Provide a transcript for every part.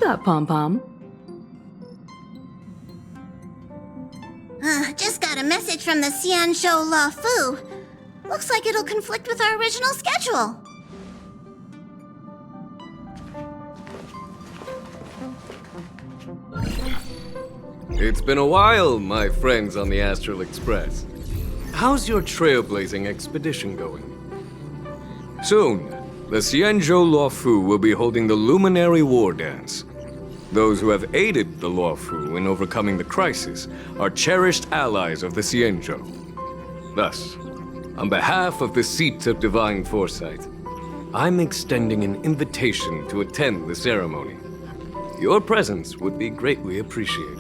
up, Pom-Pom? Just got a message from the Xianzhou La Fu. Looks like it'll conflict with our original schedule. It's been a while, my friends on the Astral Express. How's your trailblazing expedition going? Soon, the Xianzhou Luofu will be holding the Luminary War Dance. Those who have aided the Luofu in overcoming the crisis are cherished allies of the Xianzhou. Thus, on behalf of the Seat of Divine Foresight, I'm extending an invitation to attend the ceremony. Your presence would be greatly appreciated.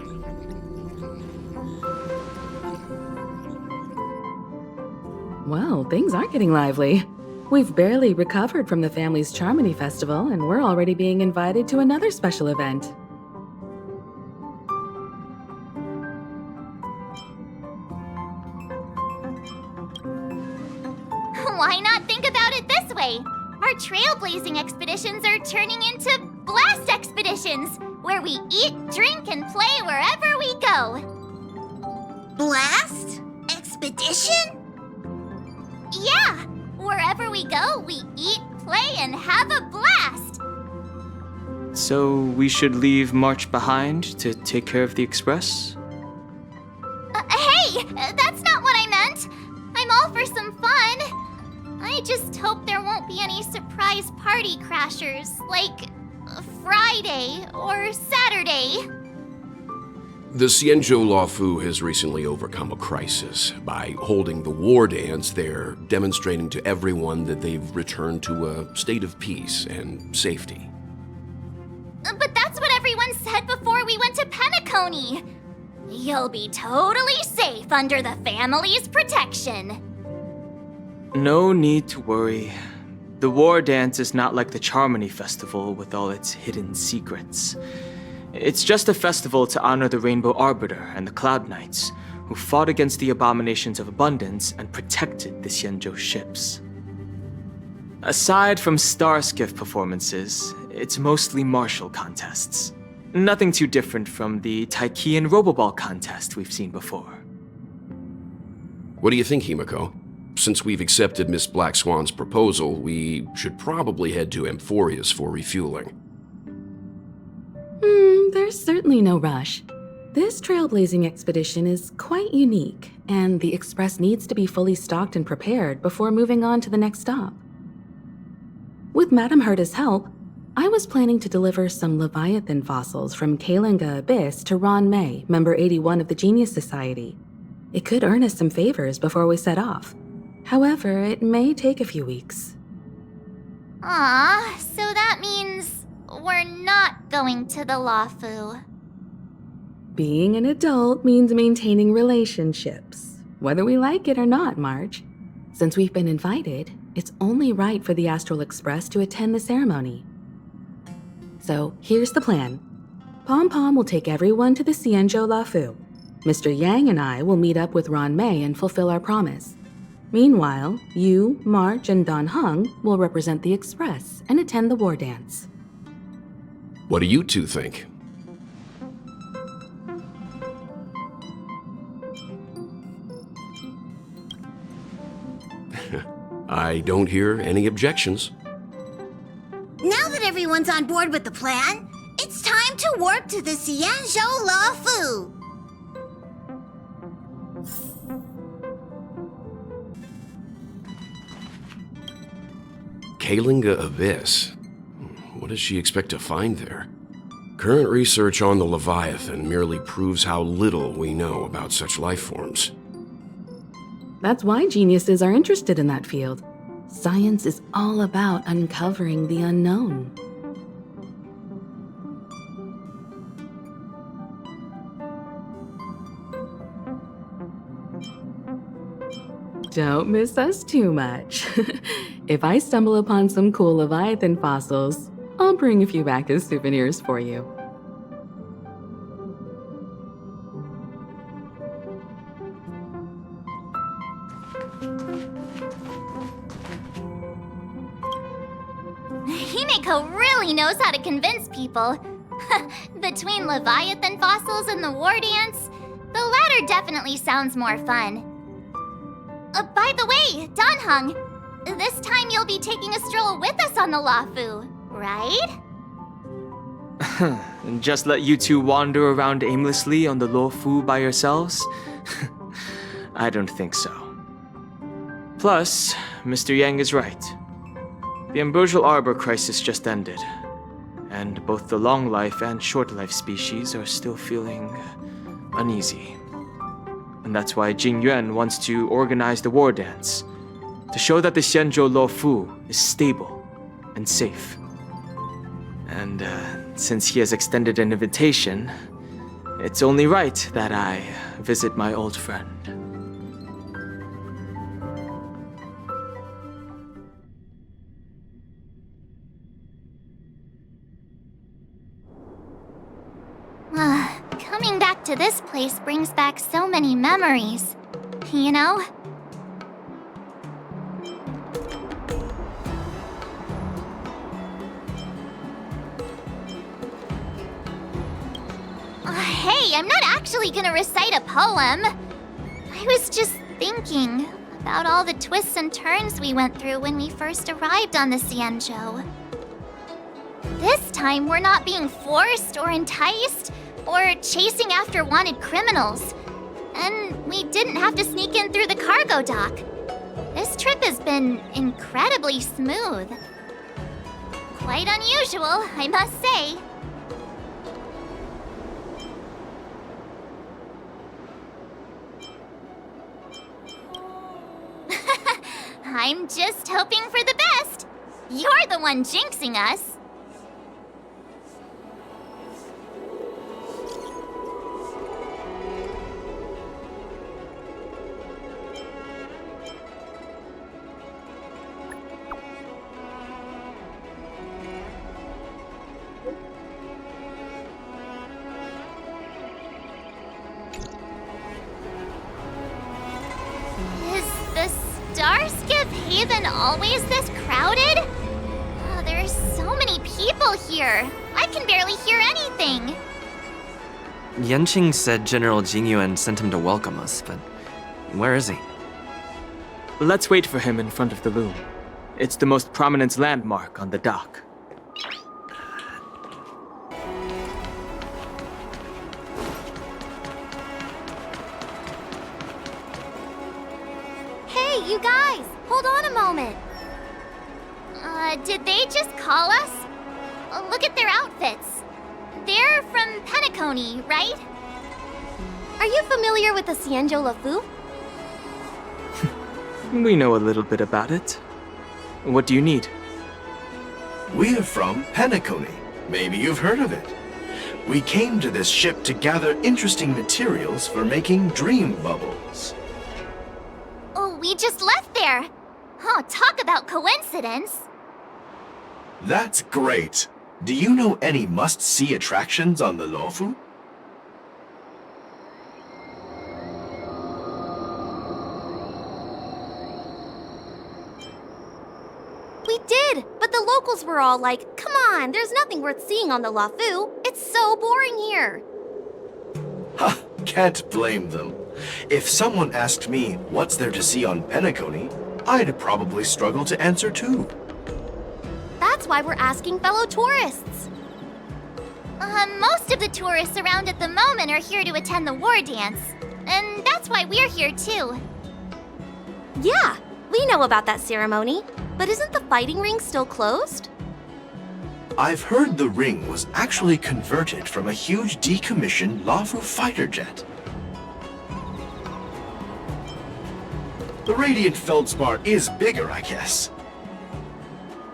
Well, things are getting lively. We've barely recovered from the family's Charmony Festival, and we're already being invited to another special event. Why not think about it this way? Our trailblazing expeditions are turning into blast expeditions, where we eat, drink, and play wherever we go. Blast? Expedition? Yeah! Wherever we go, we eat, play, and have a blast! So we should leave March behind to take care of the Express? Hey! That's not what I meant! I'm all for some fun! I just hope there won't be any surprise party crashers, like Friday or Saturday. The Xianzhou Luofu has recently overcome a crisis. By holding the war dance, they're demonstrating to everyone that they've returned to a state of peace and safety. But that's what everyone said before we went to Penacony. You'll be totally safe under the family's protection. No need to worry. The war dance is not like the Charmony Festival with all its hidden secrets. It's just a festival to honor the Rainbow Arbiter and the Cloud Knights, who fought against the abominations of abundance and protected the Xianzhou ships. Aside from star skiff performances, it's mostly martial contests. Nothing too different from the Taiki and Roboball contest we've seen before. What do you think, Himiko? Since we've accepted Miss Black Swan's proposal, we should probably head to Amphorius for refueling. There's certainly no rush. This trailblazing expedition is quite unique, and the Express needs to be fully stocked and prepared before moving on to the next stop. With Madame Herta's help, I was planning to deliver some Leviathan fossils from Kalinga Abyss to Ron May, member 81 of the Genius Society. It could earn us some favors before we set off. However, it may take a few weeks. So that means we're not going to the Luofu. Being an adult means maintaining relationships, whether we like it or not, March. Since we've been invited, it's only right for the Astral Express to attend the ceremony. So here's the plan. Pom-Pom will take everyone to the Xianzhou Luofu. Mr. Yang and I will meet up with Ron May and fulfill our promise. Meanwhile, you, March, and Don Hung will represent the Express and attend the war dance. What do you two think? I don't hear any objections. Now that everyone's on board with the plan, it's time to warp to the Xianzhou Luofu. Kalinga Abyss. What does she expect to find there? Current research on the Leviathan merely proves how little we know about such life forms. That's why geniuses are interested in that field. Science is all about uncovering the unknown. Don't miss us too much. If I stumble upon some cool Leviathan fossils, I'll bring a few back as souvenirs for you. Himiko really knows how to convince people. Between Leviathan fossils and the war dance, the latter definitely sounds more fun. By the way, Danheng, this time you'll be taking a stroll with us on the Luofu, right? And just let you two wander around aimlessly on the Luofu by yourselves? I don't think so. Plus, Mr. Yang is right. The Ambrosial Arbor crisis just ended, and both the long life and short life species are still feeling uneasy. And that's why Jing Yuan wants to organize the war dance, to show that the Xianzhou Luofu is stable and safe. And since he has extended an invitation, it's only right that I visit my old friend. Coming back to this place brings back so many memories, you know? Hey, I'm not actually gonna recite a poem. I was just thinking about all the twists and turns we went through when we first arrived on the Xianzhou. This time, we're not being forced or enticed or chasing after wanted criminals. And we didn't have to sneak in through the cargo dock. This trip has been incredibly smooth. Quite unusual, I must say. I'm just hoping for the best. You're the one jinxing us. Starskiff Haven always this crowded? Oh, there are so many people here. I can barely hear anything. Yanqing said General Jingyuan sent him to welcome us, but where is he? Let's wait for him in front of the loom. It's the most prominent landmark on the dock. Hey, you guys! Hold on a moment. Did they just call us? Look at their outfits. They're from Penacony, right? Are you familiar with the Xianzhou Luofu? We know a little bit about it. What do you need? We're from Penacony. Maybe you've heard of it. We came to this ship to gather interesting materials for making dream bubbles. Oh, we just left there. Oh, talk about coincidence. That's great. Do you know any must-see attractions on the Luofu? We did, but the locals were all like, come on, there's nothing worth seeing on the Luofu. It's so boring here. Ha! Can't blame them. If someone asked me what's there to see on Penacony, I'd probably struggle to answer too. That's why we're asking fellow tourists. Most of the tourists around at the moment are here to attend the war dance. And that's why we're here too. Yeah, we know about that ceremony. But isn't the fighting ring still closed? I've heard the ring was actually converted from a huge decommissioned Luofu fighter jet. The Radiant Feldspar is bigger, I guess.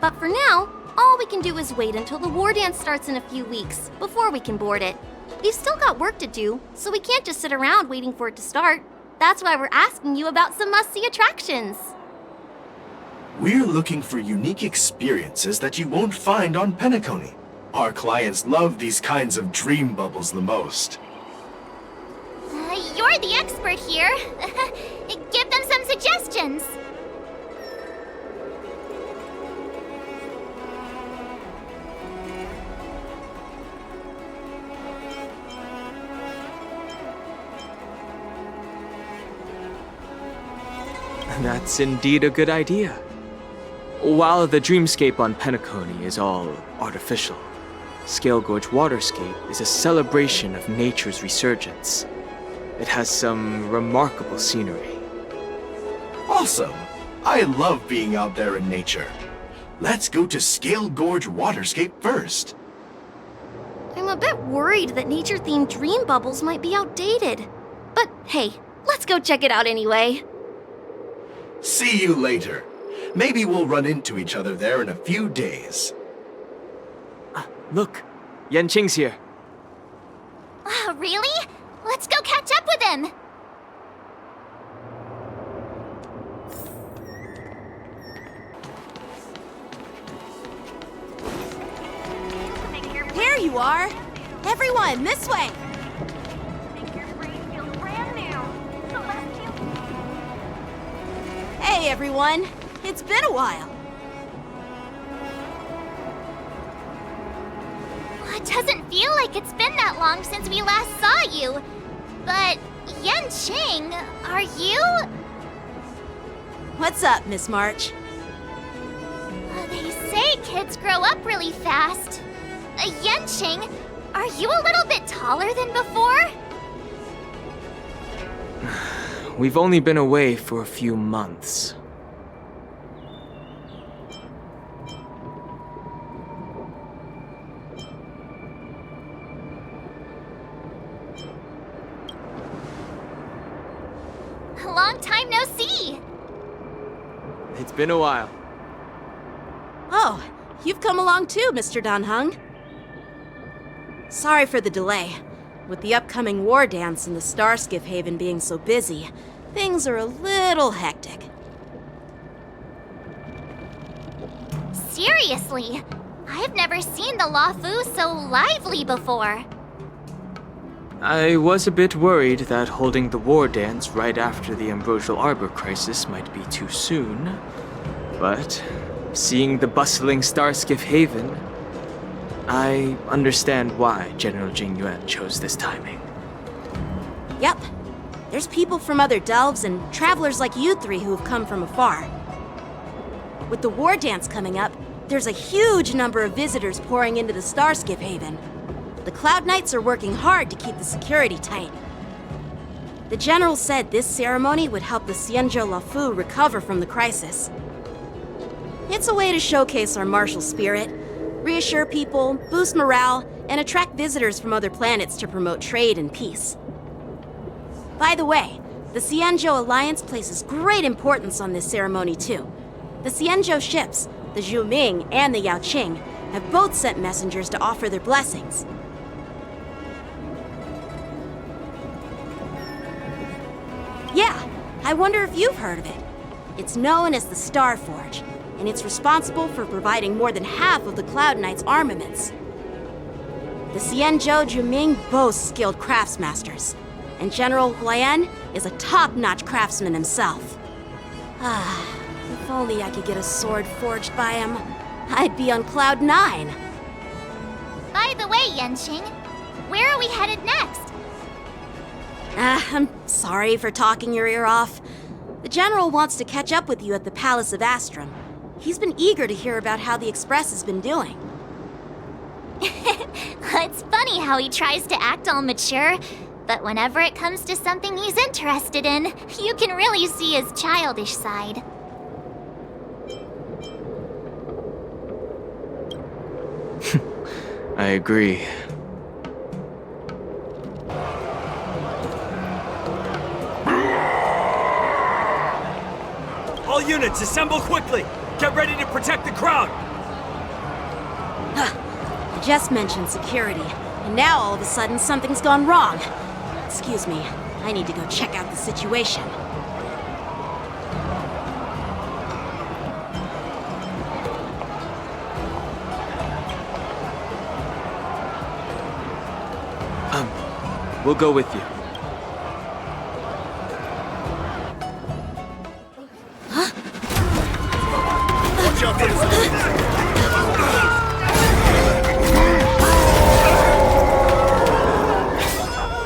But for now, all we can do is wait until the war dance starts in a few weeks before we can board it. We've still got work to do, so we can't just sit around waiting for it to start. That's why we're asking you about some must-see attractions. We're looking for unique experiences that you won't find on Penacony. Our clients love these kinds of dream bubbles the most. You're the expert here. Give them some suggestions. That's indeed a good idea. While the dreamscape on Penacony is all artificial, Scale Gorge Waterscape is a celebration of nature's resurgence. It has some remarkable scenery. Awesome! I love being out there in nature. Let's go to Scale Gorge Waterscape first. I'm a bit worried that nature-themed dream bubbles might be outdated. But hey, let's go check it out anyway. See you later. Maybe we'll run into each other there in a few days. Look, Yanqing's here. Really? Let's go catch up with him! There you are! Everyone, this way! Hey everyone! It's been a while. It doesn't feel like it's been that long since we last saw you. But, Yanqing, are you? What's up, Miss March? They say kids grow up really fast. Yanqing, are you a little bit taller than before? We've only been away for a few months. Long time no see. It's been a while. Oh, you've come along too, Mr. Danheng. Sorry for the delay. With the upcoming war dance and the Starskiff Haven being so busy, things are a little hectic. Seriously, I've never seen the Luofu so lively before. I was a bit worried that holding the war dance right after the Ambrosial Arbor crisis might be too soon. But seeing the bustling Starskiff Haven, I understand why General Jingyuan chose this timing. Yep. There's people from other delves and travelers like you three who have come from afar. With the war dance coming up, there's a huge number of visitors pouring into the Starskiff Haven. The Cloud Knights are working hard to keep the security tight. The General said this ceremony would help the Xianzhou Luofu recover from the crisis. It's a way to showcase our martial spirit, reassure people, boost morale, and attract visitors from other planets to promote trade and peace. By the way, the Xianzhou Alliance places great importance on this ceremony too. The Xianzhou ships, the Zhuming and the Yaoqing, have both sent messengers to offer their blessings. Yeah, I wonder if you've heard of it. It's known as the Star Forge, and it's responsible for providing more than half of the Cloud Knights' armaments. The Xianzhou Zhuming boasts skilled craftsmasters, and General Huayan is a top-notch craftsman himself. If only I could get a sword forged by him, I'd be on Cloud 9. By the way, Yanqing, where are we headed next? I'm sorry for talking your ear off. The General wants to catch up with you at the Palace of Astrum. He's been eager to hear about how the Express has been doing. It's funny how he tries to act all mature, but whenever it comes to something he's interested in, you can really see his childish side. I agree. All units, assemble quickly! Get ready to protect the crowd! I just mentioned security, and now all of a sudden something's gone wrong. Excuse me, I need to go check out the situation. We'll go with you.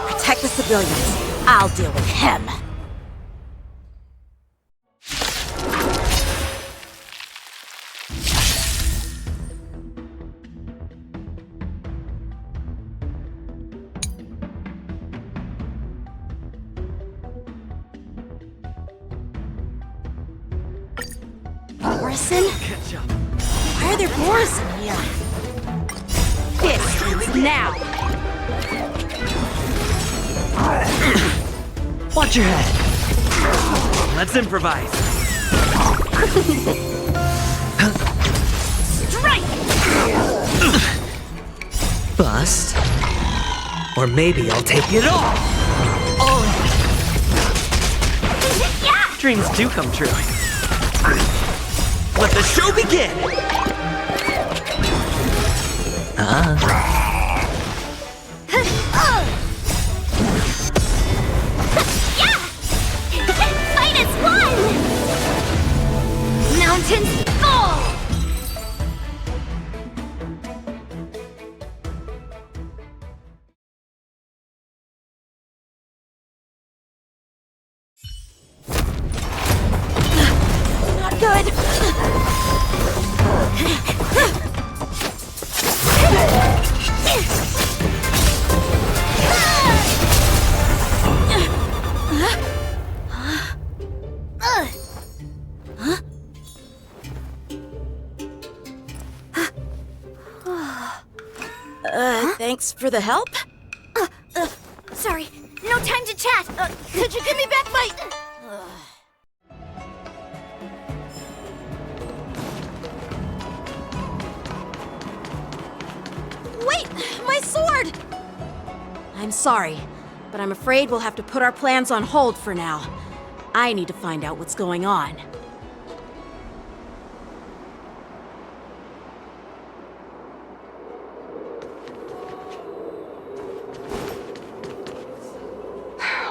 Protect the civilians. I'll deal with him. Borison? Why are there Borison here? This ends now! Watch your head. Let's improvise. Strike! Bust. Or maybe I'll take it all. Dreams do come true. Let the show begin. Fight is won! Mountains fall! Not good! Thanks for the help. Sorry, no time to chat. Could you give me back my... Wait! My sword! I'm sorry, but I'm afraid we'll have to put our plans on hold for now. I need to find out what's going on.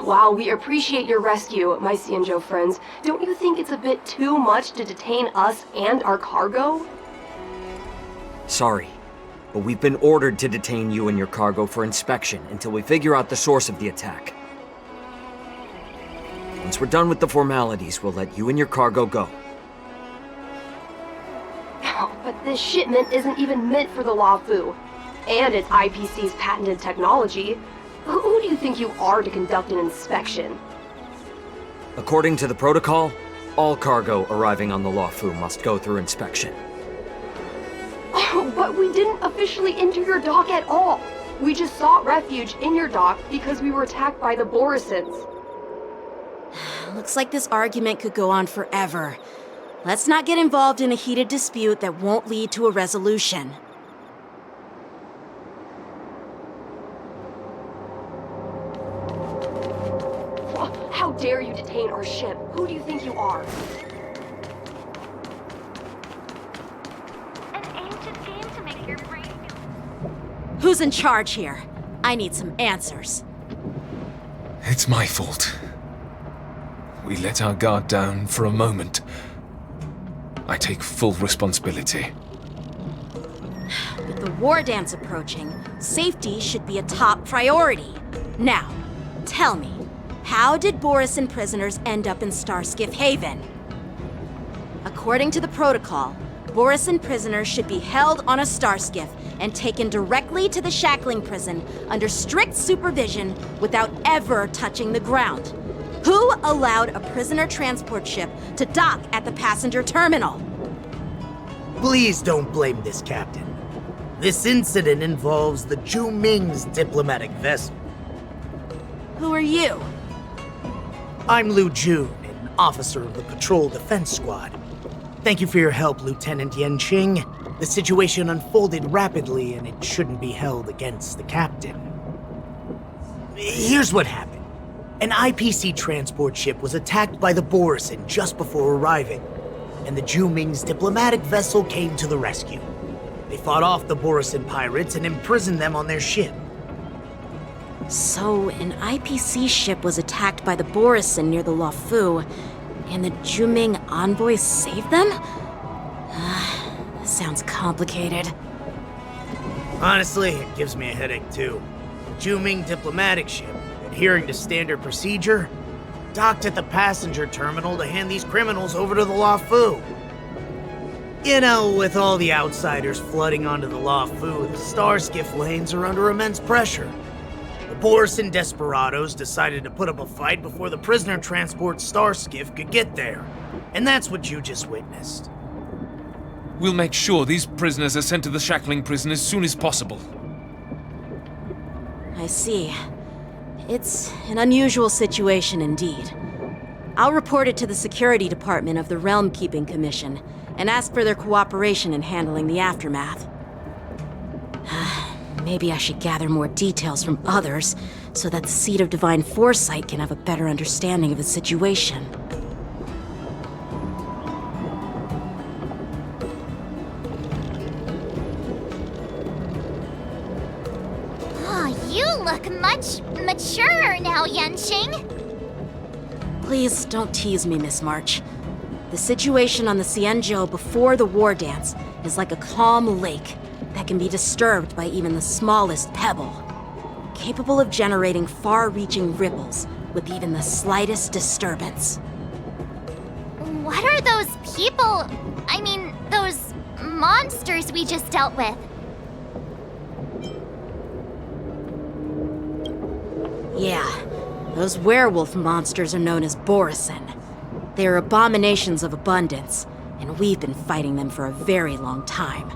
While we appreciate your rescue, my Xianzhou friends, don't you think it's a bit too much to detain us and our cargo? Sorry, but we've been ordered to detain you and your cargo for inspection until we figure out the source of the attack. Once we're done with the formalities, we'll let you and your cargo go. But this shipment isn't even meant for the Luofu, and it's IPC's patented technology. Who do you think you are to conduct an inspection? According to the protocol, all cargo arriving on the Luofu must go through inspection. Oh, but we didn't officially enter your dock at all. We just sought refuge in your dock because we were attacked by the Borisons. Looks like this argument could go on forever. Let's not get involved in a heated dispute that won't lead to a resolution. How dare you detain our ship? Who do you think you are? An ancient game to make your brain... Who's in charge here? I need some answers. It's my fault. We let our guard down for a moment. I take full responsibility. With the war dance approaching, safety should be a top priority. Now, tell me, how did Borison prisoners end up in Starskiff Haven? According to the protocol, Borison prisoners should be held on a Starskiff and taken directly to the shackling prison under strict supervision without ever touching the ground. Who allowed a prisoner transport ship to dock at the passenger terminal? Please don't blame this captain. This incident involves the Zhu Ming's diplomatic vessel. Who are you? I'm Liu Jun, an officer of the Patrol Defense Squad. Thank you for your help, Lieutenant Yanqing. The situation unfolded rapidly, and it shouldn't be held against the captain. Here's what happened. An IPC transport ship was attacked by the Borison just before arriving, and the Zhu Ming's diplomatic vessel came to the rescue. They fought off the Borison pirates and imprisoned them on their ship. So, an IPC ship was attacked by the Borison near the Luofu, and the Zhu Ming envoys saved them? This sounds complicated. Honestly, it gives me a headache too. The Zhu Ming diplomatic ship, adhering to standard procedure, docked at the passenger terminal to hand these criminals over to the Luofu. You know, with all the outsiders flooding onto the Luofu, the Starskiff lanes are under immense pressure. The Borison desperados decided to put up a fight before the prisoner transport Starskiff could get there. And that's what you just witnessed. We'll make sure these prisoners are sent to the shackling prison as soon as possible. I see. It's an unusual situation indeed. I'll report it to the security department of the Realm Keeping Commission and ask for their cooperation in handling the aftermath. Maybe I should gather more details from others so that the Seat of Divine Foresight can have a better understanding of the situation. Oh, you look much maturer now, Yanqing. Please don't tease me, Miss March. The situation on the Xianzhou before the war dance is like a calm lake that can be disturbed by even the smallest pebble, capable of generating far-reaching ripples with even the slightest disturbance. What are those people? I mean, those monsters we just dealt with? Yeah, those werewolf monsters are known as Borisin. They're abominations of abundance, and we've been fighting them for a very long time.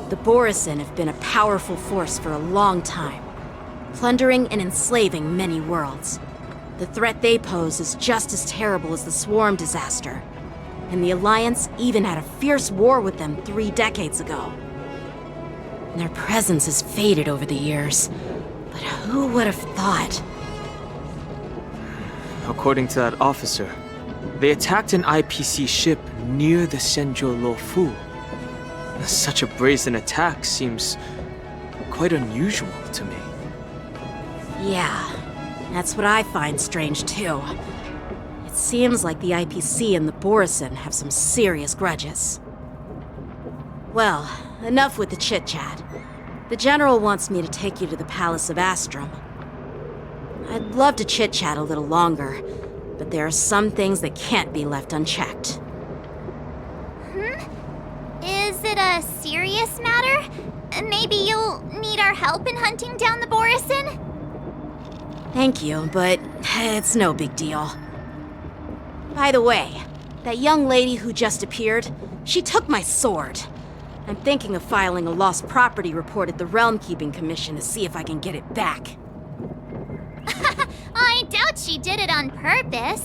The Borisin have been a powerful force for a long time, plundering and enslaving many worlds. The threat they pose is just as terrible as the Swarm disaster, and the Alliance even had a fierce war with them 3 decades ago. Their presence has faded over the years, but who would have thought? According to that officer, they attacked an IPC ship near the Xianzhou Luofu. Such a brazen attack seems quite unusual to me. Yeah, that's what I find strange too. It seems like the IPC and the Borisin have some serious grudges. Well, enough with the chit-chat. The General wants me to take you to the Palace of Astrum. I'd love to chit-chat a little longer, but there are some things that can't be left unchecked. Is it a serious matter? Maybe you'll need our help in hunting down the Borisin? Thank you, but it's no big deal. By the way, that young lady who just appeared, she took my sword. I'm thinking of filing a lost property report at the Realm Keeping Commission to see if I can get it back. I doubt she did it on purpose.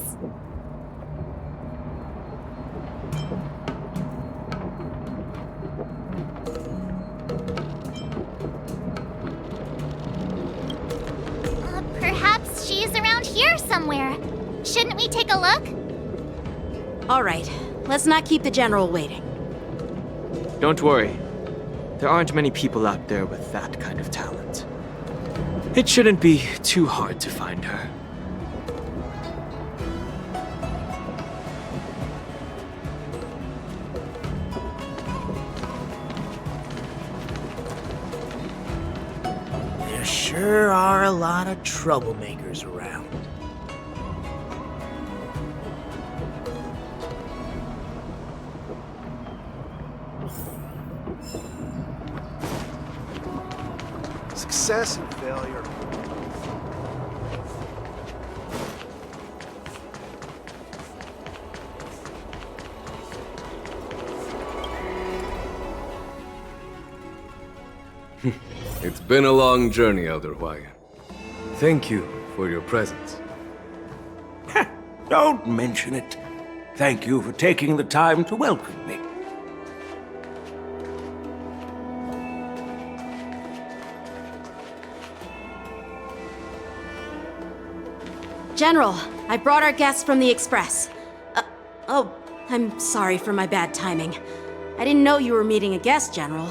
Perhaps she's around here somewhere. Shouldn't we take a look? All right, let's not keep the General waiting. Don't worry. There aren't many people out there with that kind of talent. It shouldn't be too hard to find her. There sure are a lot of troublemakers around. Success and failure. It's been a long journey, Elder Huayan. Thank you for your presence. Don't mention it. Thank you for taking the time to welcome me. General, I brought our guests from the Express. Oh, I'm sorry for my bad timing. I didn't know you were meeting a guest, General.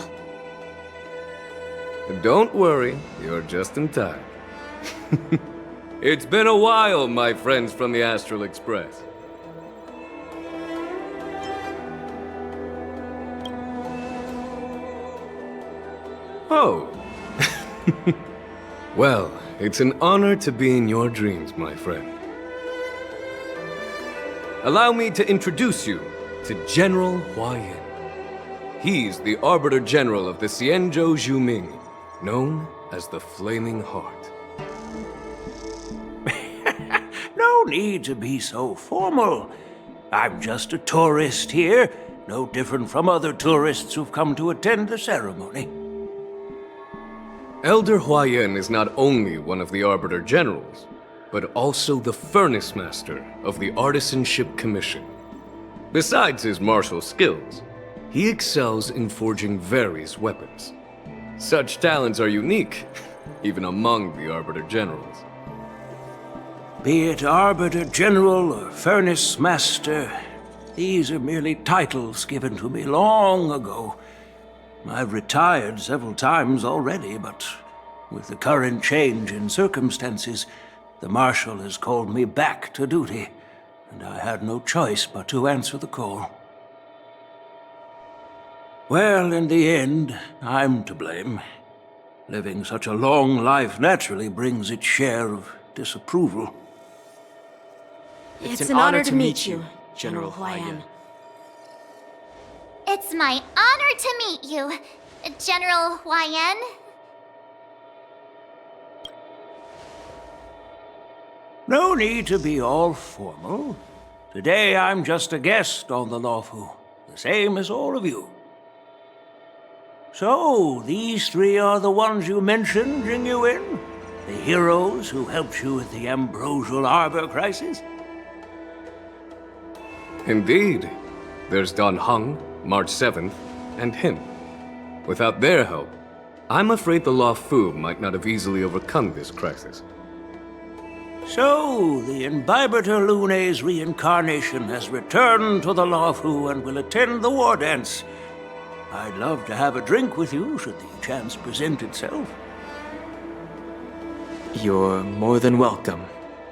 Don't worry, you're just in time. It's been a while, my friends from the Astral Express. Oh. Well, it's an honor to be in your dreams, my friend. Allow me to introduce you to General Huayan. He's the Arbiter General of the Xianzhou Zhuming, known as the Flaming Heart. No need to be so formal. I'm just a tourist here, no different from other tourists who've come to attend the ceremony. Elder Huayan is not only one of the Arbiter Generals, but also the Furnace Master of the Artisanship Commission. Besides his martial skills, he excels in forging various weapons. Such talents are unique, even among the Arbiter Generals. Be it Arbiter General or Furnace Master, these are merely titles given to me long ago. I've retired several times already, but with the current change in circumstances, the Marshal has called me back to duty, and I had no choice but to answer the call. Well, in the end, I'm to blame. Living such a long life naturally brings its share of disapproval. It's an honor to meet you, General Huayan. It's my honor to meet you, General Huayan. No need to be all formal. Today I'm just a guest on the Luofu, the same as all of you. So, these three are the ones you mentioned, Jingyuan? The heroes who helped you with the Ambrosial Arbor crisis? Indeed. There's Don Hung, March 7th, and him. Without their help, I'm afraid the Luofu might not have easily overcome this crisis. So, the Imbibitor Lune's reincarnation has returned to the Luofu and will attend the war dance. I'd love to have a drink with you should the chance present itself. You're more than welcome,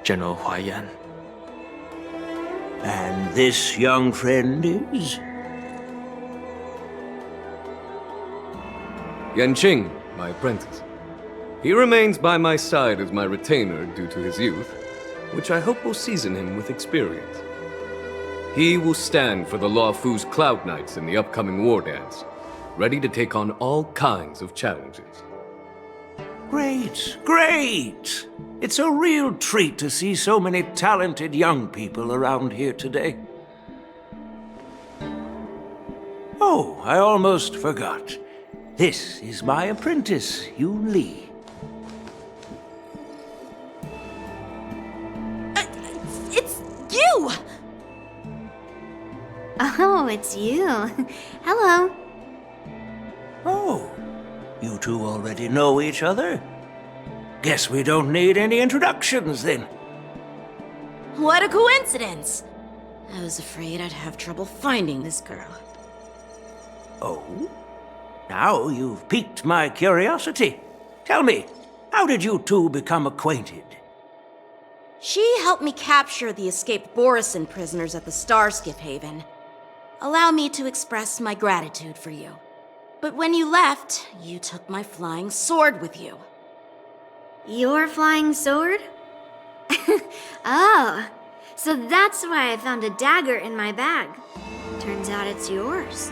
General Huayan. And this young friend is? Yanqing, my apprentice. He remains by my side as my retainer due to his youth, which I hope will season him with experience. He will stand for the Luofu's Cloud Knights in the upcoming war dance, ready to take on all kinds of challenges. Great, great! It's a real treat to see so many talented young people around here today. Oh, I almost forgot. This is my apprentice, Yunli. It's you! Oh, it's you. Hello. Oh, you two already know each other? Guess we don't need any introductions then. What a coincidence! I was afraid I'd have trouble finding this girl. Oh? Now you've piqued my curiosity. Tell me, how did you two become acquainted? She helped me capture the escaped Borisin prisoners at the Starskip Haven. Allow me to express my gratitude for you. But when you left, you took my flying sword with you. Your flying sword? Oh, so that's why I found a dagger in my bag. Turns out it's yours.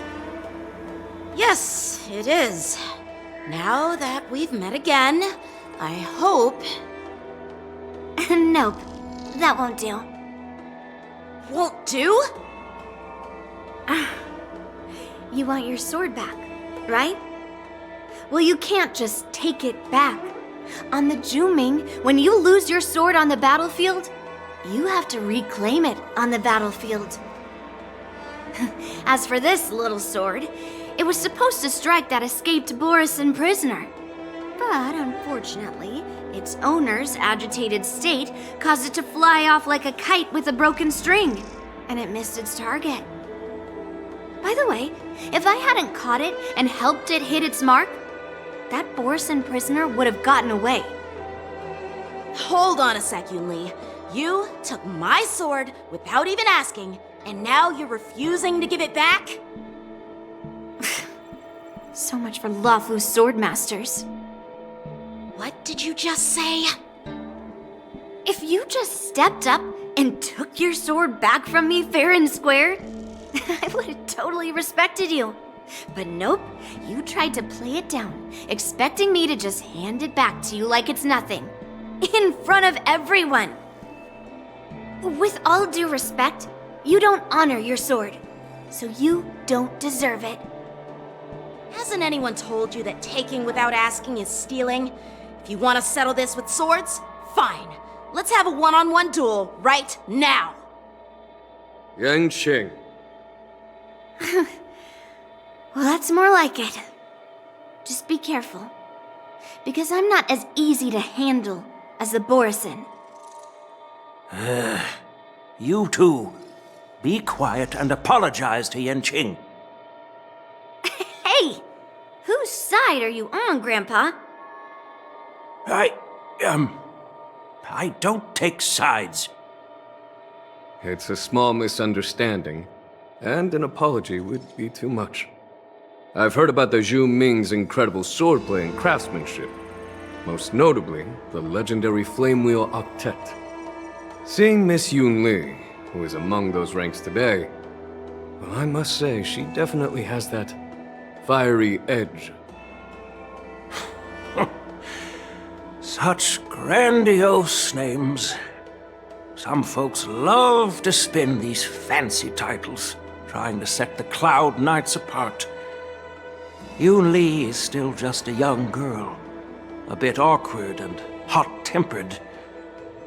Yes, it is. Now that we've met again, I hope... Nope, that won't do. Won't do? You want your sword back, right? Well, you can't just take it back. On the Juming, when you lose your sword on the battlefield, you have to reclaim it on the battlefield. As for this little sword, it was supposed to strike that escaped Borisin prisoner. But unfortunately, its owner's agitated state caused it to fly off like a kite with a broken string, and it missed its target. By the way, if I hadn't caught it and helped it hit its mark, that Borisin prisoner would have gotten away. Hold on a sec, Yunli. You took my sword without even asking, and now you're refusing to give it back? So much for Luofu's swordmasters. What did you just say? If you just stepped up and took your sword back from me fair and square, I would have totally respected you. But nope, you tried to play it down, expecting me to just hand it back to you like it's nothing. In front of everyone. With all due respect, you don't honor your sword. so you don't deserve it. Hasn't anyone told you that taking without asking is stealing? If you want to settle this with swords, fine. Let's have a one-on-one duel right now. Yanqing. Well, that's more like it. Just be careful, because I'm not as easy to handle as the Borisin. You two, be quiet and apologize to Yanqing. Hey! Whose side are you on, Grandpa? I don't take sides. It's a small misunderstanding, and an apology would be too much. I've heard about the Zhu Ming's incredible swordplay and craftsmanship, most notably the legendary Flame Wheel Octet. Seeing Miss Yunli, who is among those ranks today, well, I must say she definitely has that fiery edge. Such grandiose names. Some folks love to spin these fancy titles, trying to set the Cloud Knights apart. Yunli is still just a young girl, a bit awkward and hot-tempered,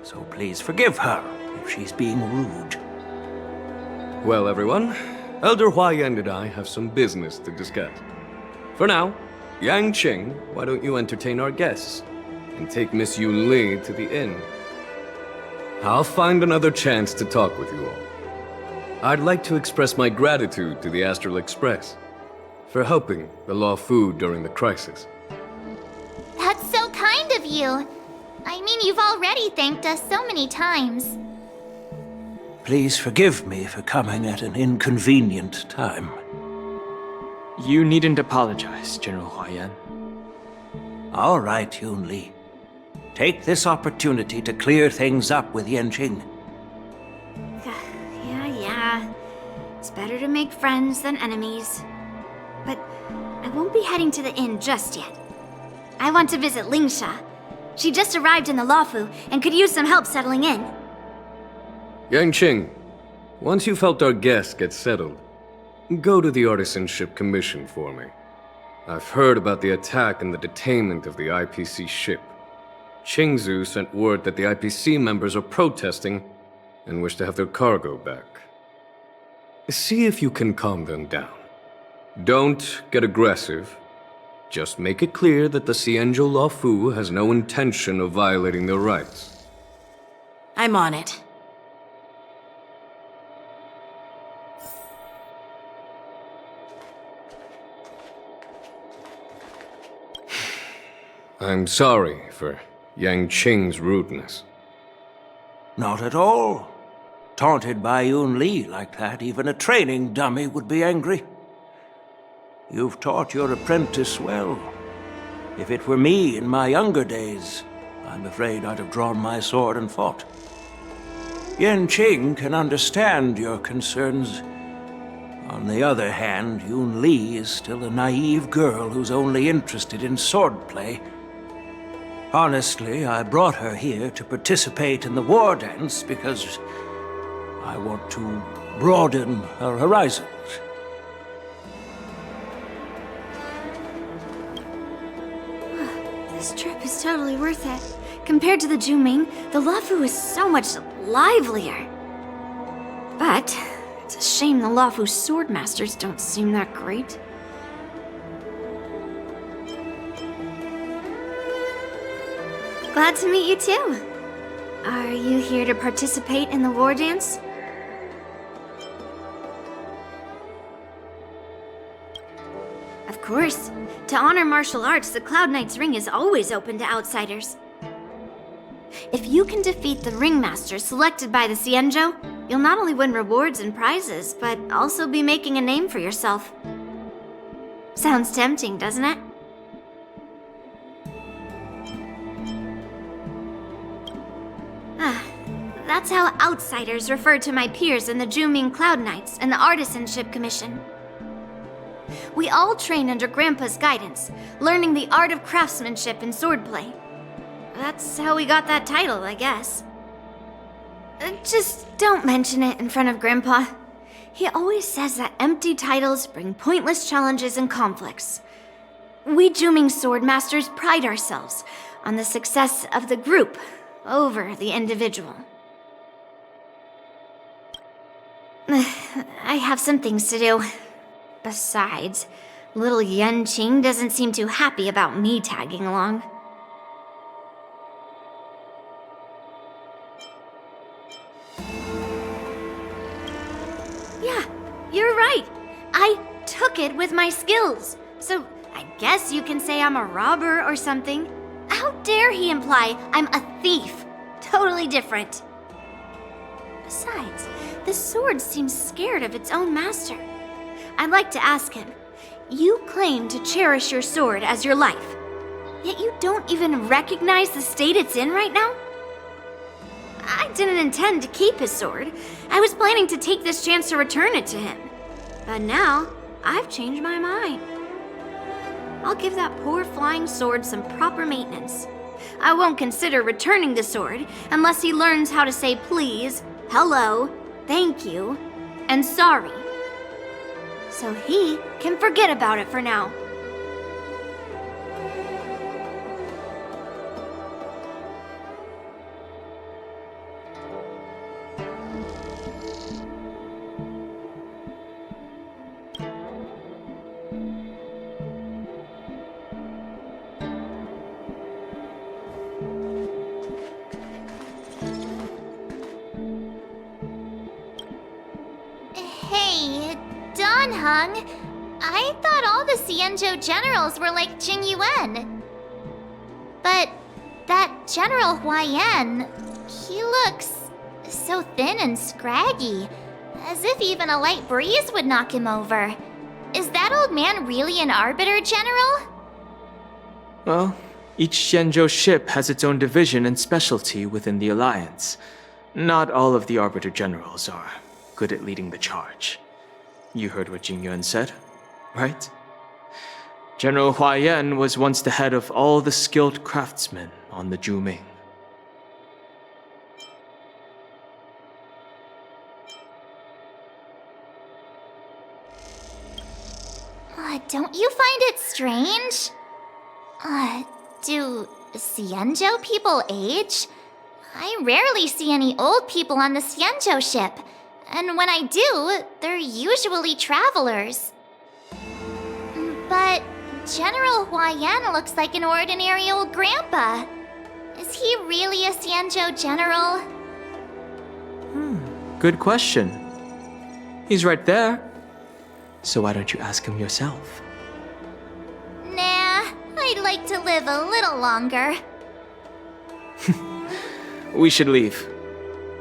so please forgive her if she's being rude. Well, everyone, Elder Huayan and I have some business to discuss. For now, Yanqing, why don't you entertain our guests and take Miss Yunli to the inn? I'll find another chance to talk with you all. I'd like to express my gratitude to the Astral Express for helping the Law Fu during the crisis. That's so kind of you. I mean, you've already thanked us so many times. Please forgive me for coming at an inconvenient time. You needn't apologize, General Huayan. All right, Yunli. Take this opportunity to clear things up with Yanqing. Yeah. It's better to make friends than enemies. But I won't be heading to the inn just yet. I want to visit Lingsha. She just arrived in the Luofu and could use some help settling in. Yanqing, once you've helped our guests get settled, go to the Artisanship Commission for me. I've heard about the attack and the detainment of the IPC ship. Qingzu sent word that the IPC members are protesting and wish to have their cargo back. See if you can calm them down. Don't get aggressive. Just make it clear that the Xianzhou Luofu has no intention of violating their rights. I'm on it. I'm sorry for Yanqing's rudeness. Not at all. Taunted by Yunli like that, even a training dummy would be angry. You've taught your apprentice well. If it were me in my younger days, I'm afraid I'd have drawn my sword and fought. Yanqing can understand your concerns. On the other hand, Yunli is still a naive girl who's only interested in swordplay. Honestly, I brought her here to participate in the war dance because I want to broaden her horizons. This trip is totally worth it. Compared to the Zhu, the Luofu is so much livelier. But it's a shame the Luofu swordmasters don't seem that great. Glad to meet you too. Are you here to participate in the war dance? Of course. To honor martial arts, the Cloud Knight's Ring is always open to outsiders. If you can defeat the ringmaster selected by the Xianzhou, you'll not only win rewards and prizes, but also be making a name for yourself. Sounds tempting, doesn't it? That's how outsiders refer to my peers in the Zhu Cloud Knights and the Artisanship Commission. We all train under Grandpa's guidance, learning the art of craftsmanship and swordplay. That's how we got that title, I guess. Just don't mention it in front of Grandpa. He always says that empty titles bring pointless challenges and conflicts. We Juming Sword Masters pride ourselves on the success of the group over the individual. I have some things to do. Besides, little Yanqing doesn't seem too happy about me tagging along. Yeah, you're right. I took it with my skills. So I guess you can say I'm a robber or something. How dare he imply I'm a thief? Totally different. Besides, the sword seems scared of its own master. I'd like to ask him, you claim to cherish your sword as your life, yet you don't even recognize the state it's in right now? I didn't intend to keep his sword. I was planning to take this chance to return it to him. But now, I've changed my mind. I'll give that poor flying sword some proper maintenance. I won't consider returning the sword unless he learns how to say please, hello, thank you, and sorry. So he can forget about it for now. Hey, Donhung. I thought all the Xianzhou generals were like Jing Yuan. But that General Huaiyan, he looks so thin and scraggy, as if even a light breeze would knock him over. Is that old man really an Arbiter General? Well, each Xianzhou ship has its own division and specialty within the Alliance. Not all of the Arbiter Generals are good at leading the charge. You heard what Jing Yuan said, right? General Huaiyan was once the head of all the skilled craftsmen on the Juming. Don't you find it strange? Do Xianzhou people age? I rarely see any old people on the Xianzhou ship. And when I do, they're usually travelers. But General Huaiyan looks like an ordinary old grandpa. Is he really a Xianzhou general? Good question. He's right there. So why don't you ask him yourself? Nah, I'd like to live a little longer. We should leave.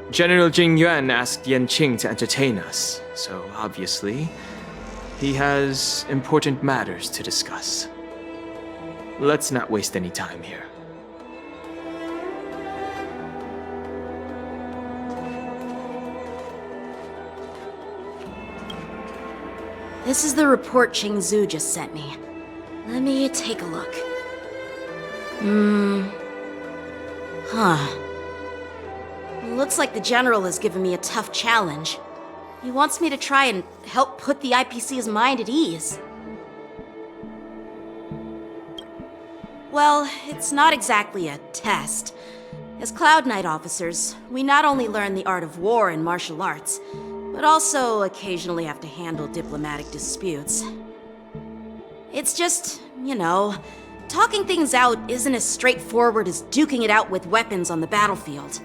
General Jing Yuan asked Yanqing to entertain us, so obviously, he has important matters to discuss. Let's not waste any time here. This is the report Qingzu just sent me. Let me take a look. Looks like the General has given me a tough challenge. He wants me to try and help put the IPC's mind at ease. Well, it's not exactly a test. As Cloud Knight officers, we not only learn the art of war and martial arts, but also occasionally have to handle diplomatic disputes. It's just, you know, talking things out isn't as straightforward as duking it out with weapons on the battlefield.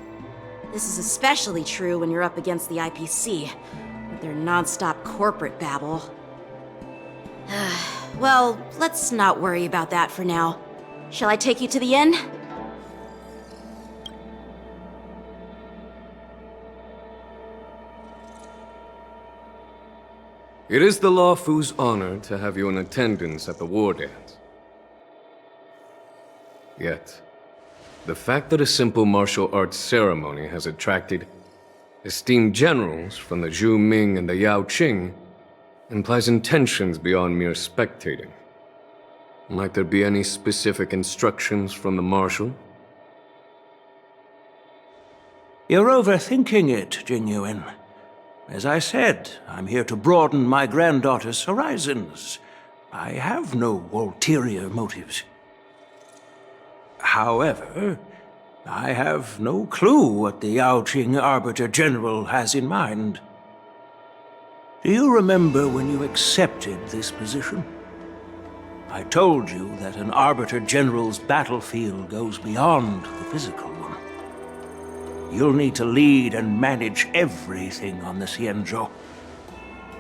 This is especially true when you're up against the IPC, with their non-stop corporate babble. Well, let's not worry about that for now. Shall I take you to the inn? It is the Luofu's honor to have you in attendance at the war dance. Yet, the fact that a simple martial arts ceremony has attracted esteemed generals from the Zhu Ming and the Yao Qing implies intentions beyond mere spectating. Might there be any specific instructions from the marshal? You're overthinking it, Jing Yuan. As I said, I'm here to broaden my granddaughter's horizons. I have no ulterior motives. However, I have no clue what the Yaoqing Arbiter General has in mind. Do you remember when you accepted this position? I told you that an Arbiter General's battlefield goes beyond the physical one. You'll need to lead and manage everything on the Xianzhou.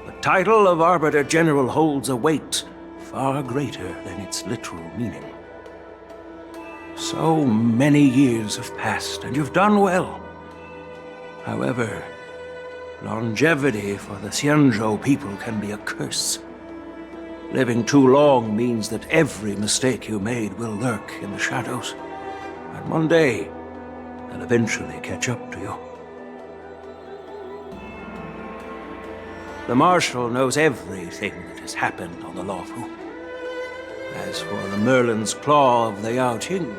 The title of Arbiter General holds a weight far greater than its literal meaning. So many years have passed, and you've done well. However, longevity for the Xianzhou people can be a curse. Living too long means that every mistake you made will lurk in the shadows. And one day, they'll eventually catch up to you. The Marshal knows everything that has happened on the Luofu. As for the Merlin's Claw of the Yaoqing,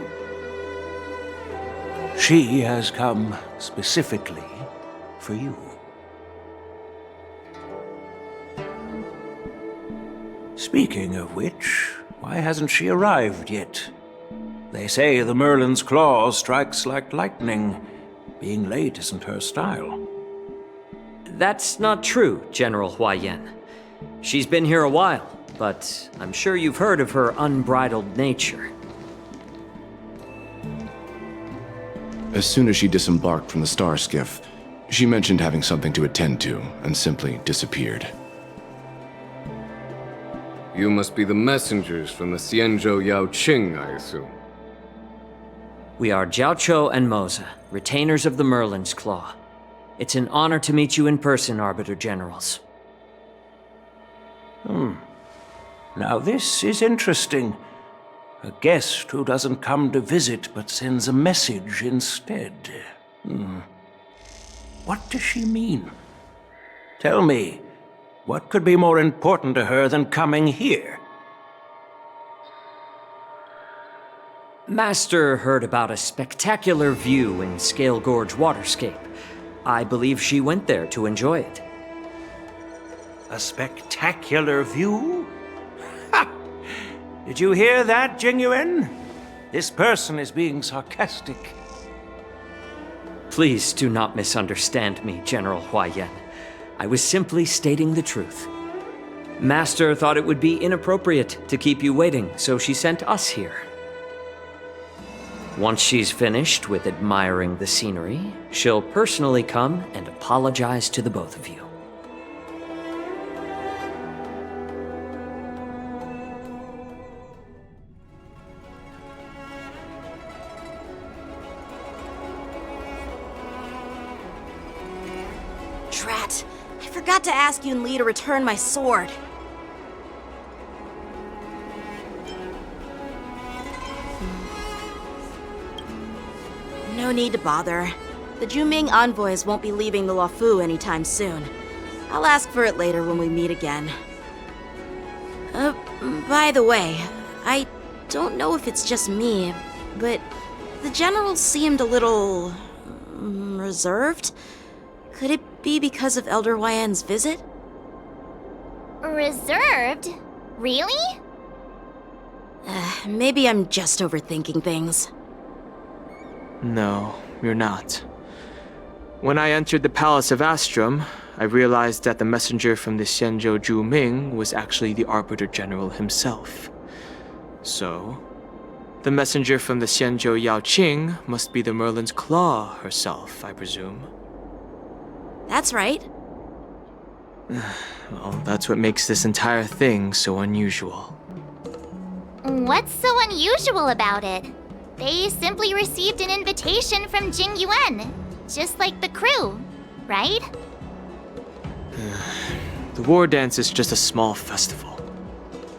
she has come specifically for you. Speaking of which, why hasn't she arrived yet? They say the Merlin's Claw strikes like lightning. Being late isn't her style. That's not true, General Huaiyan. She's been here a while, but I'm sure you've heard of her unbridled nature. As soon as she disembarked from the star skiff, she mentioned having something to attend to and simply disappeared. You must be the messengers from the Xianzhou Yaoqing, I assume. We are Jiaoqiu and Moza, retainers of the Merlin's Claw. It's an honor to meet you in person, Arbiter Generals. Now this is interesting. A guest who doesn't come to visit but sends a message instead. What does she mean? Tell me, what could be more important to her than coming here? Master heard about a spectacular view in Scale Gorge Waterscape. I believe she went there to enjoy it. A spectacular view? Ha! Did you hear that, Jingyuan? This person is being sarcastic. Please do not misunderstand me, General Huaiyan. I was simply stating the truth. Master thought it would be inappropriate to keep you waiting, so she sent us here. Once she's finished with admiring the scenery, she'll personally come and apologize to the both of you. Drat! I forgot to ask Yunli to return my sword. No need to bother. The Juming envoys won't be leaving the Luofu anytime soon. I'll ask for it later when we meet again. By the way, I don't know if it's just me, but the general seemed a little reserved. Could it be because of Elder Huaiyan's visit? Reserved? Really? Maybe I'm just overthinking things. No, you're not. When I entered the Palace of Astrum, I realized that the messenger from the Xianzhou Juming was actually the Arbiter General himself. So, the messenger from the Xianzhou Yaoqing must be the Merlin's Claw herself, I presume. That's right. Well, that's what makes this entire thing so unusual. What's so unusual about it? They simply received an invitation from Jingyuan, just like the crew, right? The war dance is just a small festival.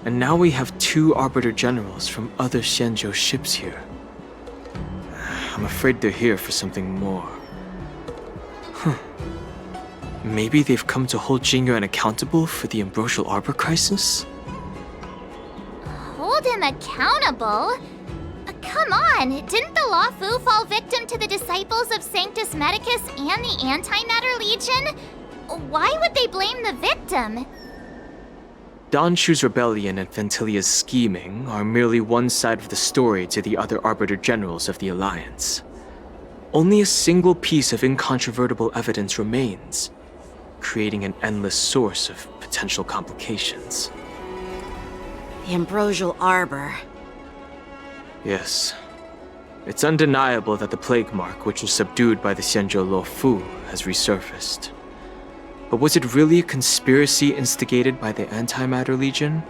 And now we have 2 Arbiter Generals from other Xianzhou ships here. I'm afraid they're here for something more. Maybe they've come to hold Jingyuan accountable for the Ambrosial Arbor crisis? Hold him accountable? Come on, didn't the Luofu fall victim to the disciples of Sanctus Medicus and the Antimatter Legion? why would they blame the victim? Donshu's rebellion and Ventilia's scheming are merely one side of the story to the other Arbiter Generals of the Alliance. Only a single piece of incontrovertible evidence remains, creating an endless source of potential complications. The Ambrosial Arbor. Yes. It's undeniable that the plague mark, which was subdued by the Xianzhou Luofu, has resurfaced. But was it really a conspiracy instigated by the Antimatter Legion?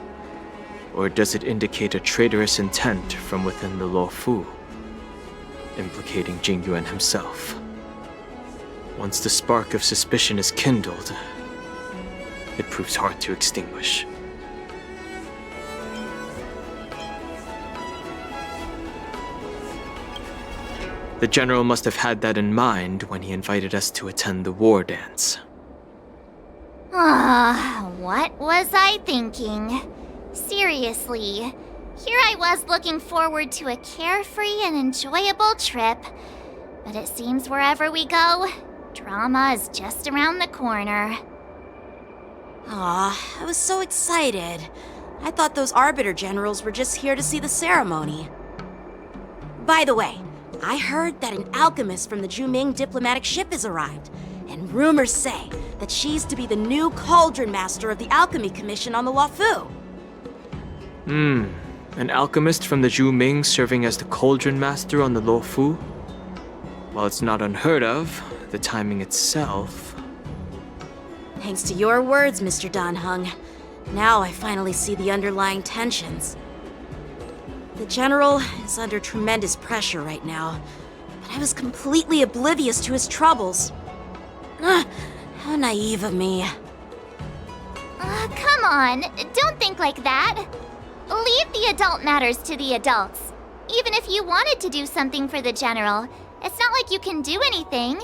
Or does it indicate a traitorous intent from within the Luofu, implicating Jingyuan himself? Once the spark of suspicion is kindled, it proves hard to extinguish. The General must have had that in mind when he invited us to attend the war dance. What was I thinking? Seriously, here I was looking forward to a carefree and enjoyable trip. But it seems wherever we go, drama is just around the corner. Aw, I was so excited. I thought those Arbiter Generals were just here to see the ceremony. By the way, I heard that an alchemist from the Juming diplomatic ship has arrived, and rumors say that she's to be the new Cauldron Master of the Alchemy Commission on the Luofu. An alchemist from the Juming serving as the Cauldron Master on the Luofu? While it's not unheard of, the timing itself... Thanks to your words, Mr. Danheng. Now I finally see the underlying tensions. The General is under tremendous pressure right now, but I was completely oblivious to his troubles. How naive of me. Come on, don't think like that. Leave the adult matters to the adults. Even if you wanted to do something for the General, it's not like you can do anything.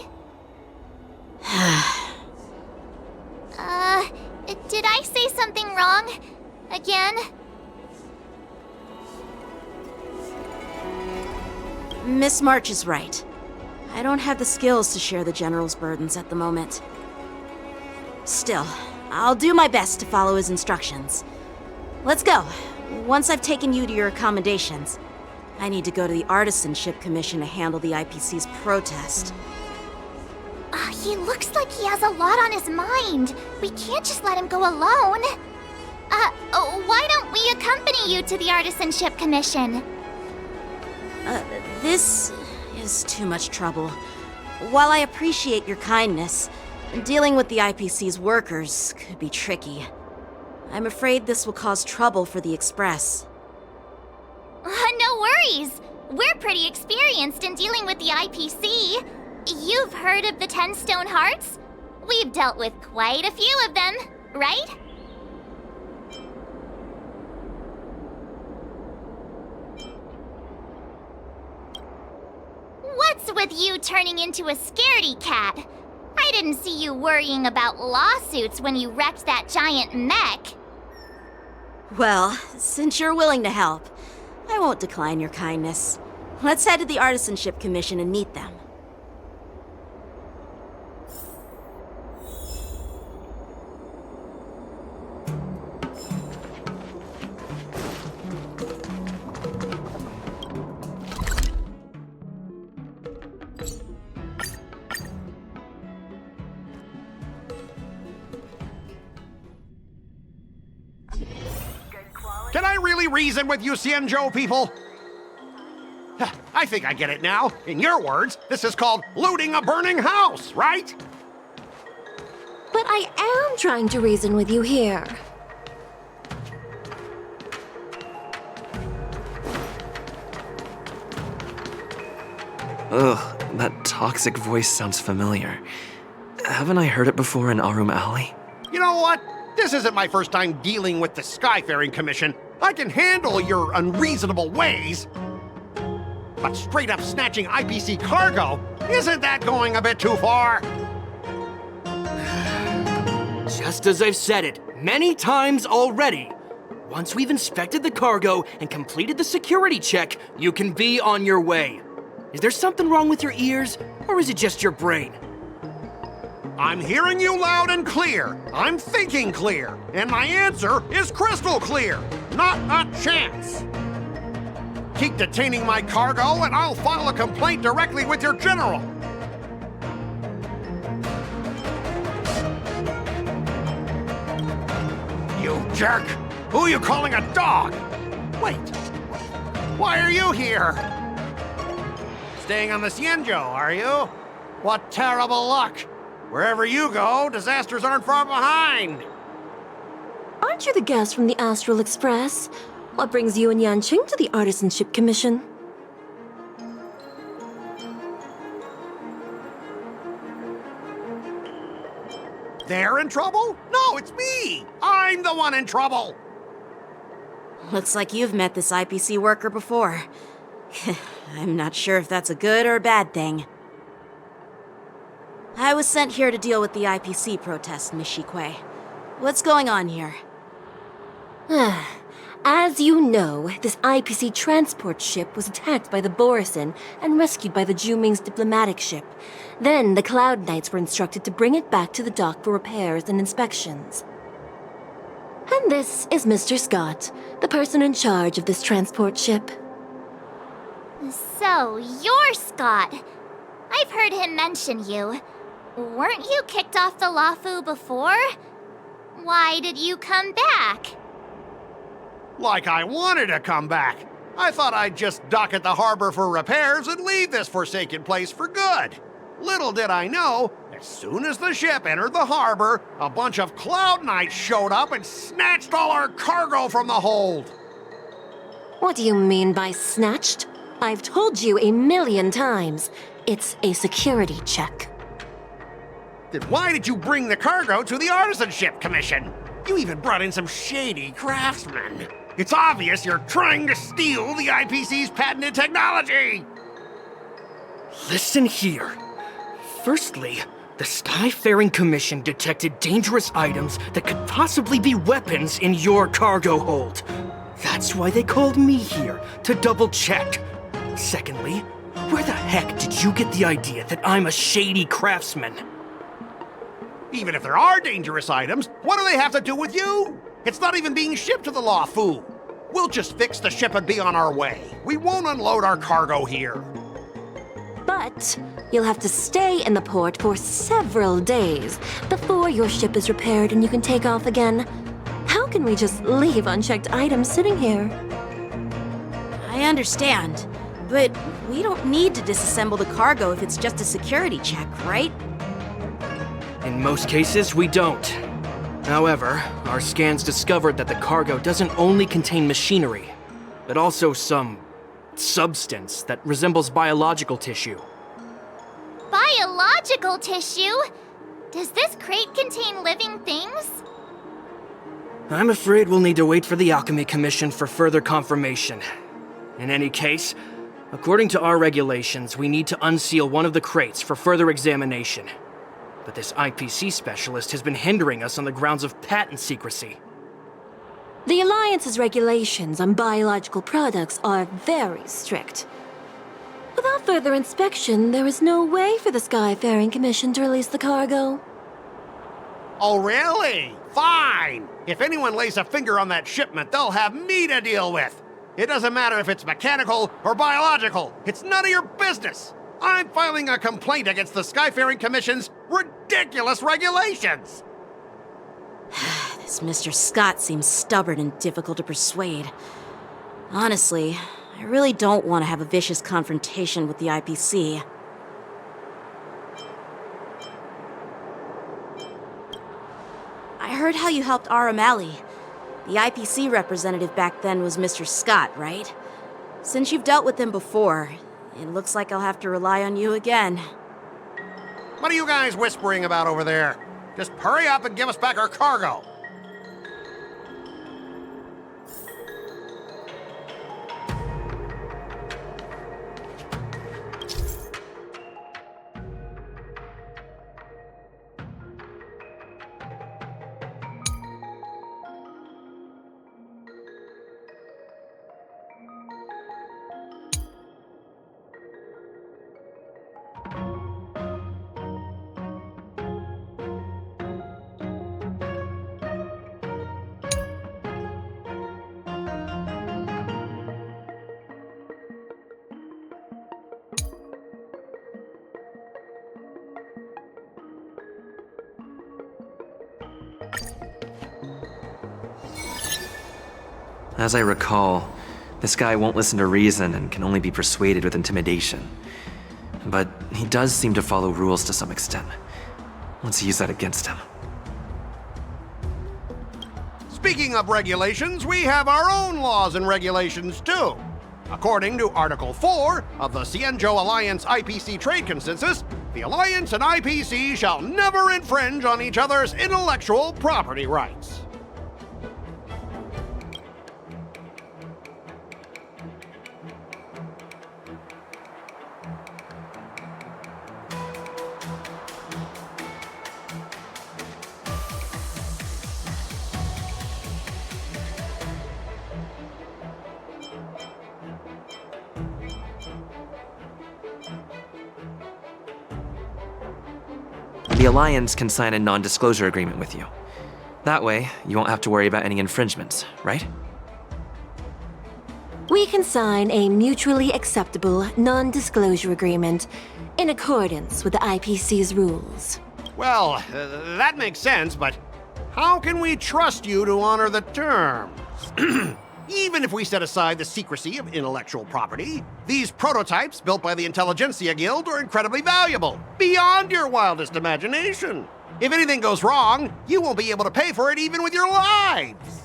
Did I say something wrong? Again? Miss March is right. I don't have the skills to share the General's burdens at the moment. Still, I'll do my best to follow his instructions. Let's go. Once I've taken you to your accommodations, I need to go to the Artisanship Commission to handle the IPC's protest. He looks like he has a lot on his mind. We can't just let him go alone. Why don't we accompany you to the Artisanship Commission? This is too much trouble. While I appreciate your kindness, dealing with the IPC's workers could be tricky. I'm afraid this will cause trouble for the Express. No worries. We're pretty experienced in dealing with the IPC. You've heard of the 10 Stone Hearts? We've dealt with quite a few of them, right? What's with you turning into a scaredy cat? I didn't see you worrying about lawsuits when you wrecked that giant mech. Well, since you're willing to help, I won't decline your kindness. Let's head to the Artisanship Commission and meet them. Can I really reason with you Xianzhou people? I think I get it now. In your words, this is called looting a burning house, right? But I am trying to reason with you here. Ugh, that toxic voice sounds familiar. Haven't I heard it before in Arum Alley? You know what? This isn't my first time dealing with the Skyfaring Commission. I can handle your unreasonable ways. But straight up snatching IPC cargo, isn't that going a bit too far? Just as I've said it many times already. Once we've inspected the cargo and completed the security check, you can be on your way. Is there something wrong with your ears, or is it just your brain? I'm hearing you loud and clear. I'm thinking clear. And my answer is crystal clear. Not a chance. Keep detaining my cargo and I'll file a complaint directly with your general. You jerk! Who are you calling a dog? Wait, why are you here? Staying on the Xianzhou, are you? What terrible luck! Wherever you go, disasters aren't far behind! Aren't you the guest from the Astral Express? What brings you and Yanqing to the Artisanship Commission? They're in trouble? No, it's me! I'm the one in trouble! Looks like you've met this IPC worker before. I'm not sure if that's a good or a bad thing. I was sent here to deal with the IPC protest, Miss Shikui. What's going on here? As you know, this IPC transport ship was attacked by the Borisin and rescued by the Juming's diplomatic ship. Then the Cloud Knights were instructed to bring it back to the dock for repairs and inspections. And this is Mr. Scott, the person in charge of this transport ship. So, you're Scott. I've heard him mention you. Weren't you kicked off the Lafu before? Why did you come back? Like I wanted to come back. I thought I'd just dock at the harbor for repairs and leave this forsaken place for good. Little did I know, as soon as the ship entered the harbor, a bunch of Cloud Knights showed up and snatched all our cargo from the hold. What do you mean by snatched? I've told you 1,000,000 times. It's a security check. Then why did you bring the cargo to the Artisanship Commission? You even brought in some shady craftsmen. It's obvious you're trying to steal the IPC's patented technology! Listen here. Firstly, the Skyfaring Commission detected dangerous items that could possibly be weapons in your cargo hold. That's why they called me here, to double check. Secondly, where the heck did you get the idea that I'm a shady craftsman? Even if there are dangerous items, what do they have to do with you? It's not even being shipped to the Lafu. We'll just fix the ship and be on our way. We won't unload our cargo here. But you'll have to stay in the port for several days before your ship is repaired and you can take off again. How can we just leave unchecked items sitting here? I understand, but we don't need to disassemble the cargo if it's just a security check, right? In most cases, we don't. However, our scans discovered that the cargo doesn't only contain machinery, but also some substance that resembles biological tissue. Biological tissue? Does this crate contain living things? I'm afraid we'll need to wait for the Alchemy Commission for further confirmation. In any case, according to our regulations, we need to unseal one of the crates for further examination. But this IPC specialist has been hindering us on the grounds of patent secrecy. The Alliance's regulations on biological products are very strict. Without further inspection, there is no way for the Skyfaring Commission to release the cargo. Oh, really? Fine! If anyone lays a finger on that shipment, they'll have me to deal with. It doesn't matter if it's mechanical or biological. It's none of your business. I'm filing a complaint against the Skyfaring Commission's ridiculous regulations. This Mr. Scott seems stubborn and difficult to persuade. Honestly, I really don't want to have a vicious confrontation with the IPC. I heard how you helped Aramali. The IPC representative back then was Mr. Scott, right? Since you've dealt with him before, it looks like I'll have to rely on you again. What are you guys whispering about over there? Just hurry up and give us back our cargo. As I recall, this guy won't listen to reason and can only be persuaded with intimidation. But he does seem to follow rules to some extent. Let's use that against him. Speaking of regulations, we have our own laws and regulations too. According to Article 4 of the Xianzhou Alliance IPC Trade Consensus, the Alliance and IPC shall never infringe on each other's intellectual property rights. The Alliance can sign a non-disclosure agreement with you. That way, you won't have to worry about any infringements, right? We can sign a mutually acceptable non-disclosure agreement in accordance with the IPC's rules. Well, that makes sense, but how can we trust you to honor the terms? Even if we set aside the secrecy of intellectual property, these prototypes built by the Intelligentsia Guild are incredibly valuable, beyond your wildest imagination. If anything goes wrong, you won't be able to pay for it even with your lives.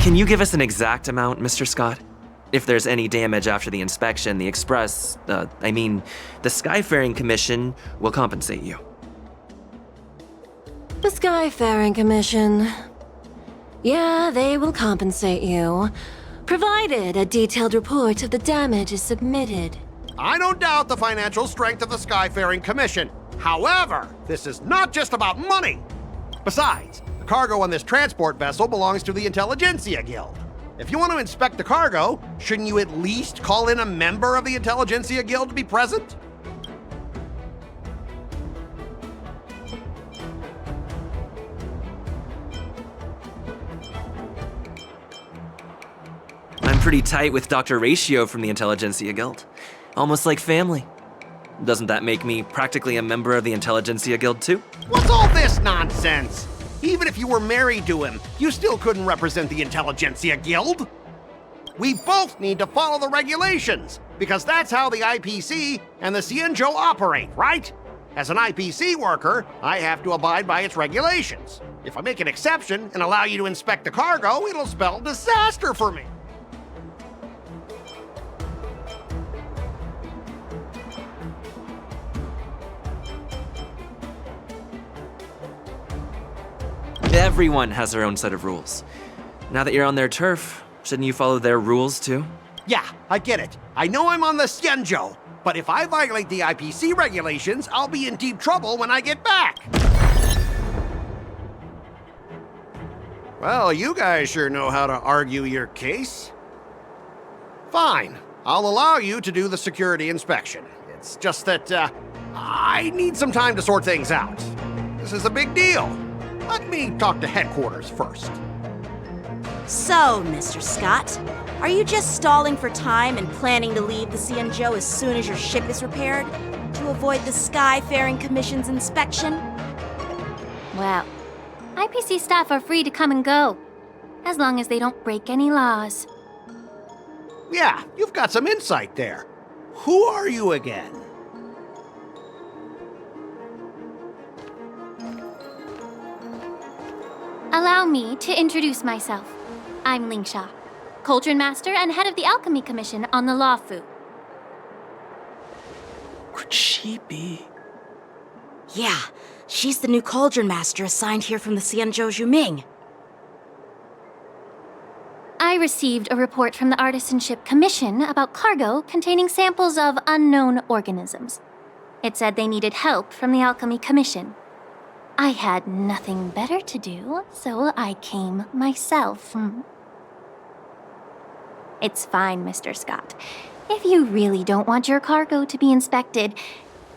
Can you give us an exact amount, Mr. Scott? If there's any damage after the inspection, the the Skyfaring Commission will compensate you. The Skyfaring Commission. Yeah, they will compensate you, provided a detailed report of the damage is submitted. I don't doubt the financial strength of the Skyfaring Commission. However, this is not just about money. Besides, the cargo on this transport vessel belongs to the Intelligentsia Guild. If you want to inspect the cargo, shouldn't you at least call in a member of the Intelligentsia Guild to be present? I'm pretty tight with Dr. Ratio from the Intelligentsia Guild. Almost like family. Doesn't that make me practically a member of the Intelligentsia Guild too? What's all this nonsense? Even if you were married to him, you still couldn't represent the Intelligentsia Guild. We both need to follow the regulations, because that's how the IPC and the Xianzhou operate, right? As an IPC worker, I have to abide by its regulations. If I make an exception and allow you to inspect the cargo, it'll spell disaster for me. Everyone has their own set of rules. Now that you're on their turf, shouldn't you follow their rules too? Yeah, I get it. I know I'm on the Xianzhou, but if I violate the IPC regulations, I'll be in deep trouble when I get back. Well, you guys sure know how to argue your case. Fine, I'll allow you to do the security inspection. It's just that, I need some time to sort things out. This is a big deal. Let me talk to headquarters first. So, Mr. Scott, are you just stalling for time and planning to leave the Xianzhou as soon as your ship is repaired? To avoid the Skyfaring Commission's inspection? Well, IPC staff are free to come and go, as long as they don't break any laws. Yeah, you've got some insight there. Who are you again? Allow me to introduce myself. I'm Lingsha, Cauldron Master and head of the Alchemy Commission on the Lawfu. Could she be? Yeah, she's the new Cauldron Master assigned here from the Xianzhou Zhuming. I received a report from the Artisanship Commission about cargo containing samples of unknown organisms. It said they needed help from the Alchemy Commission. I had nothing better to do, so I came myself. It's fine, Mr. Scott. If you really don't want your cargo to be inspected,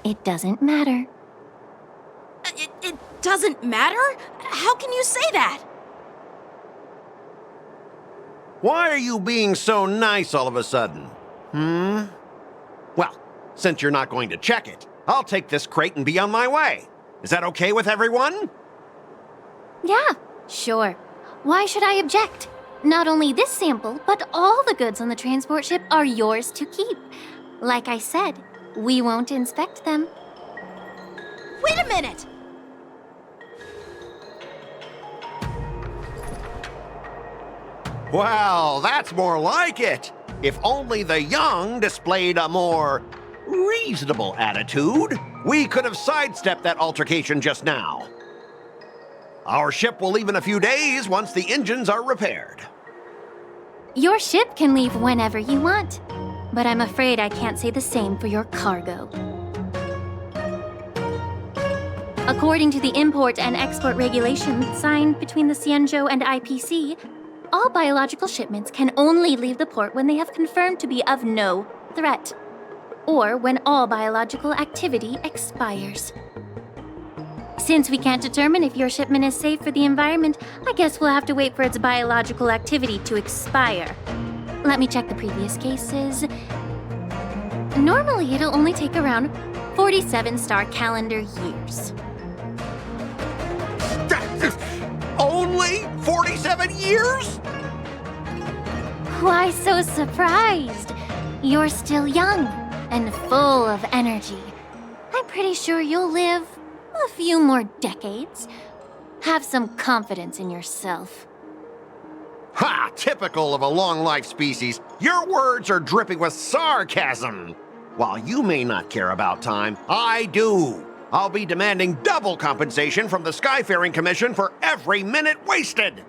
it doesn't matter. It doesn't matter? How can you say that? Why are you being so nice all of a sudden? Well, since you're not going to check it, I'll take this crate and be on my way. Is that okay with everyone? Yeah, sure. Why should I object? Not only this sample, but all the goods on the transport ship are yours to keep. Like I said, we won't inspect them. Wait a minute! Well, that's more like it. If only the young displayed a more reasonable attitude, we could have sidestepped that altercation just now. Our ship will leave in a few days once the engines are repaired. Your ship can leave whenever you want, but I'm afraid I can't say the same for your cargo. According to the import and export regulations signed between the Xianzhou and IPC, all biological shipments can only leave the port when they have confirmed to be of no threat, or when all biological activity expires. Since we can't determine if your shipment is safe for the environment, I guess we'll have to wait for its biological activity to expire. Let me check the previous cases. Normally, it'll only take around 47 star calendar years. Only 47 years? Why so surprised? You're still young and full of energy. I'm pretty sure you'll live a few more decades. Have some confidence in yourself. Ha! Typical of a long-life species. Your words are dripping with sarcasm. While you may not care about time, I do. I'll be demanding double compensation from the Skyfaring Commission for every minute wasted.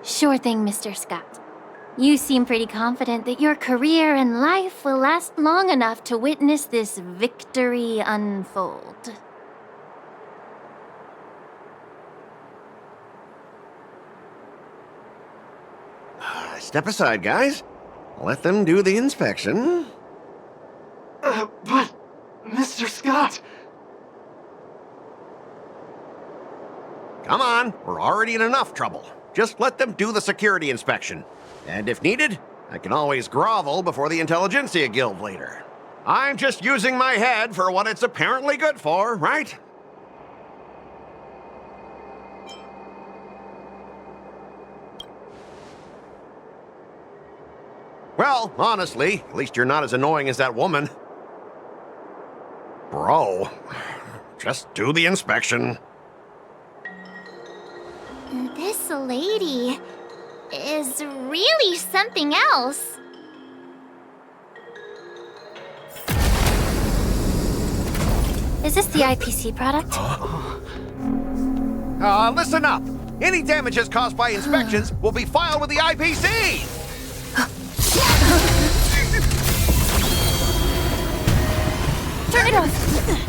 Sure thing, Mr. Scott. You seem pretty confident that your career and life will last long enough to witness this victory unfold. Step aside, guys. Let them do the inspection. But, Mr. Scott... Come on, we're already in enough trouble. Just let them do the security inspection. And if needed, I can always grovel before the Intelligentsia Guild later. I'm just using my head for what it's apparently good for, right? Well, honestly, at least you're not as annoying as that woman. Bro, just do the inspection. This lady is really something else. Is this the IPC product? Listen up. Any damages caused by inspections will be filed with the IPC. Turn it off!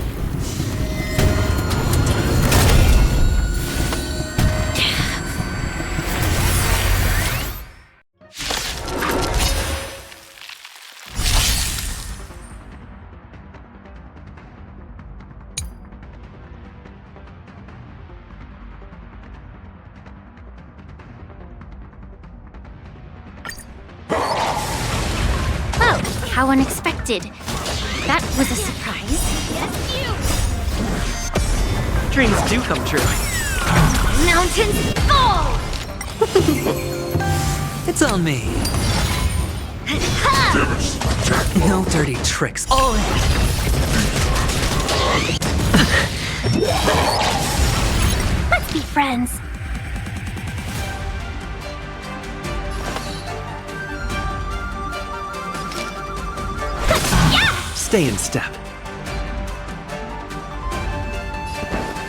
Well, how unexpected. That was a surprise. Dreams do come true. Mountains fall! It's on me. No dirty tricks. All in. Let's be friends. Stay in step.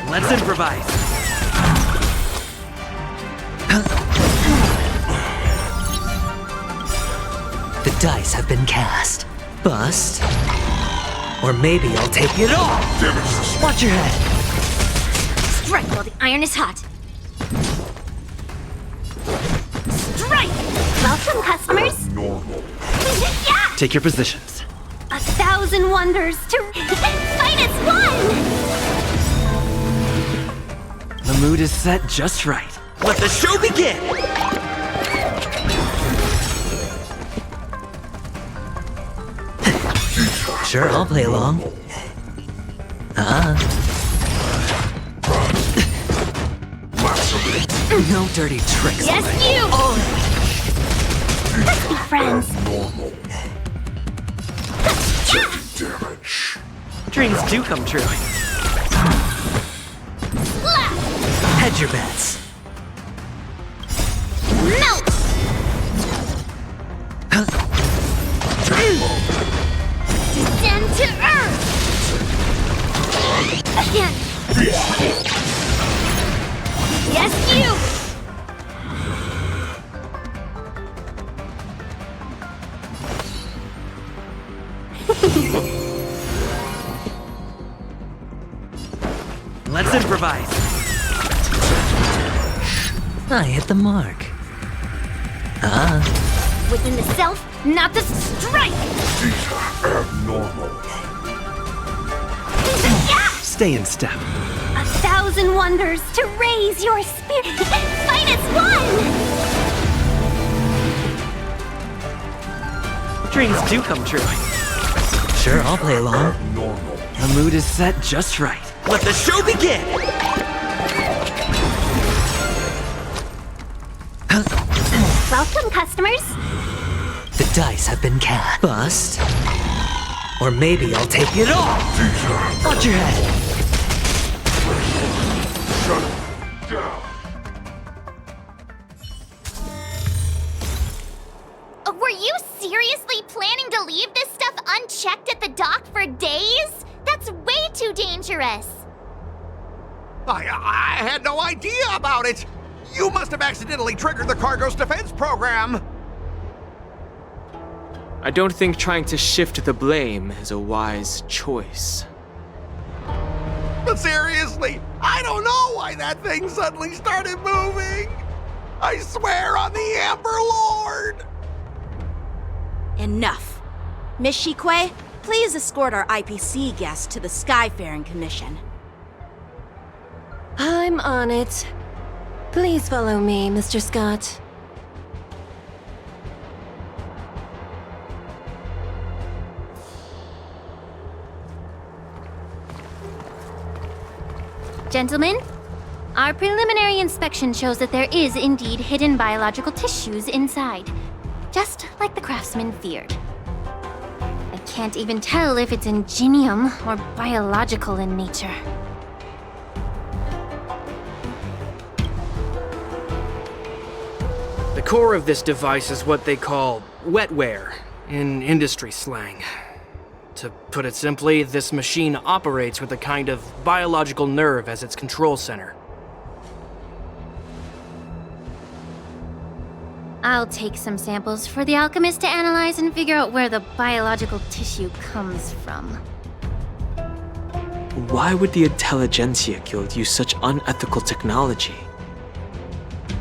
Let's improvise. The dice have been cast. Bust. Or maybe I'll take it all. Watch your head. Strike while the iron is hot. Strike! Welcome, customers. Yeah! Take your positions. 1,000 wonders to fight as one! The mood is set just right. Let the show begin! Sure, I'll play along. No dirty tricks. Yes, you! Let's be friends. Dreams do come true. Hedge your bets. Melt! Descend to earth! Yes, you! Let's improvise. I hit the mark. Within the self, not the strike! Abnormal. Stay in step. 1,000 wonders to raise your spirit. Fight as one! Dreams do come true. Sure, I'll play along. The mood is set just right. Let the show begin! Welcome, customers. The dice have been cast. Bust. Or maybe I'll take it all. Watch your head. Were you seriously planning to leave this stuff unchecked at the dock for days? That's way too dangerous. I had no idea about it! You must have accidentally triggered the cargo's defense program! I don't think trying to shift the blame is a wise choice. But seriously, I don't know why that thing suddenly started moving! I swear on the Amber Lord! Enough. Miss Shikwe, please escort our IPC guests to the Skyfaring Commission. I'm on it. Please follow me, Mr. Scott. Gentlemen, our preliminary inspection shows that there is indeed hidden biological tissues inside, just like the craftsman feared. I can't even tell if it's ingenium or biological in nature. The core of this device is what they call wetware in industry slang. To put it simply, this machine operates with a kind of biological nerve as its control center. I'll take some samples for the alchemist to analyze and figure out where the biological tissue comes from. Why would the Intelligentsia Guild use such unethical technology?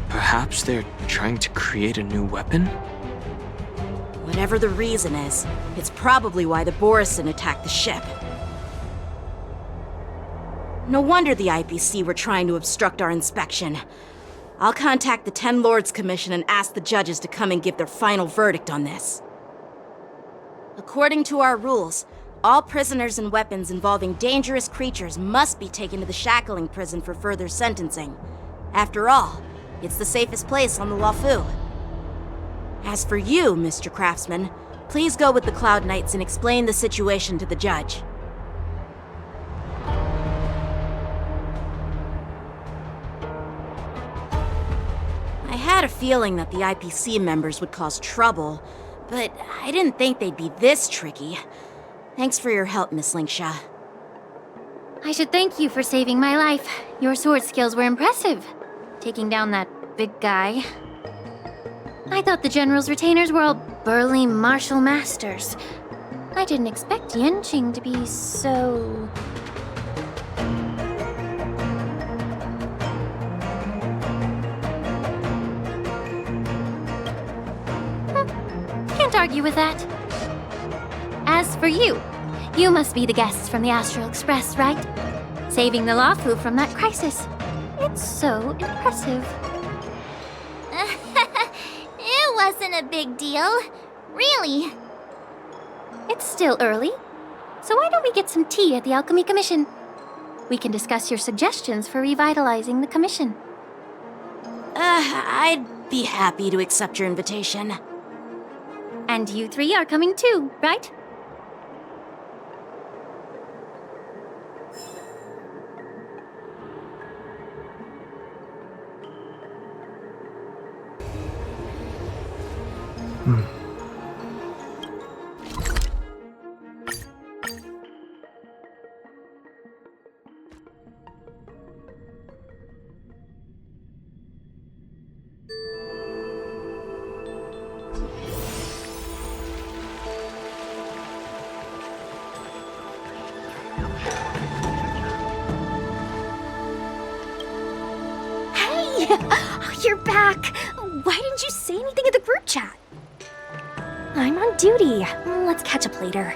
Perhaps they're trying to create a new weapon? Whatever the reason is, it's probably why the Borison attacked the ship. No wonder the IPC were trying to obstruct our inspection. I'll contact the Ten Lords Commission and ask the judges to come and give their final verdict on this. According to our rules, all prisoners and weapons involving dangerous creatures must be taken to the shackling prison for further sentencing. After all, it's the safest place on the Luofu. As for you, Mr. Craftsman, please go with the Cloud Knights and explain the situation to the judge. I had a feeling that the IPC members would cause trouble, but I didn't think they'd be this tricky. Thanks for your help, Miss Linksha. I should thank you for saving my life. Your sword skills were impressive, taking down that big guy. I thought the General's retainers were all burly martial masters. I didn't expect Yenqing to be so... Can't argue with that. As for you, you must be the guests from the Astral Express, right? Saving the Luofu from that crisis. It's so impressive. It wasn't a big deal. Really. It's still early, so why don't we get some tea at the Alchemy Commission? We can discuss your suggestions for revitalizing the commission. I'd be happy to accept your invitation. And you three are coming too, right? Hey! You're back! Why didn't you say anything in the group chat? I'm on duty. Let's catch up later.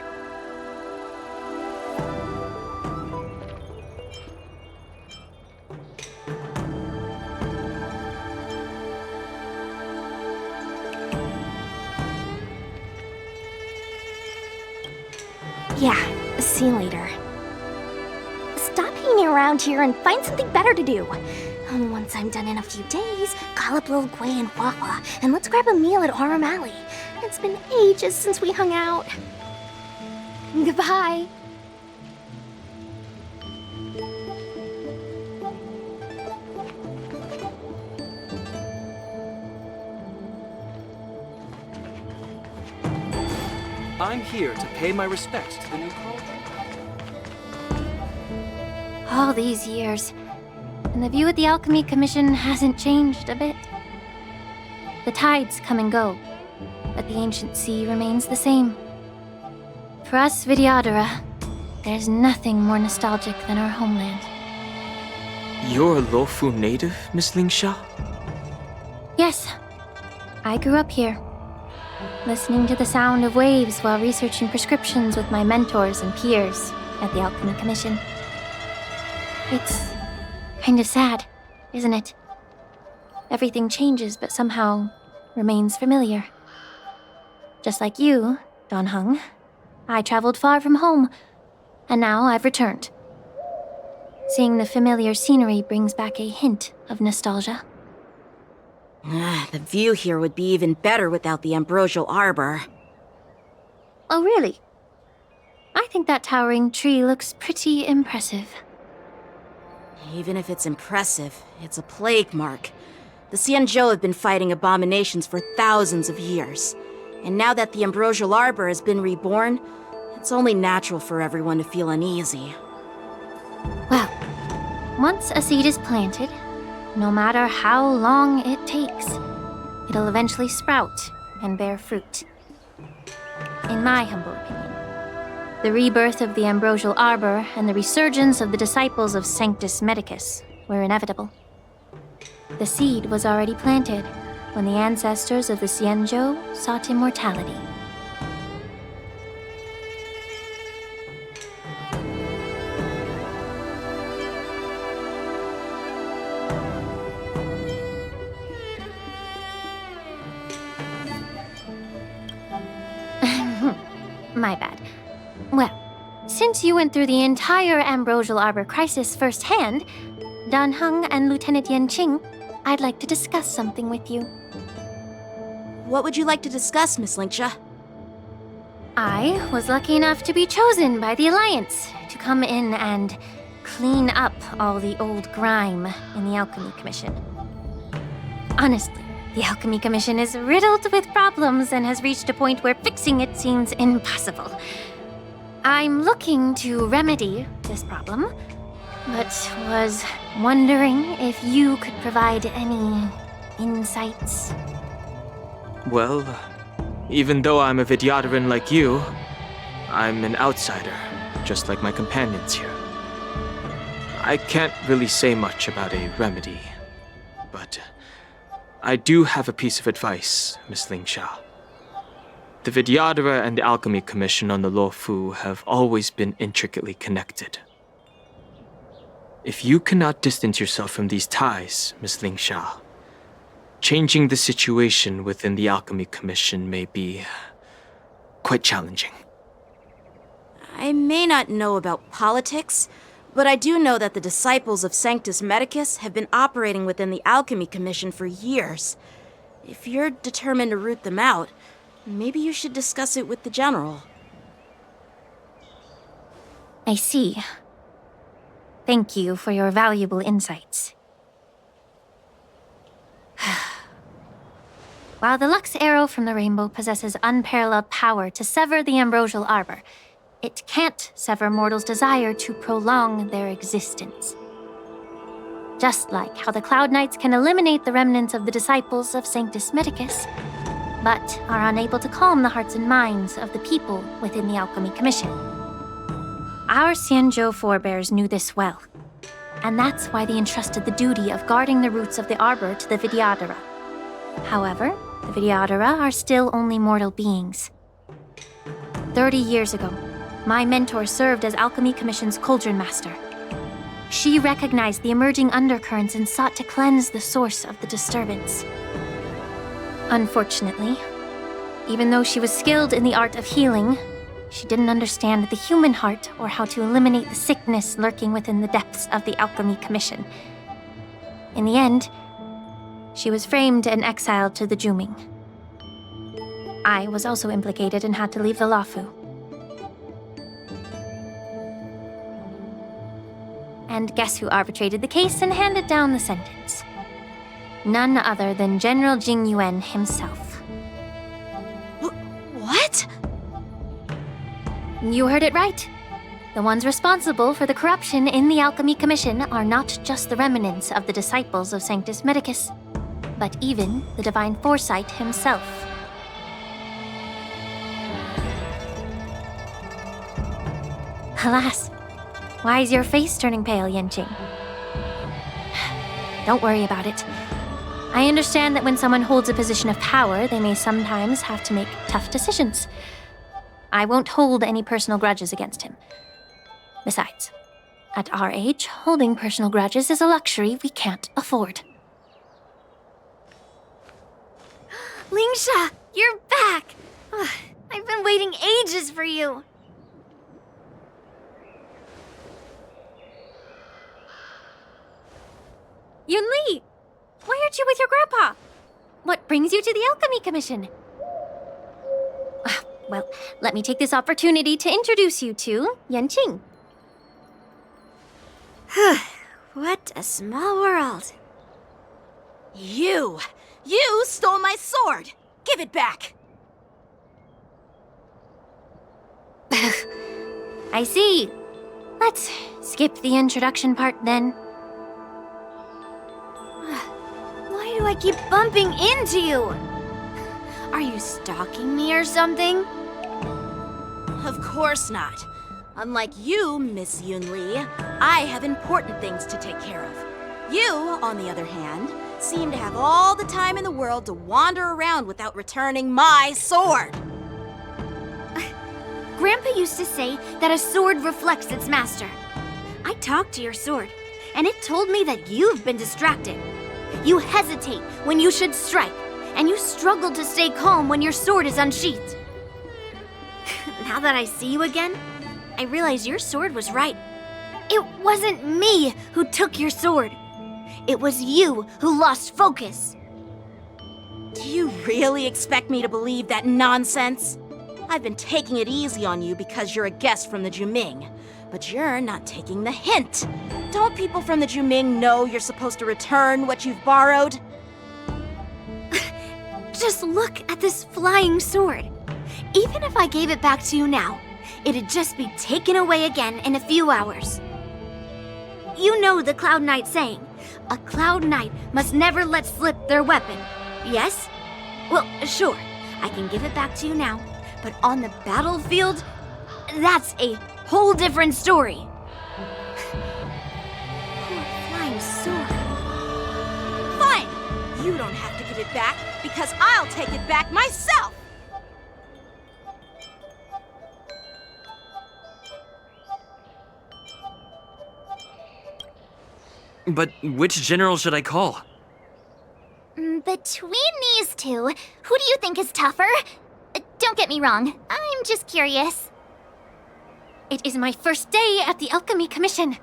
Yeah, see you later. Stop hanging around here and find something better to do. Once I'm done in a few days, call up Lil Gwei and Wawa, and let's grab a meal at Aurum Alley. It's been ages since we hung out. Goodbye. I'm here to pay my respects to the new cauldron. All these years, and the view at the Alchemy Commission hasn't changed a bit. The tides come and go, but the ancient sea remains the same. For us Vidyadhara, there's nothing more nostalgic than our homeland. You're a Luofu native, Miss Lingsha? Yes, I grew up here, listening to the sound of waves while researching prescriptions with my mentors and peers at the Alchemy Commission. It's kinda sad, isn't it? Everything changes but somehow remains familiar. Just like you, Dan Heng, I traveled far from home, and now I've returned. Seeing the familiar scenery brings back a hint of nostalgia. The view here would be even better without the ambrosial arbor. Oh, really? I think that towering tree looks pretty impressive. Even if it's impressive, it's a plague mark. The Xianzhou have been fighting abominations for thousands of years. And now that the ambrosial arbor has been reborn, it's only natural for everyone to feel uneasy. Well, once a seed is planted, no matter how long it takes, it'll eventually sprout and bear fruit. In my humble opinion, the rebirth of the ambrosial arbor and the resurgence of the disciples of Sanctus Medicus were inevitable. The seed was already planted when the ancestors of the Xianzhou sought immortality. My bad. Well, since you went through the entire Ambrosial Arbor crisis firsthand, Dan Heng and Lieutenant Yanqing, I'd like to discuss something with you. What would you like to discuss, Miss Lingsha? I was lucky enough to be chosen by the Alliance to come in and clean up all the old grime in the Alchemy Commission. Honestly, the Alchemy Commission is riddled with problems and has reached a point where fixing it seems impossible. I'm looking to remedy this problem, but was wondering if you could provide any insights. Well, even though I'm a Vidyadharan like you, I'm an outsider, just like my companions here. I can't really say much about a remedy, but I do have a piece of advice, Miss Lingsha. The Vidyadhara and the Alchemy Commission on the Luofu have always been intricately connected. If you cannot distance yourself from these ties, Miss Lingsha, changing the situation within the Alchemy Commission may be quite challenging. I may not know about politics, but I do know that the disciples of Sanctus Medicus have been operating within the Alchemy Commission for years. If you're determined to root them out, maybe you should discuss it with the General. I see. Thank you for your valuable insights. While the Lux Arrow from the Rainbow possesses unparalleled power to sever the Ambrosial Arbor, it can't sever mortals' desire to prolong their existence. Just like how the Cloud Knights can eliminate the remnants of the disciples of Sanctus Medicus, but are unable to calm the hearts and minds of the people within the Alchemy Commission. Our Xianzhou forebears knew this well, and that's why they entrusted the duty of guarding the roots of the Arbor to the Vidyadhara. However, the Vidyadhara are still only mortal beings. 30 years ago, my mentor served as Alchemy Commission's Cauldron Master. She recognized the emerging undercurrents and sought to cleanse the source of the disturbance. Unfortunately, even though she was skilled in the art of healing, she didn't understand the human heart or how to eliminate the sickness lurking within the depths of the Alchemy Commission. In the end, she was framed and exiled to the Juming. I was also implicated and had to leave the Luofu. And guess who arbitrated the case and handed down the sentence? None other than General Jing Yuan himself. What? You heard it right. The ones responsible for the corruption in the Alchemy Commission are not just the remnants of the disciples of Sanctus Medicus, but even the Divine Foresight himself. Alas, why is your face turning pale, Yanqing? Don't worry about it. I understand that when someone holds a position of power, they may sometimes have to make tough decisions. I won't hold any personal grudges against him. Besides, at our age, holding personal grudges is a luxury we can't afford. Lingsha, you're back! I've been waiting ages for you. Yunli! Why aren't you with your grandpa? What brings you to the Alchemy Commission? Well, let me take this opportunity to introduce you to Yanqing. What a small world. You stole my sword! Give it back! I see. Let's skip the introduction part then. Why do I keep bumping into you? Are you stalking me or something? Of course not. Unlike you, Miss Yunli, I have important things to take care of. You, on the other hand, seem to have all the time in the world to wander around without returning my sword. Grandpa used to say that a sword reflects its master. I talked to your sword, and it told me that you've been distracted. You hesitate when you should strike, and you struggle to stay calm when your sword is unsheathed. Now that I see you again, I realize your sword was right. It wasn't me who took your sword. It was you who lost focus. Do you really expect me to believe that nonsense? I've been taking it easy on you because you're a guest from the Juming, but you're not taking the hint. Don't people from the Juming know you're supposed to return what you've borrowed? Just look at this flying sword. Even if I gave it back to you now, it'd just be taken away again in a few hours. You know the Cloud Knight saying, a Cloud Knight must never let slip their weapon, yes? Well, sure, I can give it back to you now, but on the battlefield, that's a whole different story. Poor flying sword. Fine! You don't have to give it back, because I'll take it back myself! But which general should I call? Between these two, who do you think is tougher? Don't get me wrong, I'm just curious. It is my first day at the Alchemy Commission.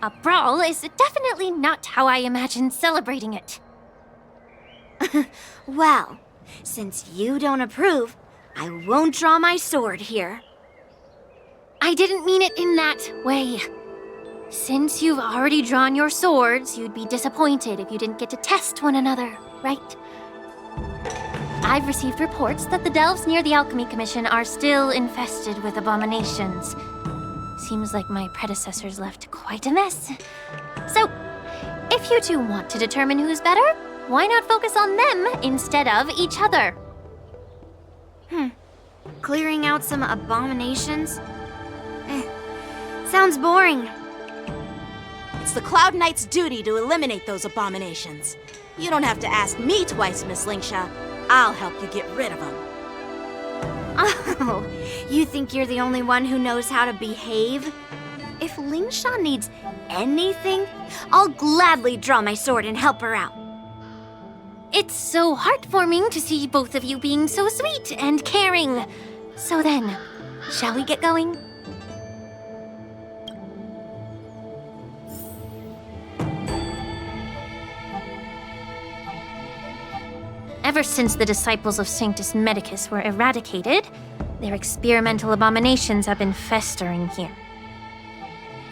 A brawl is definitely not how I imagined celebrating it. Well, since you don't approve, I won't draw my sword here. I didn't mean it in that way. Since you've already drawn your swords, you'd be disappointed if you didn't get to test one another, right? I've received reports that the delves near the Alchemy Commission are still infested with abominations. Seems like my predecessors left quite a mess. So, if you two want to determine who's better, why not focus on them instead of each other? Clearing out some abominations? Sounds boring. It's the Cloud Knight's duty to eliminate those abominations. You don't have to ask me twice, Miss Lingsha. I'll help you get rid of them. Oh, you think you're the only one who knows how to behave? If Lingsha needs anything, I'll gladly draw my sword and help her out. It's so heartwarming to see both of you being so sweet and caring. So then, shall we get going? Ever since the disciples of Sanctus Medicus were eradicated, their experimental abominations have been festering here.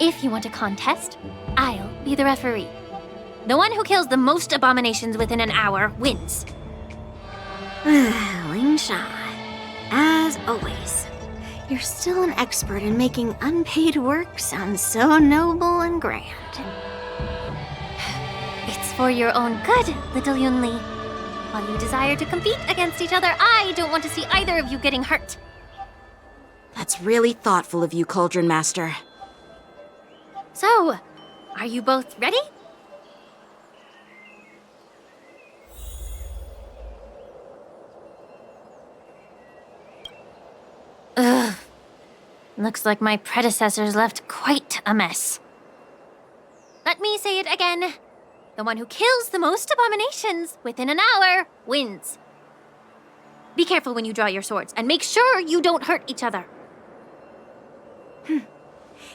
If you want a contest, I'll be the referee. The one who kills the most abominations within an hour wins. Lingsha, as always, you're still an expert in making unpaid work sound so noble and grand. It's for your own good, little Yunli. While you desire to compete against each other, I don't want to see either of you getting hurt. That's really thoughtful of you, Cauldron Master. So, are you both ready? Ugh. Looks like my predecessors left quite a mess. Let me say it again. The one who kills the most abominations within an hour wins. Be careful when you draw your swords, and make sure you don't hurt each other.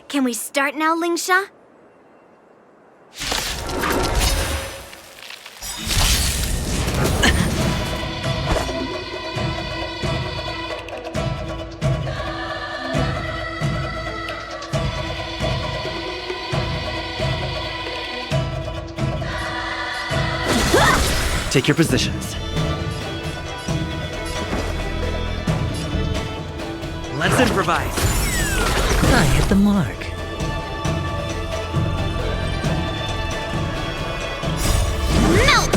Can we start now, Lingsha? Take your positions. Let's improvise. I hit the mark. Melt!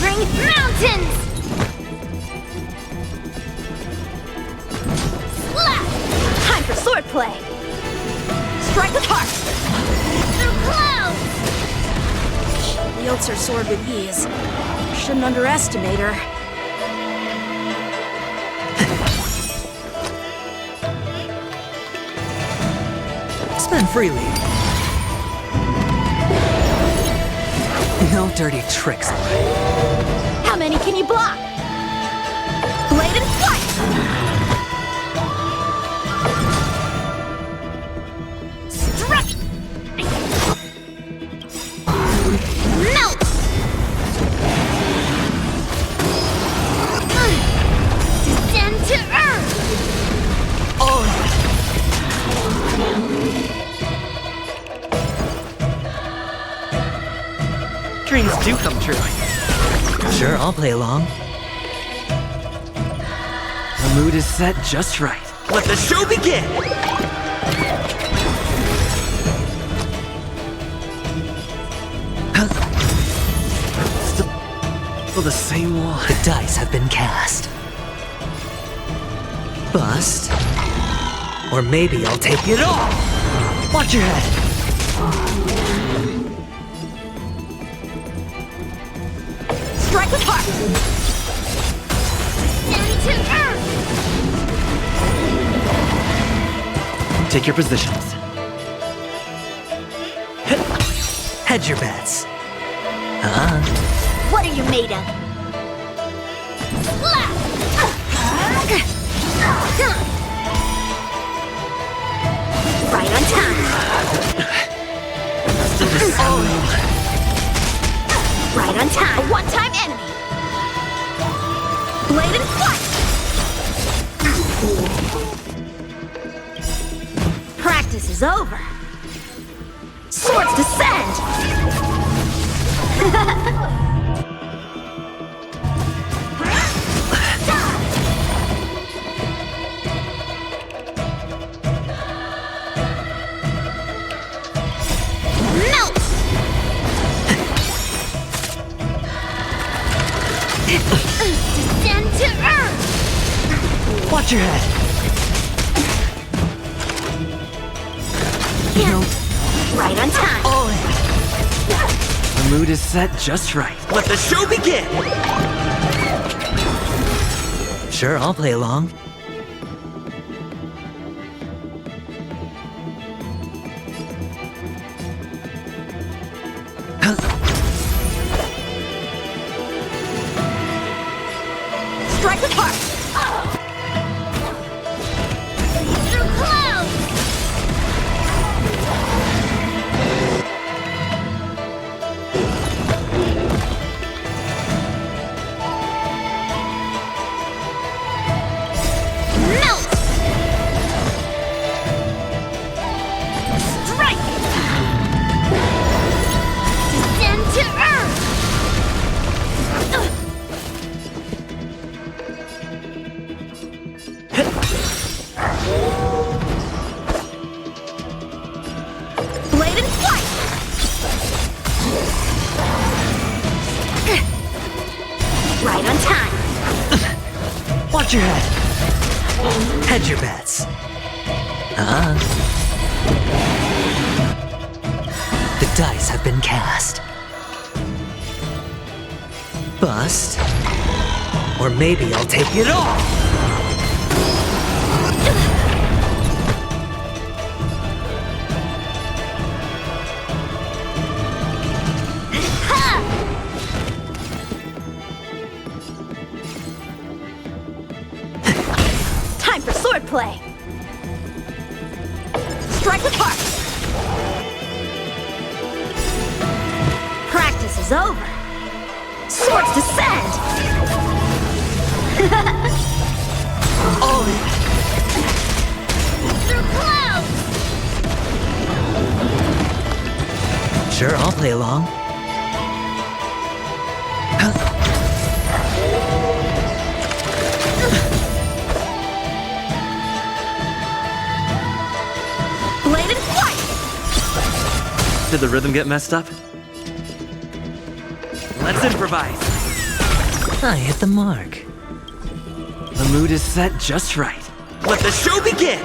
Bring mountains! Slap! Time for swordplay! Strike with heart! Through clouds! She wields her sword with ease. Shouldn't underestimate her. Spend freely. No dirty tricks, alright? How many can you block? Blade and fight! Strike! Melt! Descend to earth! Dreams do come true. Sure, I'll play along. The mood is set just right. Let the show begin! Still the same wall. The dice have been cast. Bust. Or maybe I'll take it all! Watch your head! Strike with heart! Descend to earth! Take your positions. Hedge your bets. What are you made of? Right on time. Right on time. A one-time enemy. Blade and flight. Practice is over. Swords descend. Melt! Descend to earth! Watch your head. Right on time. All in. The mood is set just right. Let the show begin! Sure, I'll play along. Strike with heart. Through clouds. Melt. Strike. Descend to earth. Blade and flight! Right on time. Watch your head. Hedge your bets. The dice have been cast. Bust. Or maybe I'll take it all! Time for swordplay. Strike with heart. Practice is over. Swords descend. All in. Through clouds. Sure, I'll play along. Blade and flight. Did the rhythm get messed up? Let's improvise. I hit the mark. The mood is set just right. Let the show begin!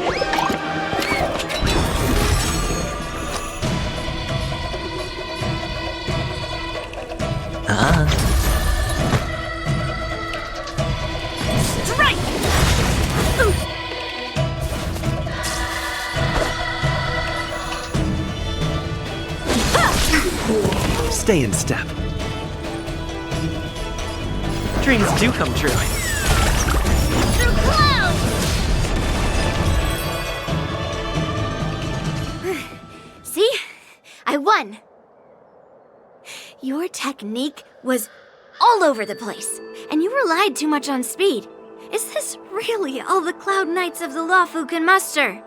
Strike. Stay in step. Dreams do come true. Through clouds. See? I won. Your technique was all over the place, and you relied too much on speed. Is this really all the Cloud Knights of the Lawfu can muster?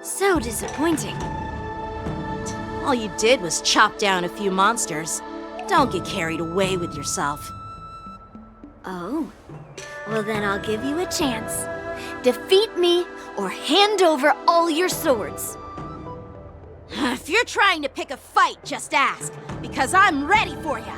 So disappointing. All you did was chop down a few monsters. Don't get carried away with yourself. Oh, well then I'll give you a chance. Defeat me or hand over all your swords. If you're trying to pick a fight, just ask, because I'm ready for ya.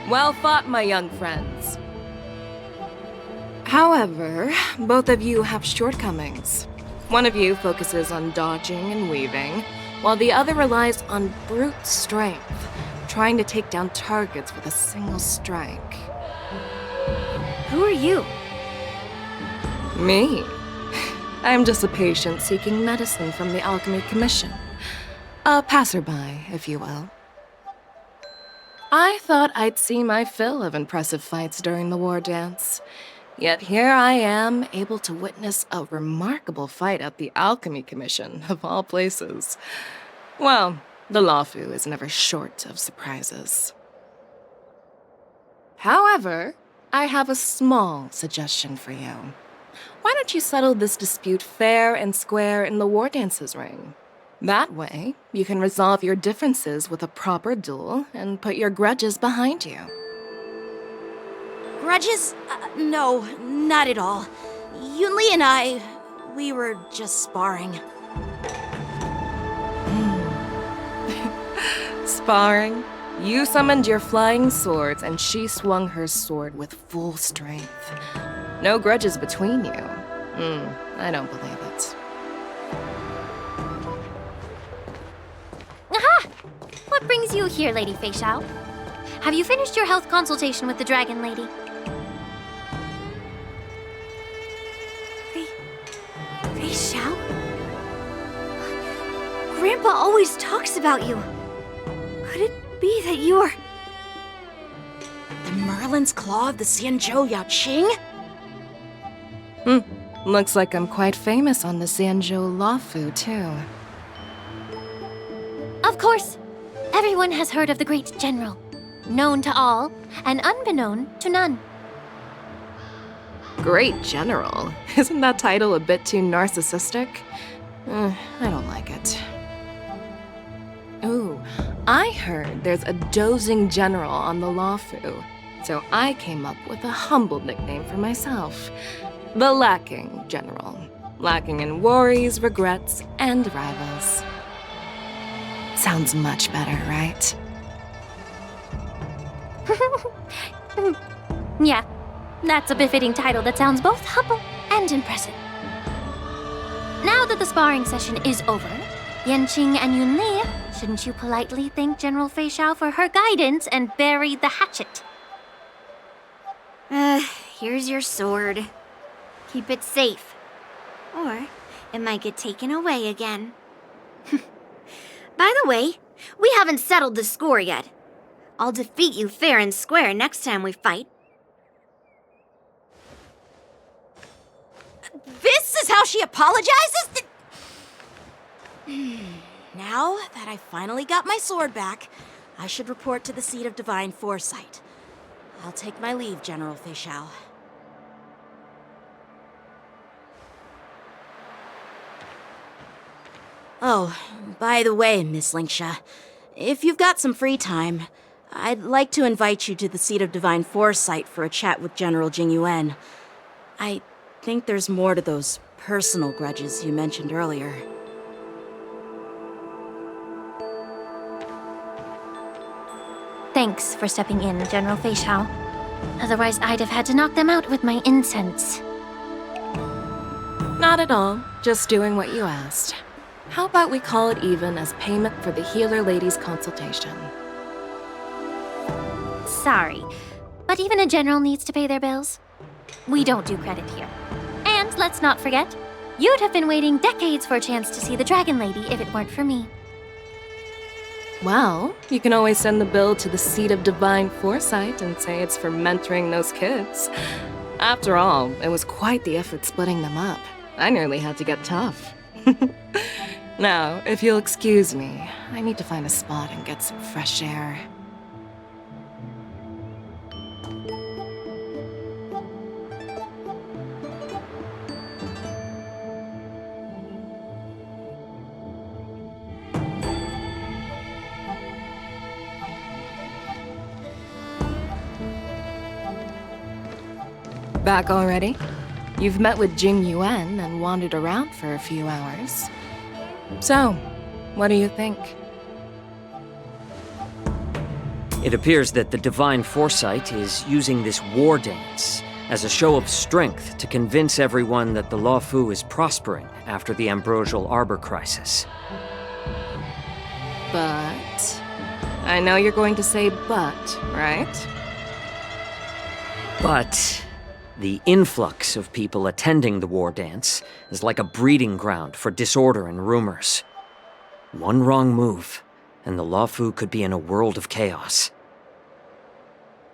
Well fought, my young friends. However, both of you have shortcomings. One of you focuses on dodging and weaving, while the other relies on brute strength, trying to take down targets with a single strike. Who are you? Me? I'm just a patient seeking medicine from the Alchemy Commission. A passerby, if you will. I thought I'd see my fill of impressive fights during the war dance. Yet here I am, able to witness a remarkable fight at the Alchemy Commission, of all places. Well, the Lawfu is never short of surprises. However, I have a small suggestion for you. Why don't you settle this dispute fair and square in the war dance's ring? That way, you can resolve your differences with a proper duel and put your grudges behind you. Grudges? No, not at all. Yunli and we were just sparring. Sparring? You summoned your flying swords and she swung her sword with full strength. No grudges between you. I don't believe it. Aha! What brings you here, Lady Fei Xiao? Have you finished your health consultation with the Dragon Lady? Fei Xiao? Grandpa always talks about you. Could it be that you're... The Merlin's Claw of the Xianzhou Yaoqing? Looks like I'm quite famous on the Xianzhou Lawfu, too. Of course. Everyone has heard of the great general. Known to all, and unbeknown to none. Great General? Isn't that title a bit too narcissistic? I don't like it. Ooh, I heard there's a dozing general on the Lawfu, so I came up with a humble nickname for myself. The Lacking General. Lacking in worries, regrets, and rivals. Sounds much better, right? Yeah, that's a befitting title that sounds both humble and impressive. Now that the sparring session is over, Yanqing and Yunli, shouldn't you politely thank General Fei Xiao for her guidance and bury the hatchet? Here's your sword. Keep it safe. Or it might get taken away again. By the way, we haven't settled the score yet. I'll defeat you fair and square next time we fight. This is how she apologizes? Now that I finally got my sword back, I should report to the seat of divine foresight. I'll take my leave, General Fei Xiao. Oh, by the way, Miss Linksha, if you've got some free time, I'd like to invite you to the seat of divine foresight for a chat with General Jingyuan. I think there's more to those personal grudges you mentioned earlier. Thanks for stepping in, General Fei Xiao. Otherwise, I'd have had to knock them out with my incense. Not at all. Just doing what you asked. How about we call it even as payment for the healer lady's consultation? Sorry, but even a general needs to pay their bills. We don't do credit here. And let's not forget, you'd have been waiting decades for a chance to see the Dragon Lady if it weren't for me. Well, you can always send the bill to the seat of divine foresight and say it's for mentoring those kids. After all, it was quite the effort splitting them up. I nearly had to get tough. Now, if you'll excuse me, I need to find a spot and get some fresh air. Back already? You've met with Jing Yuan and wandered around for a few hours. So, what do you think? It appears that the Divine Foresight is using this war dance as a show of strength to convince everyone that the Luofu is prospering after the Ambrosial Arbor crisis. But... I know you're going to say but, right? But the influx of people attending the war dance is like a breeding ground for disorder and rumors. One wrong move, and the Luofu could be in a world of chaos.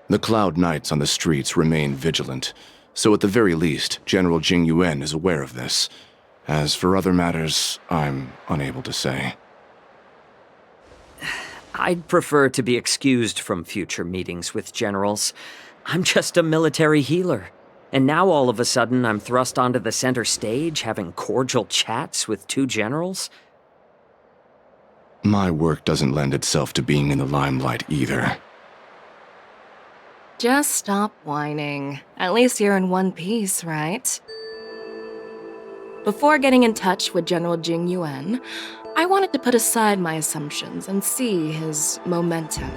The Cloud Knights on the streets remain vigilant, so at the very least, General Jing Yuan is aware of this. As for other matters, I'm unable to say. I'd prefer to be excused from future meetings with generals. I'm just a military healer. And now all of a sudden I'm thrust onto the center stage having cordial chats with two generals? My work doesn't lend itself to being in the limelight either. Just stop whining. At least you're in one piece, right? Before getting in touch with General Jing Yuan, I wanted to put aside my assumptions and see his momentum.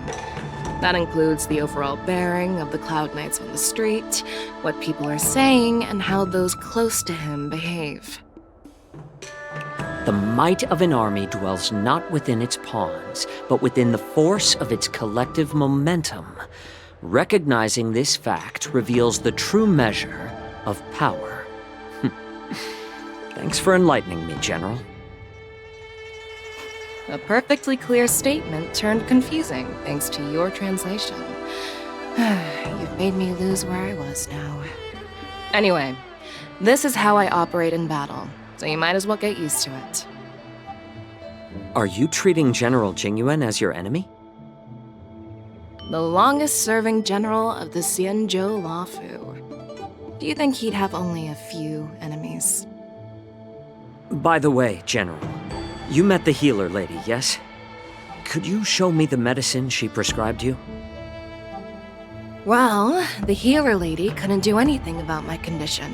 That includes the overall bearing of the Cloud Knights on the street, what people are saying, and how those close to him behave. The might of an army dwells not within its pawns, but within the force of its collective momentum. Recognizing this fact reveals the true measure of power. Thanks for enlightening me, General. A perfectly clear statement turned confusing thanks to your translation. You've made me lose where I was now. Anyway, this is how I operate in battle, so you might as well get used to it. Are you treating General Jing Yuan as your enemy? The longest-serving general of the Xianzhou Luofu. Do you think he'd have only a few enemies? By the way, General, you met the healer lady, yes? Could you show me the medicine she prescribed you? Well, the healer lady couldn't do anything about my condition.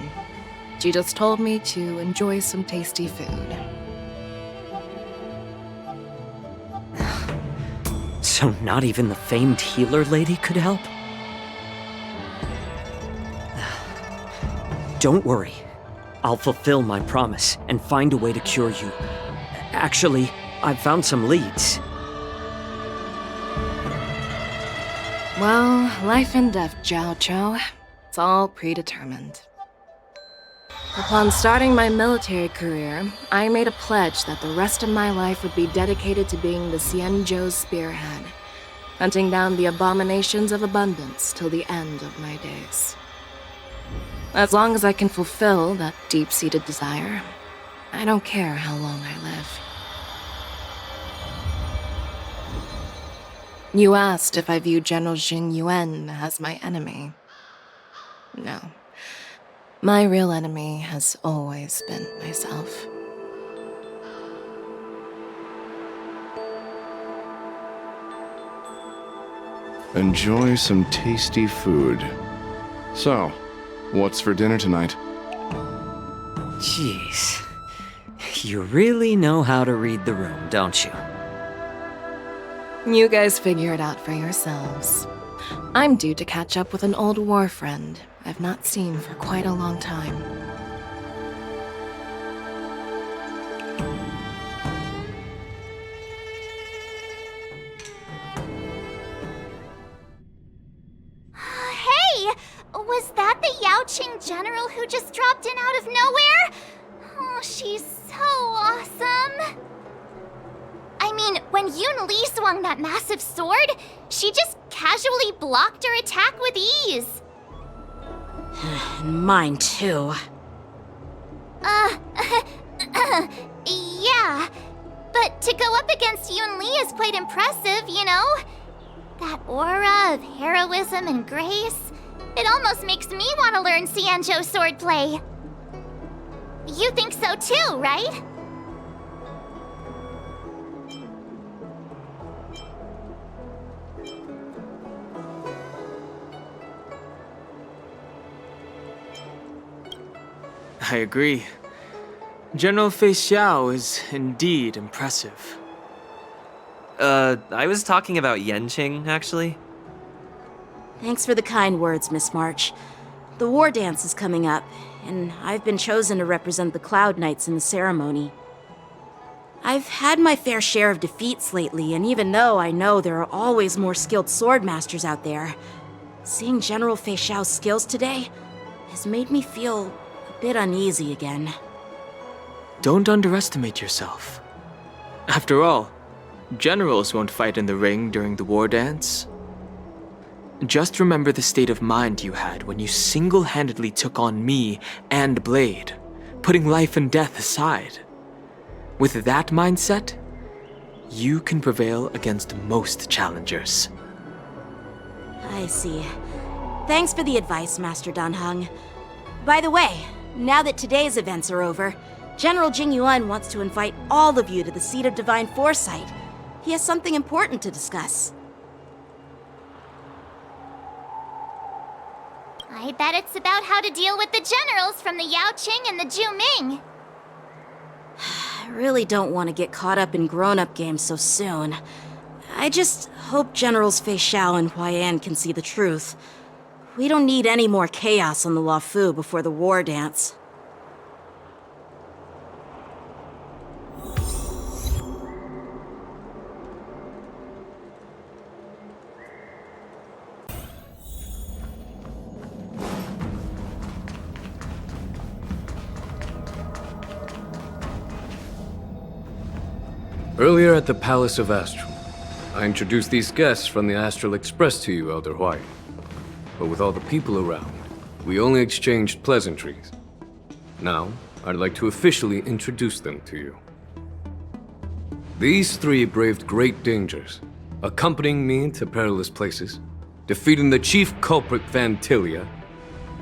She just told me to enjoy some tasty food. So not even the famed healer lady could help? Don't worry. I'll fulfill my promise and find a way to cure you. Actually, I've found some leads. Well, life and death, Jiao Chou. It's all predetermined. Upon starting my military career, I made a pledge that the rest of my life would be dedicated to being the Xianzhou's spearhead, hunting down the abominations of abundance till the end of my days. As long as I can fulfill that deep-seated desire, I don't care how long I live. You asked if I view General Jing Yuan as my enemy. No. My real enemy has always been myself. Enjoy some tasty food. So, what's for dinner tonight? Jeez. You really know how to read the room, don't you? You guys figure it out for yourselves. I'm due to catch up with an old war friend I've not seen for quite a long time. Hey! Was that the Yaoqing general who just dropped in out of nowhere? Oh, she's so awesome! I mean, when Yunli swung that massive sword, she just casually blocked her attack with ease. Mine too. Yeah. But to go up against Yunli is quite impressive, you know? That aura of heroism and grace, it almost makes me want to learn Xianzhou swordplay. You think so too, right? I agree. General Fei Xiao is indeed impressive. I was talking about Yanqing, actually. Thanks for the kind words, Miss March. The war dance is coming up, and I've been chosen to represent the Cloud Knights in the ceremony. I've had my fair share of defeats lately, and even though I know there are always more skilled swordmasters out there, seeing General Fei Xiao's skills today has made me feel a bit uneasy again. Don't underestimate yourself. After all, generals won't fight in the ring during the war dance. Just remember the state of mind you had when you single-handedly took on me and Blade, putting life and death aside. With that mindset, you can prevail against most challengers. I see. Thanks for the advice, Master Danheng. By the way, now that today's events are over, General Jing Yuan wants to invite all of you to the Seat of Divine Foresight. He has something important to discuss. I bet it's about how to deal with the generals from the Yao Qing and the Zhu Ming. I really don't want to get caught up in grown-up games so soon. I just hope Generals Fei Xiao and Huaiyan can see the truth. We don't need any more chaos on the Luofu before the war dance. Earlier at the Palace of Astral, I introduced these guests from the Astral Express to you, Elder Huai. But with all the people around, we only exchanged pleasantries. Now, I'd like to officially introduce them to you. These three braved great dangers, accompanying me to perilous places, defeating the chief culprit Vantilia,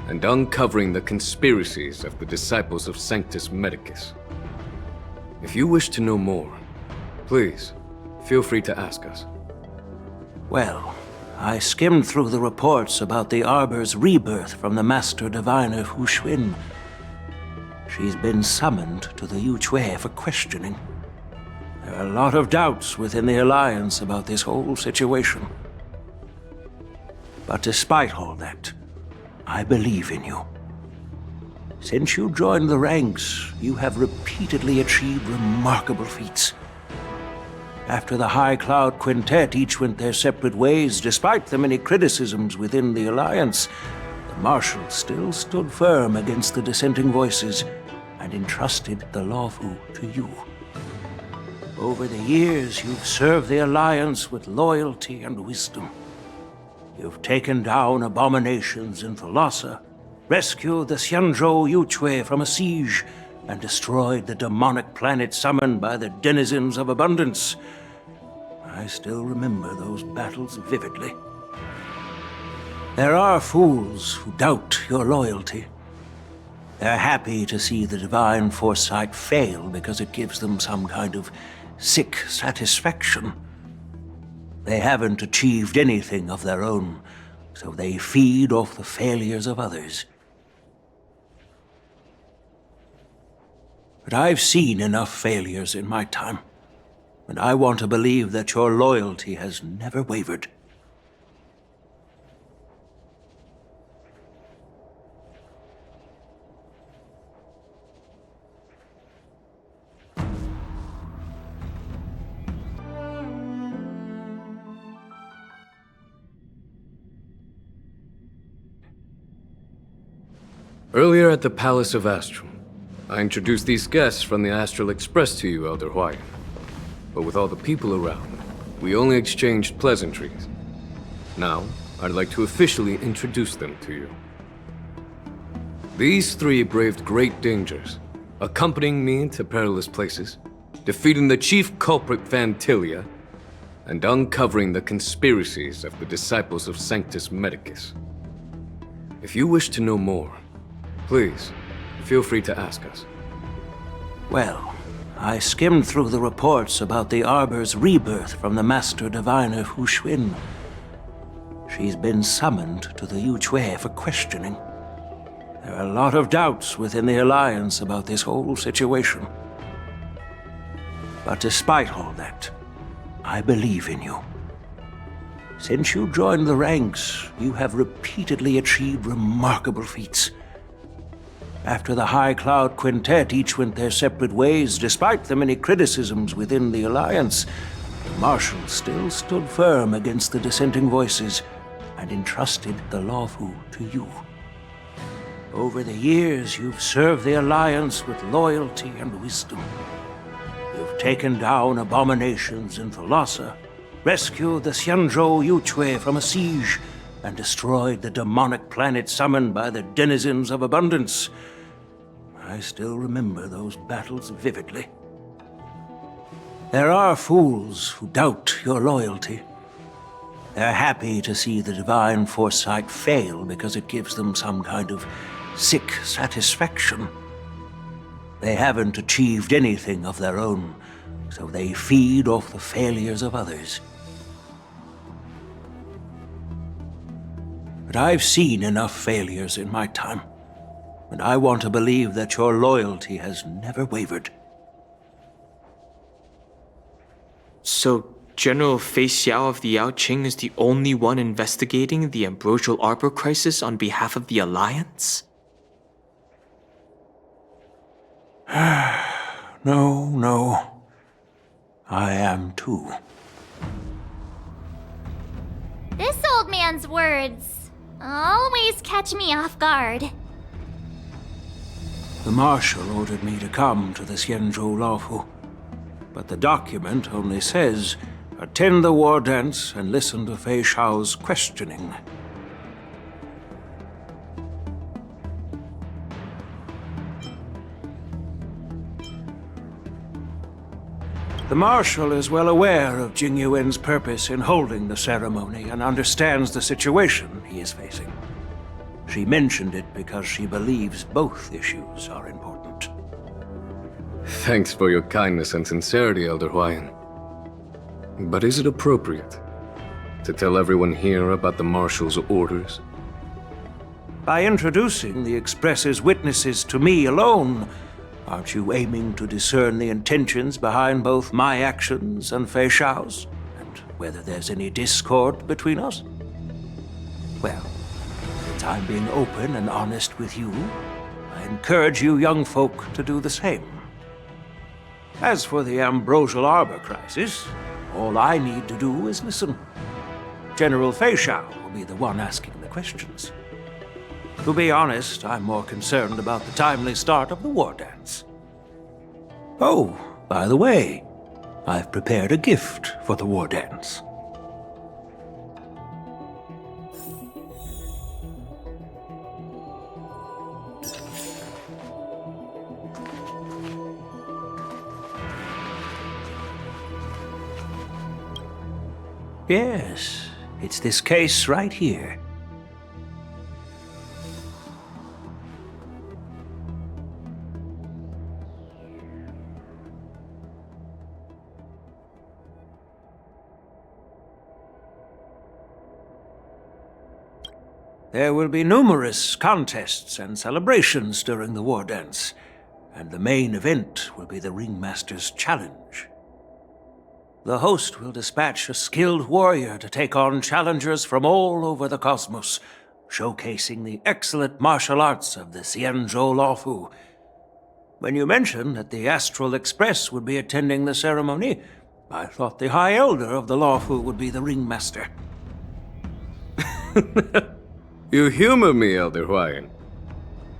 and uncovering the conspiracies of the disciples of Sanctus Medicus. If you wish to know more, please, feel free to ask us. Well, I skimmed through the reports about the Arbor's rebirth from the Master Diviner Hu Xuan. She's been summoned to the Yu Chui for questioning. There are a lot of doubts within the Alliance about this whole situation. But despite all that, I believe in you. Since you joined the ranks, you have repeatedly achieved remarkable feats. After the High Cloud Quintet each went their separate ways, despite the many criticisms within the Alliance, the Marshal still stood firm against the dissenting voices and entrusted the Luofu to you. Over the years, you've served the Alliance with loyalty and wisdom. You've taken down abominations in Thalassa, rescued the Xianzhou Yu Chui from a siege, and destroyed the demonic planet summoned by the denizens of abundance. I still remember those battles vividly. There are fools who doubt your loyalty. They're happy to see the divine foresight fail because it gives them some kind of sick satisfaction. They haven't achieved anything of their own, so they feed off the failures of others. But I've seen enough failures in my time, and I want to believe that your loyalty has never wavered. Earlier at the Palace of Astral, I introduced these guests from the Astral Express to you, Elder Huai. But with all the people around, we only exchanged pleasantries. Now, I'd like to officially introduce them to you. These three braved great dangers, accompanying me to perilous places, defeating the chief culprit Vantilia, and uncovering the conspiracies of the disciples of Sanctus Medicus. If you wish to know more, please, feel free to ask us. Well, I skimmed through the reports about the Arbor's rebirth from the Master Diviner Hu Xuan. She's been summoned to the Yu Chui for questioning. There are a lot of doubts within the Alliance about this whole situation. But despite all that, I believe in you. Since you joined the ranks, you have repeatedly achieved remarkable feats. After the High Cloud Quintet each went their separate ways, despite the many criticisms within the Alliance, the Marshal still stood firm against the dissenting voices and entrusted the Lawfu to you. Over the years, you've served the Alliance with loyalty and wisdom. You've taken down abominations in Thalassa, rescued the Xianzhou Yuchui from a siege, and destroyed the demonic planet summoned by the denizens of abundance. I still remember those battles vividly. There are fools who doubt your loyalty. They're happy to see the divine foresight fail because it gives them some kind of sick satisfaction. They haven't achieved anything of their own, so they feed off the failures of others. But I've seen enough failures in my time, and I want to believe that your loyalty has never wavered. So, General Fei Xiao of the Yaoqing is the only one investigating the Ambrosial Arbor crisis on behalf of the Alliance? No. I am too. This old man's words always catch me off guard. The Marshal ordered me to come to the Xianzhou Lawfu, but the document only says, attend the war dance and listen to Fei Xiao's questioning. The Marshal is well aware of Jing Yuan's purpose in holding the ceremony and understands the situation he is facing. She mentioned it because she believes both issues are important. Thanks for your kindness and sincerity, Elder Huayan. But is it appropriate to tell everyone here about the Marshal's orders? By introducing the Express's witnesses to me alone, aren't you aiming to discern the intentions behind both my actions and Fei Xiao's, and whether there's any discord between us? Well, since I'm being open and honest with you, I encourage you young folk to do the same. As for the Ambrosial Arbor crisis, all I need to do is listen. General Fei Xiao will be the one asking the questions. To be honest, I'm more concerned about the timely start of the war dance. Oh, by the way, I've prepared a gift for the war dance. Yes, it's this case right here. There will be numerous contests and celebrations during the war dance, and the main event will be the Ringmaster's Challenge. The host will dispatch a skilled warrior to take on challengers from all over the cosmos, showcasing the excellent martial arts of the Xianzhou Lawfu. When you mentioned that the Astral Express would be attending the ceremony, I thought the High Elder of the Lawfu would be the Ringmaster. You humor me, Elder Huayan.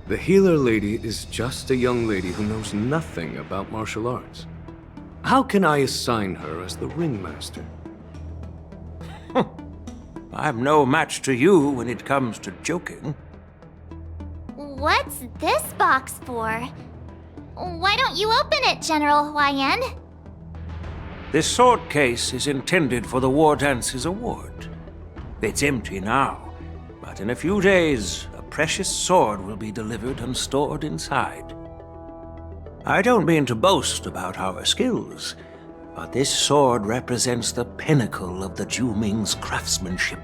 The healer lady is just a young lady who knows nothing about martial arts. How can I assign her as the ringmaster? I'm no match to you when it comes to joking. What's this box for? Why don't you open it, General Huayan? This sword case is intended for the War Dance's award. It's empty now, but in a few days, a precious sword will be delivered and stored inside. I don't mean to boast about our skills, but this sword represents the pinnacle of the Zhuming's craftsmanship.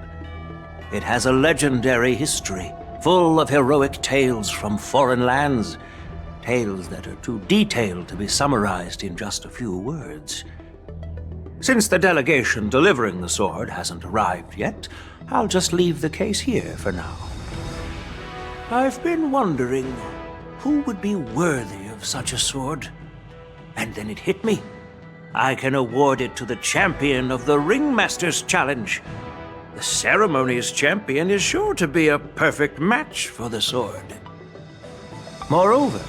It has a legendary history, full of heroic tales from foreign lands, tales that are too detailed to be summarized in just a few words. Since the delegation delivering the sword hasn't arrived yet, I'll just leave the case here for now. I've been wondering who would be worthy of such a sword. And then it hit me. I can award it to the champion of the Ringmaster's Challenge. The ceremony's champion is sure to be a perfect match for the sword. Moreover,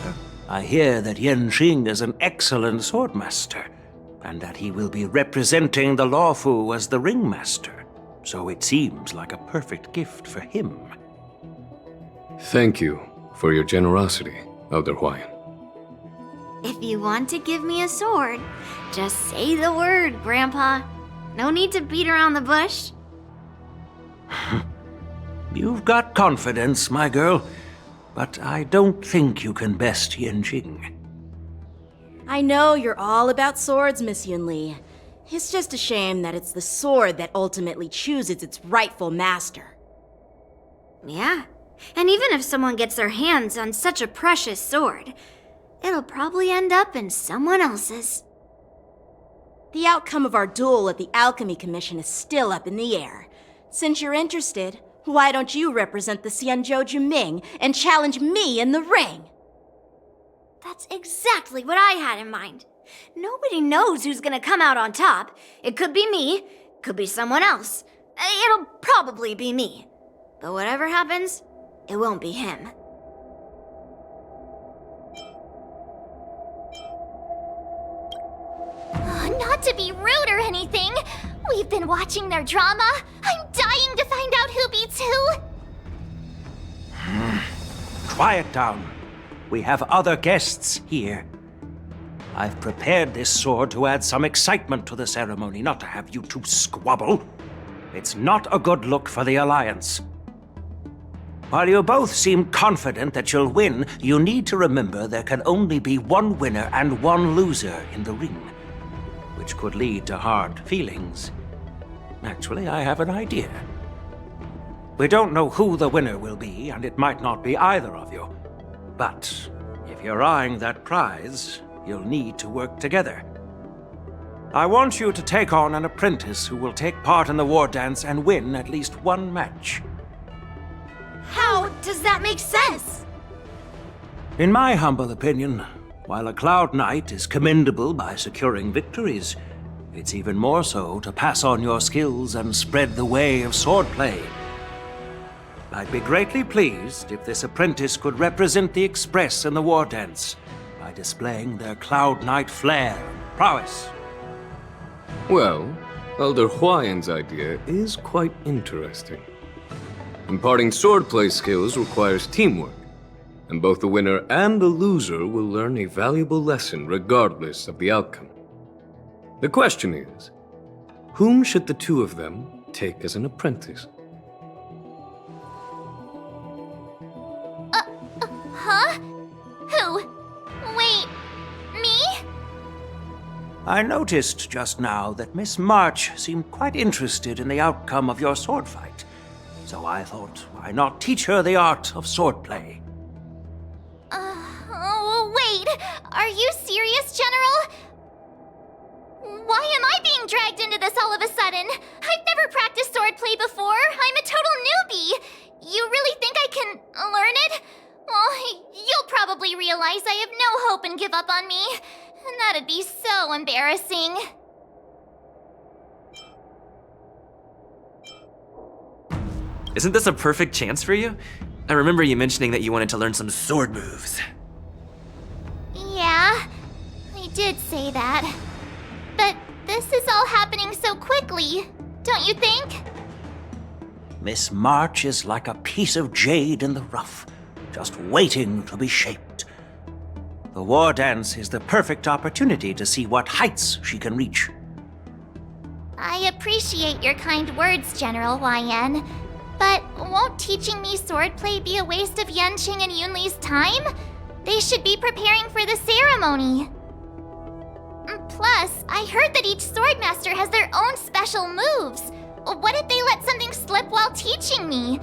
I hear that Yanqing is an excellent swordmaster, and that he will be representing the Luofu as the Ringmaster, so it seems like a perfect gift for him. Thank you for your generosity, Elder Huayan. If you want to give me a sword, just say the word, Grandpa. No need to beat around the bush. You've got confidence, my girl, but I don't think you can best Yanqing. I know you're all about swords, Miss Yunli. It's just a shame that it's the sword that ultimately chooses its rightful master. Yeah, and even if someone gets their hands on such a precious sword, it'll probably end up in someone else's. The outcome of our duel at the Alchemy Commission is still up in the air. Since you're interested, why don't you represent the Xianzhou Juming and challenge me in the ring? That's exactly what I had in mind. Nobody knows who's gonna come out on top. It could be me, could be someone else. It'll probably be me. But whatever happens, it won't be him. Not to be rude or anything, we've been watching their drama. I'm dying to find out who beats who. Quiet down. We have other guests here. I've prepared this sword to add some excitement to the ceremony, not to have you two squabble. It's not a good look for the Alliance. While you both seem confident that you'll win, you need to remember there can only be one winner and one loser in the ring, which could lead to hard feelings. Actually, I have an idea. We don't know who the winner will be, and it might not be either of you. But if you're eyeing that prize, you'll need to work together. I want you to take on an apprentice who will take part in the war dance and win at least one match. How does that make sense? In my humble opinion, while a Cloud Knight is commendable by securing victories, it's even more so to pass on your skills and spread the way of swordplay. I'd be greatly pleased if this apprentice could represent the Express in the war dance by displaying their Cloud Knight flair and prowess. Well, Elder Huayan's idea is quite interesting. Imparting swordplay skills requires teamwork, and both the winner and the loser will learn a valuable lesson regardless of the outcome. The question is, whom should the two of them take as an apprentice? Huh? Who? Wait, me? I noticed just now that Miss March seemed quite interested in the outcome of your sword fight, so I thought, why not teach her the art of swordplay? Oh, wait. Are you serious, General? Why am I being dragged into this all of a sudden? I've never practiced swordplay before. I'm a total newbie. You really think I can learn it? Well, you'll probably realize I have no hope and give up on me. And that'd be so embarrassing. Isn't this a perfect chance for you? I remember you mentioning that you wanted to learn some sword moves. Yeah, I did say that. But this is all happening so quickly, don't you think? Miss March is like a piece of jade in the rough, just waiting to be shaped. The war dance is the perfect opportunity to see what heights she can reach. I appreciate your kind words, General Huayan. But won't teaching me swordplay be a waste of Yanqing and Yunli's time? They should be preparing for the ceremony. Plus, I heard that each swordmaster has their own special moves. What if they let something slip while teaching me?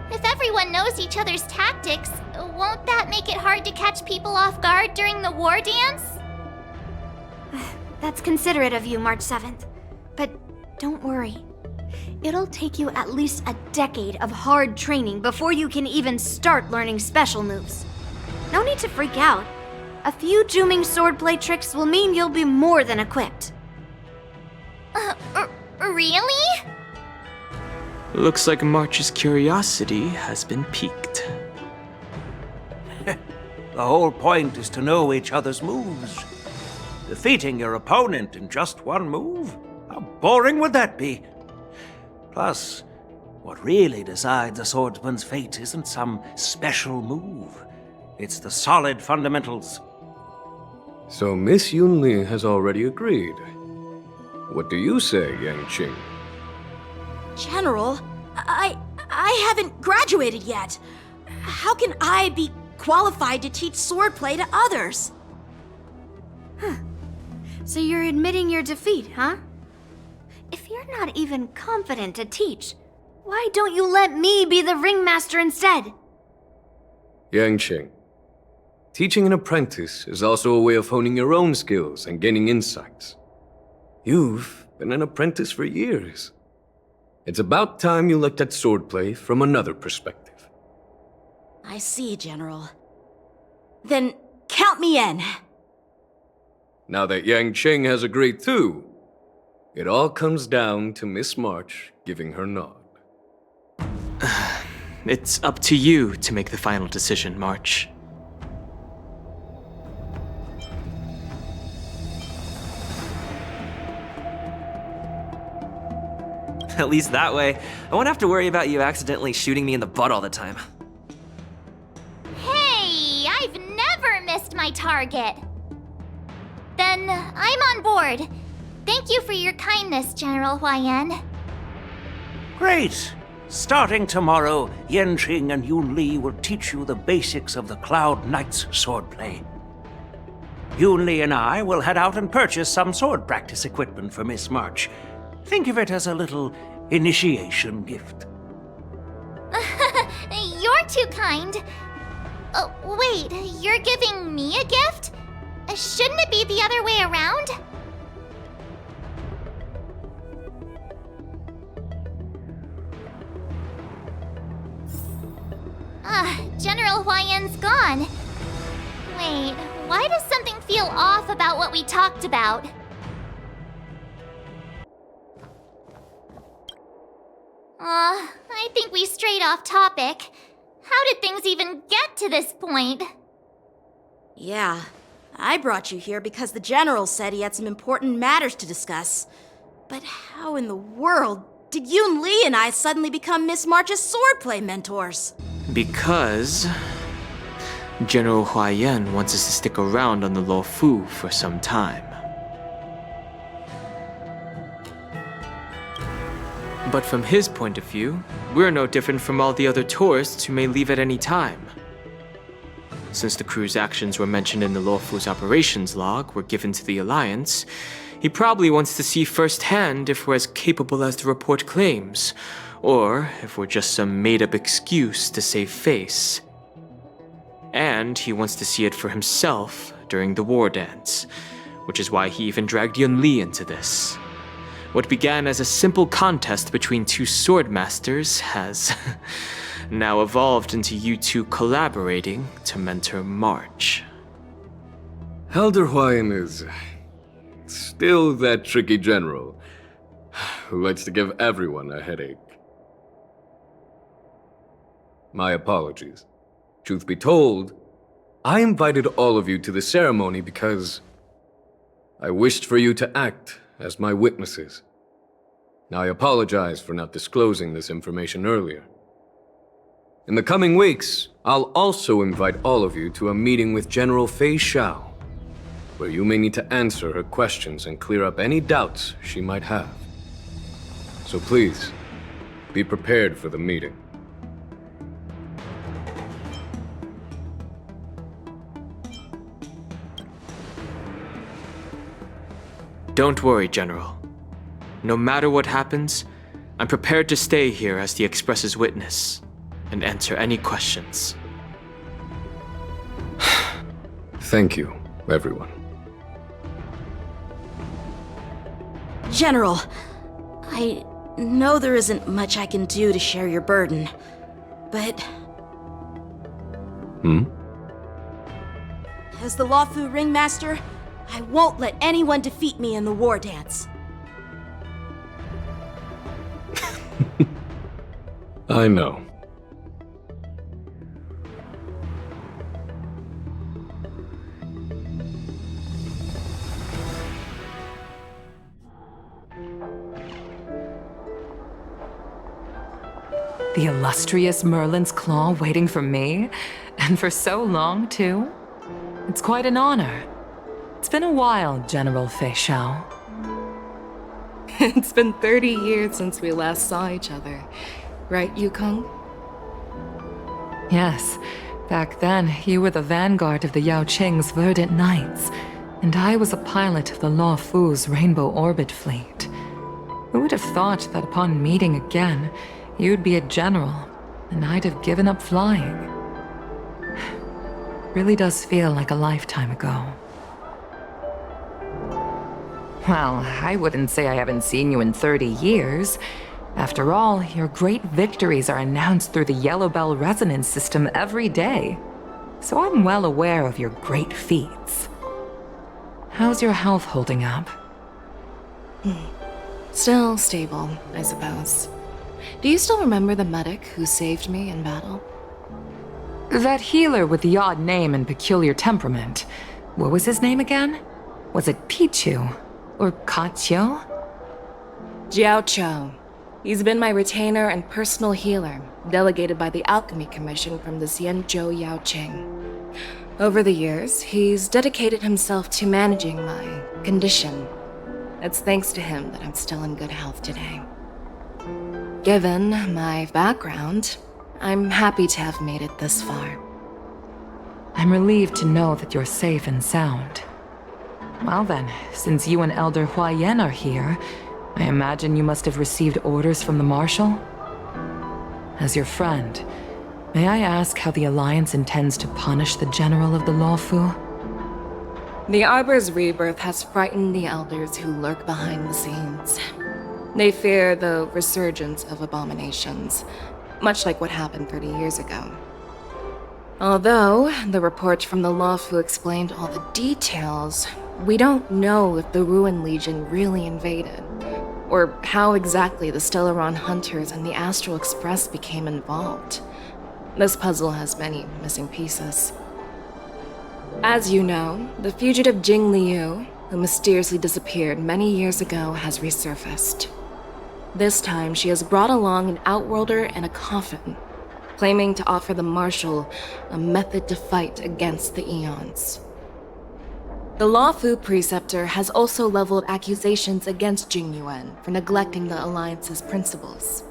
If everyone knows each other's tactics, won't that make it hard to catch people off guard during the war dance? That's considerate of you, March 7th. Don't worry. It'll take you at least a decade of hard training before you can even start learning special moves. No need to freak out. A few Juming swordplay tricks will mean you'll be more than equipped. Really? Looks like March's curiosity has been piqued. The whole point is to know each other's moves. Defeating your opponent in just one move? How boring would that be? Plus, what really decides a swordsman's fate isn't some special move. It's the solid fundamentals. So Miss Yunli has already agreed. What do you say, Yang Qing? General, I haven't graduated yet. How can I be qualified to teach swordplay to others? So you're admitting your defeat, huh? If you're not even confident to teach, why don't you let me be the ringmaster instead? Yang Qing, teaching an apprentice is also a way of honing your own skills and gaining insights. You've been an apprentice for years. It's about time you looked at swordplay from another perspective. I see, General. Then count me in. Now that Yang Qing has agreed too, it all comes down to Miss March giving her nod. It's up to you to make the final decision, March. At least that way, I won't have to worry about you accidentally shooting me in the butt all the time. Hey, I've never missed my target. Then I'm on board. Thank you for your kindness, General Huaiyan. Great! Starting tomorrow, Yanqing and Yunli will teach you the basics of the Cloud Knight's swordplay. Yunli and I will head out and purchase some sword practice equipment for Miss March. Think of it as a little initiation gift. You're too kind. Wait, you're giving me a gift? Shouldn't it be the other way around? General Huaiyan's gone. Wait, why does something feel off about what we talked about? I think we strayed off topic. How did things even get to this point? Yeah, I brought you here because the General said he had some important matters to discuss. But how in the world did Yunli and I suddenly become Miss March's swordplay mentors? Because General Huaiyan wants us to stick around on the Luofu for some time. But from his point of view, we're no different from all the other tourists who may leave at any time. Since the crew's actions were mentioned in the Luofu's operations log were given to the Alliance, he probably wants to see firsthand if we're as capable as the report claims, or if we're just some made-up excuse to save face. And he wants to see it for himself during the war dance, which is why he even dragged Yunli into this. What began as a simple contest between two sword masters has now evolved into you two collaborating to mentor March. Elder Huaiyan is still that tricky general who likes to give everyone a headache. My apologies. Truth be told, I invited all of you to the ceremony because I wished for you to act as my witnesses. Now, I apologize for not disclosing this information earlier. In the coming weeks, I'll also invite all of you to a meeting with General Fei Xiao, where you may need to answer her questions and clear up any doubts she might have. So please, be prepared for the meeting. Don't worry, General. No matter what happens, I'm prepared to stay here as the Express's witness and answer any questions. Thank you, everyone. General, I know there isn't much I can do to share your burden, but as the Lawfu Ringmaster, I won't let anyone defeat me in the war dance. I know. The illustrious Merlin's Claw waiting for me? And for so long, too? It's quite an honor. It's been a while, General Fei Shao. It's been 30 years since we last saw each other. Right, Yukong? Yes. Back then, you were the vanguard of the Yao Qing's Verdant Knights, and I was a pilot of the Law Fu's Rainbow Orbit Fleet. Who would have thought that upon meeting again, you'd be a general, and I'd have given up flying? Really does feel like a lifetime ago. Well, I wouldn't say I haven't seen you in 30 years. After all, your great victories are announced through the Yellow Bell resonance system every day. So I'm well aware of your great feats. How's your health holding up? Still stable, I suppose. Do you still remember the medic who saved me in battle? That healer with the odd name and peculiar temperament. What was his name again? Was it Pichu? Or Kachio? Jiao Cho. He's been my retainer and personal healer, delegated by the Alchemy Commission from the Xianzhou Yao Qing. Over the years, he's dedicated himself to managing my condition. It's thanks to him that I'm still in good health today. Given my background, I'm happy to have made it this far. I'm relieved to know that you're safe and sound. Well then, since you and Elder Huayan are here, I imagine you must have received orders from the Marshal? As your friend, may I ask how the Alliance intends to punish the General of the Lawfu? The Arbor's rebirth has frightened the Elders who lurk behind the scenes. They fear the resurgence of abominations, much like what happened 30 years ago. Although the report from the Lawfu explained all the details, we don't know if the Ruin Legion really invaded, or how exactly the Stellaron Hunters and the Astral Express became involved. This puzzle has many missing pieces. As you know, the fugitive Jing Liu, who mysteriously disappeared many years ago, has resurfaced. This time, she has brought along an Outworlder and a coffin, claiming to offer the Marshal a method to fight against the Eons. The Lawfu Preceptor has also leveled accusations against Jing Yuan for neglecting the Alliance's principles.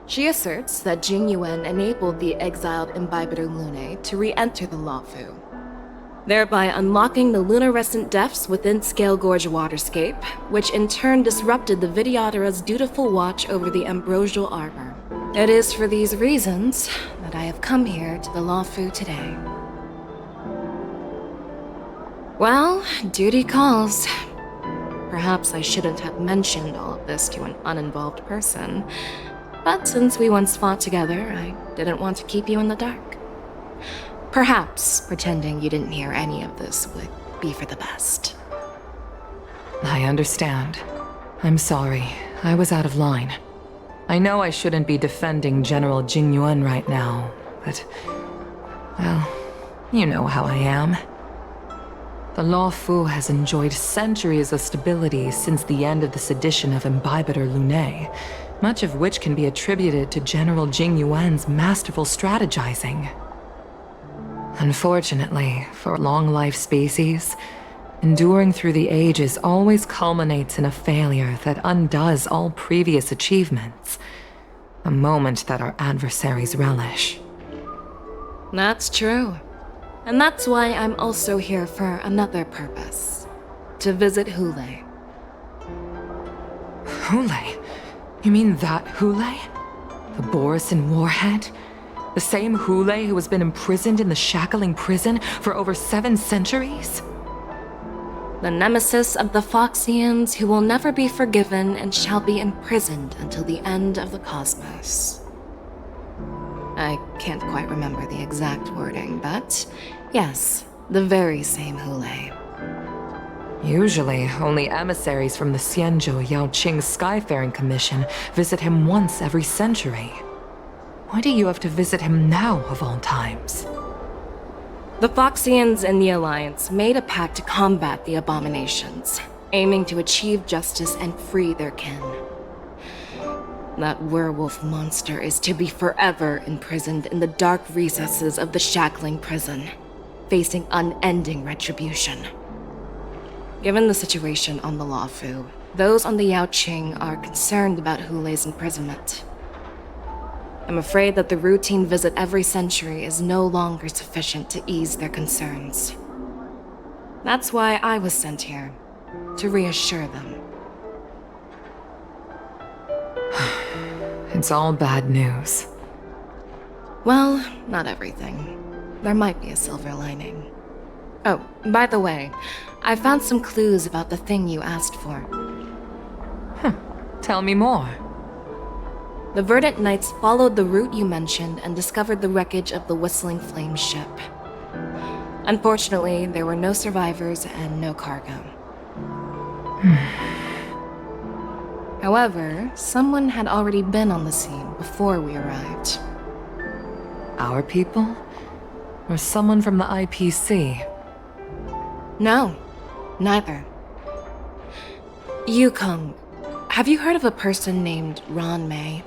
She asserts that Jing Yuan enabled the exiled Imbibitor Lunae to re-enter the Lawfu, thereby unlocking the lunarescent depths within Scale Gorge Waterscape, which in turn disrupted the Vidyadhara's dutiful watch over the Ambrosial Arbor. It is for these reasons that I have come here to the Lawfu today. Well, duty calls. Perhaps I shouldn't have mentioned all of this to an uninvolved person, but since we once fought together, I didn't want to keep you in the dark. Perhaps pretending you didn't hear any of this would be for the best. I understand. I'm sorry. I was out of line. I know I shouldn't be defending General Jing Yuan right now, but... well, you know how I am. The Lawfu has enjoyed centuries of stability since the end of the sedition of Imbibitor Lunae, much of which can be attributed to General Jing Yuan's masterful strategizing. Unfortunately, for a long-life species, enduring through the ages always culminates in a failure that undoes all previous achievements, a moment that our adversaries relish. That's true. And that's why I'm also here for another purpose. To visit Hule. Hule? You mean that Hule? The Borisin warhead? The same Hule who has been imprisoned in the Shackling prison for over 7 centuries? the nemesis of the Foxians who will never be forgiven and shall be imprisoned until the end of the cosmos. I can't quite remember the exact wording, but yes, the very same Hule. Usually, only emissaries from the Xianzhou Yaoqing Skyfaring Commission visit him once every century. Why do you have to visit him now, of all times? The Foxians and the Alliance made a pact to combat the abominations, aiming to achieve justice and free their kin. That werewolf monster is to be forever imprisoned in the dark recesses of the Shackling prison, facing unending retribution. Given the situation on the Luofu, those on the Yaoqing are concerned about Hule's imprisonment. I'm afraid that the routine visit every century is no longer sufficient to ease their concerns. That's why I was sent here, to reassure them. It's all bad news. Well, not everything. There might be a silver lining. Oh, by the way, I found some clues about the thing you asked for. Tell me more. The Verdant Knights followed the route you mentioned and discovered the wreckage of the Whistling Flame ship. Unfortunately, there were no survivors and no cargo. However, someone had already been on the scene before we arrived. Our people? Or someone from the IPC? No, neither. Yukong, have you heard of a person named Ron May?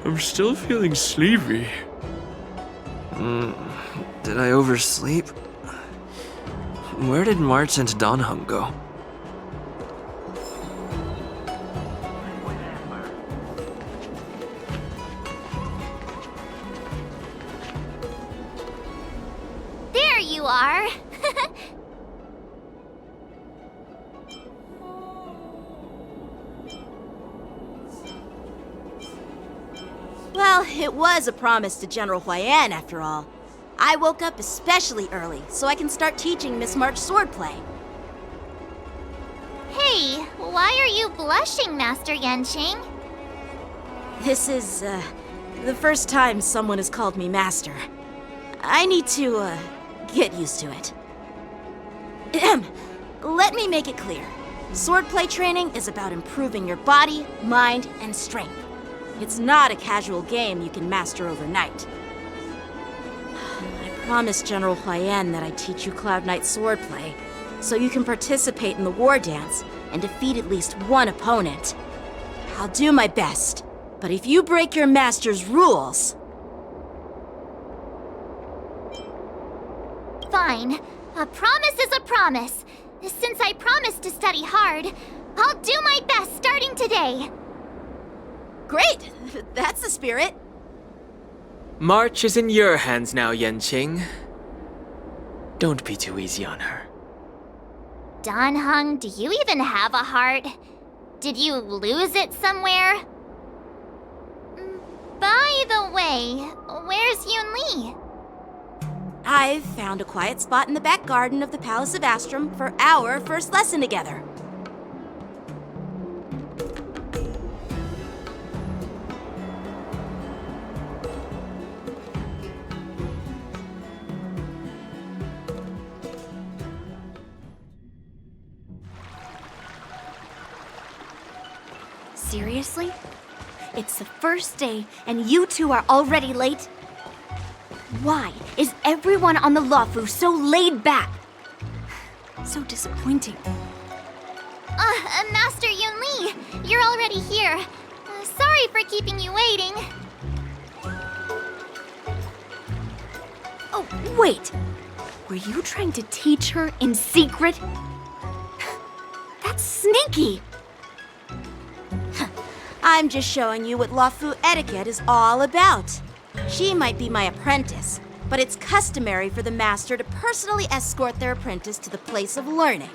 I'm still feeling sleepy. Did I oversleep? Where did March and Donhum go? There you are! Well, it was a promise to General Huayan, after all. I woke up especially early, so I can start teaching Miss March swordplay. Hey, why are you blushing, Master Yanqing? This is, the first time someone has called me Master. I need to, get used to it. Let me make it clear. Swordplay training is about improving your body, mind, and strength. It's not a casual game you can master overnight. I promised General Huayan that I'd teach you Cloud Knight swordplay, so you can participate in the war dance and defeat at least one opponent. I'll do my best, but if you break your master's rules... Fine. A promise is a promise. Since I promised to study hard, I'll do my best starting today. Great! That's the spirit. March is in your hands now, Yanqing. Don't be too easy on her. Donhung, do you even have a heart? Did you lose it somewhere? By the way, where's Yunli? I've found a quiet spot in the back garden of the Palace of Astrum for our first lesson together. Seriously? It's the first day, and you two are already late? Why is everyone on the Luofu so laid back? So disappointing. Master Yunli, you're already here. Sorry for keeping you waiting. Oh, wait! Were you trying to teach her in secret? That's sneaky. I'm just showing you what Luofu etiquette is all about. She might be my apprentice, but it's customary for the master to personally escort their apprentice to the place of learning.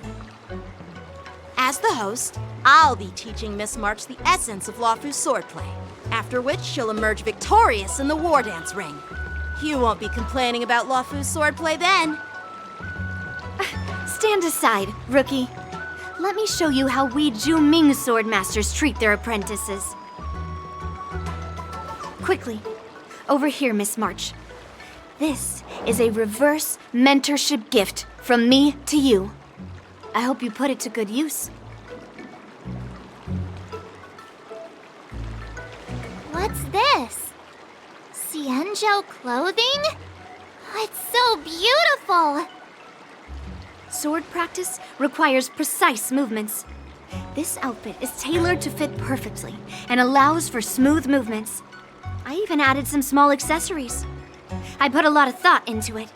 As the host, I'll be teaching Miss March the essence of Luofu's swordplay, after which she'll emerge victorious in the war dance ring. You won't be complaining about Luofu's swordplay then. Stand aside, rookie. Let me show you how we Zhuming swordmasters treat their apprentices. Quickly, over here, Miss March. This is a reverse mentorship gift from me to you. I hope you put it to good use. What's this? Xianzhou clothing? It's so beautiful! Sword practice requires precise movements. This outfit is tailored to fit perfectly and allows for smooth movements. I even added some small accessories. I put a lot of thought into it.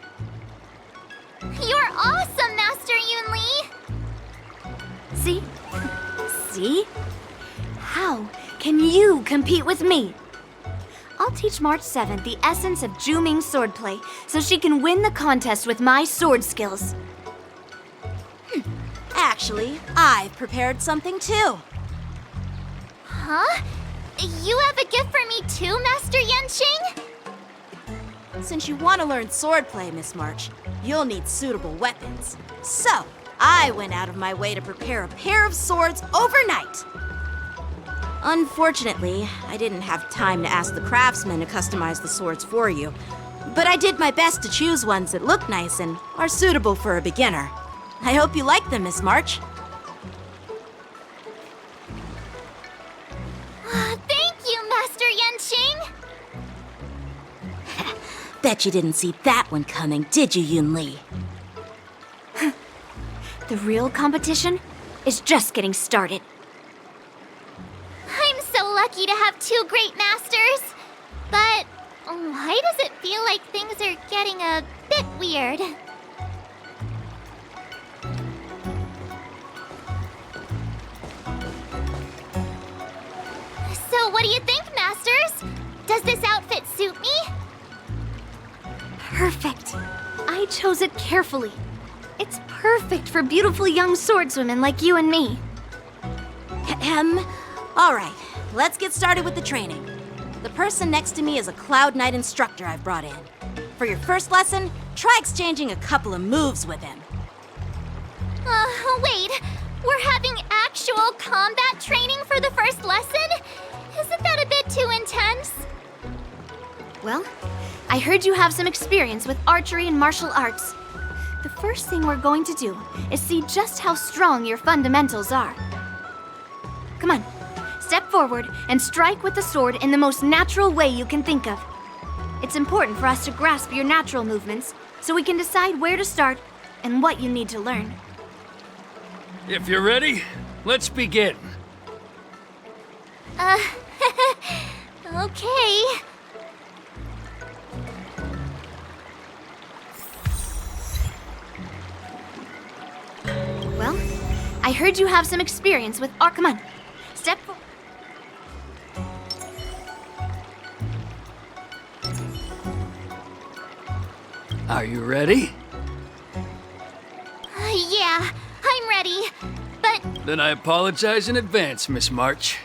You're awesome, Master Yunli! See? See? How can you compete with me? I'll teach March 7th the essence of Zhuming swordplay so she can win the contest with my sword skills. Actually, I've prepared something too. Huh? You have a gift for me too, Master Yanqing? Since you want to learn swordplay, Miss March, you'll need suitable weapons. So, I went out of my way to prepare a pair of swords overnight. Unfortunately, I didn't have time to ask the craftsman to customize the swords for you. But I did my best to choose ones that look nice and are suitable for a beginner. I hope you like them, Miss March. Thank you, Master Yanqing! Bet you didn't see that one coming, did you, Yunli? The real competition is just getting started. I'm so lucky to have two great masters. But why does it feel like things are getting a bit weird? So what do you think, Masters? Does this outfit suit me? Perfect. I chose it carefully. It's perfect for beautiful young swordswomen like you and me. All right, let's get started with the training. The person next to me is a Cloud Knight instructor I've brought in. For your first lesson, try exchanging a couple of moves with him. Wait. We're having actual combat training for the first lesson? Isn't that a bit too intense? Well, I heard you have some experience with archery and martial arts. The first thing we're going to do is see just how strong your fundamentals are. Come on, step forward and strike with the sword in the most natural way you can think of. It's important for us to grasp your natural movements so we can decide where to start and what you need to learn. If you're ready, let's begin. Okay. Well, I heard you have some experience with art. Come on, step forward. Are you ready? Yeah, I'm ready. But Then I apologize in advance, Miss March.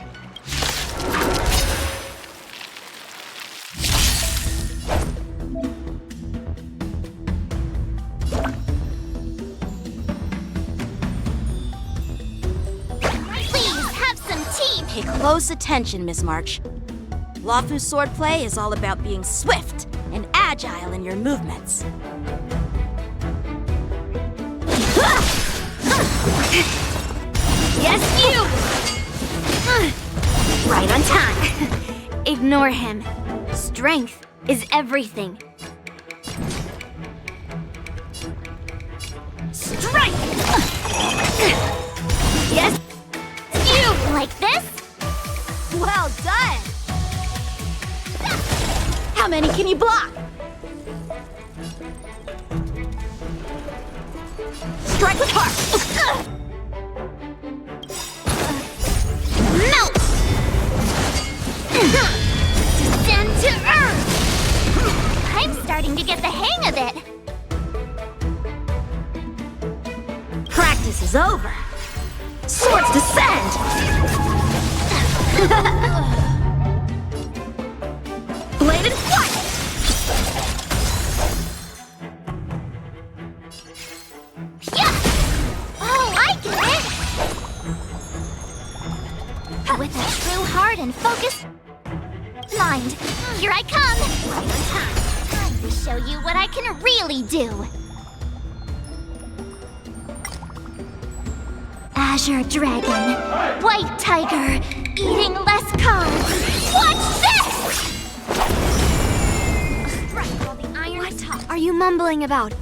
please have some tea. Pay close attention, Miss March. Luofu's swordplay is all about being swift and agile in your movements. Yes, you! Right on time. Ignore him. Strength is everything. Strike! Yes, You like this? Well done! How many can you block? Strike with heart! Melt! Descend to earth! I'm starting to get the hang of it. Practice is over. Swords descend! Bladed flight! Yeah! Oh, I get it! With a true heart and focused mind, here I come! Right on time. Time to show you what I can really do. Azure Dragon, White Tiger, eating less cards. Watch this! What are you mumbling about?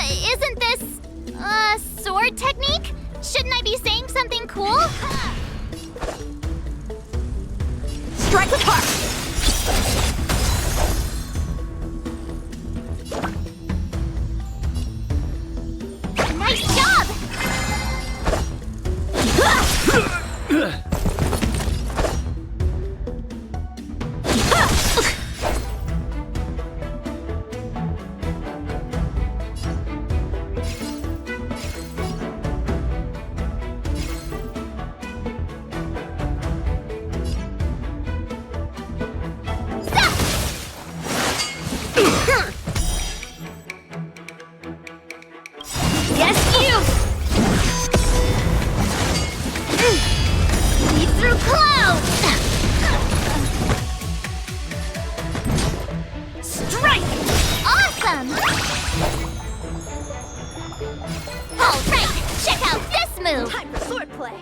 Isn't this sword technique? Shouldn't I be saying something cool? Strike with heart! Nice job! Yes, you! Leap through clouds! Strike! Awesome! All right, check out this move! Time for swordplay!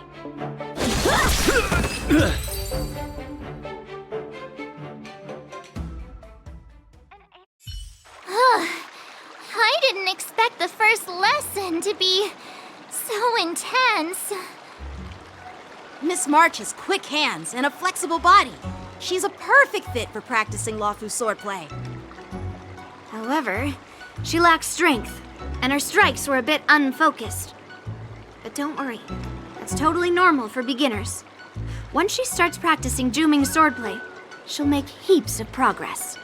I didn't expect the first lesson to be so intense. Miss March has quick hands and a flexible body. She's a perfect fit for practicing Lawfu swordplay. However, she lacks strength, and her strikes were a bit unfocused. But don't worry, that's totally normal for beginners. Once she starts practicing Juming swordplay, she'll make heaps of progress.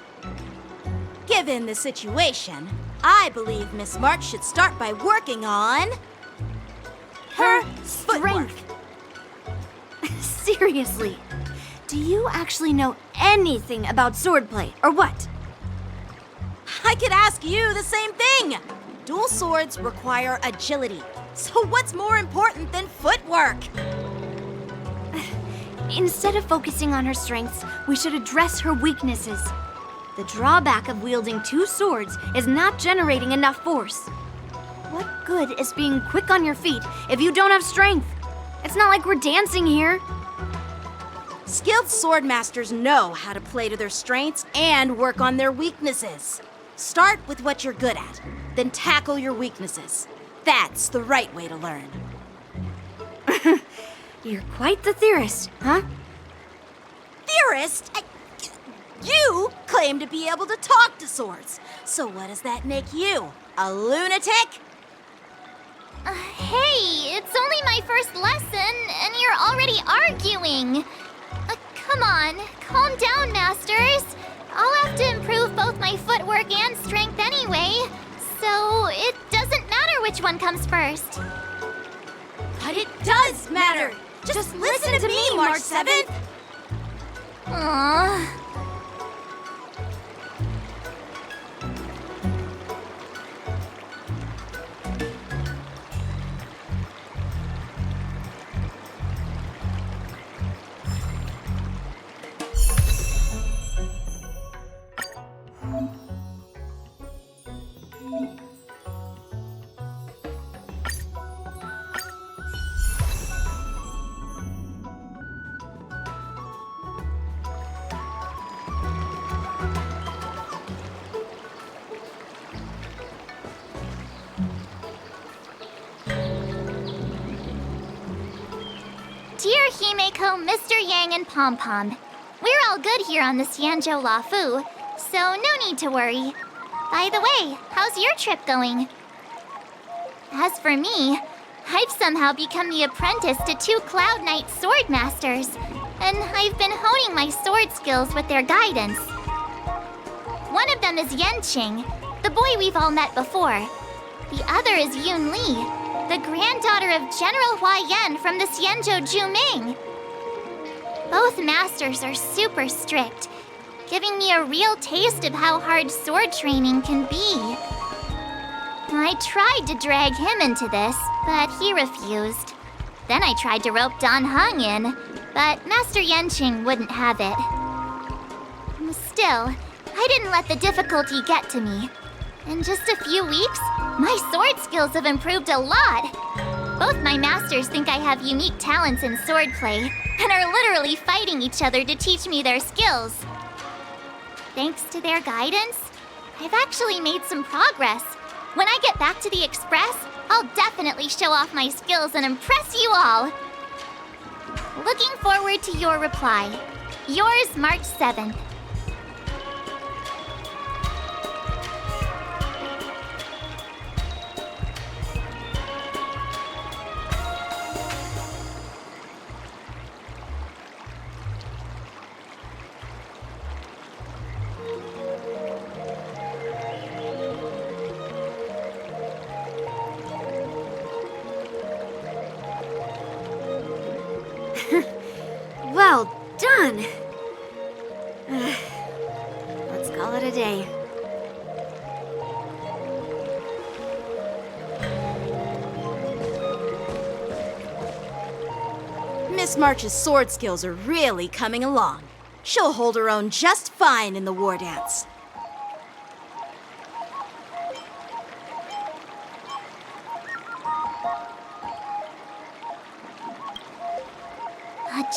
Given the situation, I believe Miss March should start by working on her strength. Seriously, do you actually know anything about swordplay, or what? I could ask you the same thing. Dual swords require agility. So what's more important than footwork? Instead of focusing on her strengths, we should address her weaknesses. The drawback of wielding two swords is not generating enough force. What good is being quick on your feet if you don't have strength? It's not like we're dancing here. Skilled sword masters know how to play to their strengths and work on their weaknesses. Start with what you're good at, then tackle your weaknesses. That's the right way to learn. You're quite the theorist, huh? Theorist? You claim to be able to talk to swords. So what does that make you? A lunatic? Hey, it's only my first lesson, and you're already arguing. Come on, calm down, masters. I'll have to improve both my footwork and strength anyway, so it doesn't matter which one comes first. But it does matter. Just listen to me, March 7th. Aww. Dear Himeko, Mr. Yang, and Pom Pom, we're all good here on the Xianzhou Lafu, so no need to worry. By the way, how's your trip going? As for me, I've somehow become the apprentice to 2 Cloud Knight sword masters, and I've been honing my sword skills with their guidance. One of them is Yanqing, the boy we've all met before. The other is Yunli, the granddaughter of General Hua Yan from the Xianzhou Juming. Both masters are super strict, giving me a real taste of how hard sword training can be. I tried to drag him into this, but he refused. Then I tried to rope Dan Heng in, but Master Yanqing wouldn't have it. Still, I didn't let the difficulty get to me. In just a few weeks, my sword skills have improved a lot. Both my masters think I have unique talents in swordplay, and are literally fighting each other to teach me their skills. Thanks to their guidance, I've actually made some progress. When I get back to the Express, I'll definitely show off my skills and impress you all. Looking forward to your reply. Yours, March 7th. Well done! Let's call it a day. Miss March's sword skills are really coming along. She'll hold her own just fine in the war dance.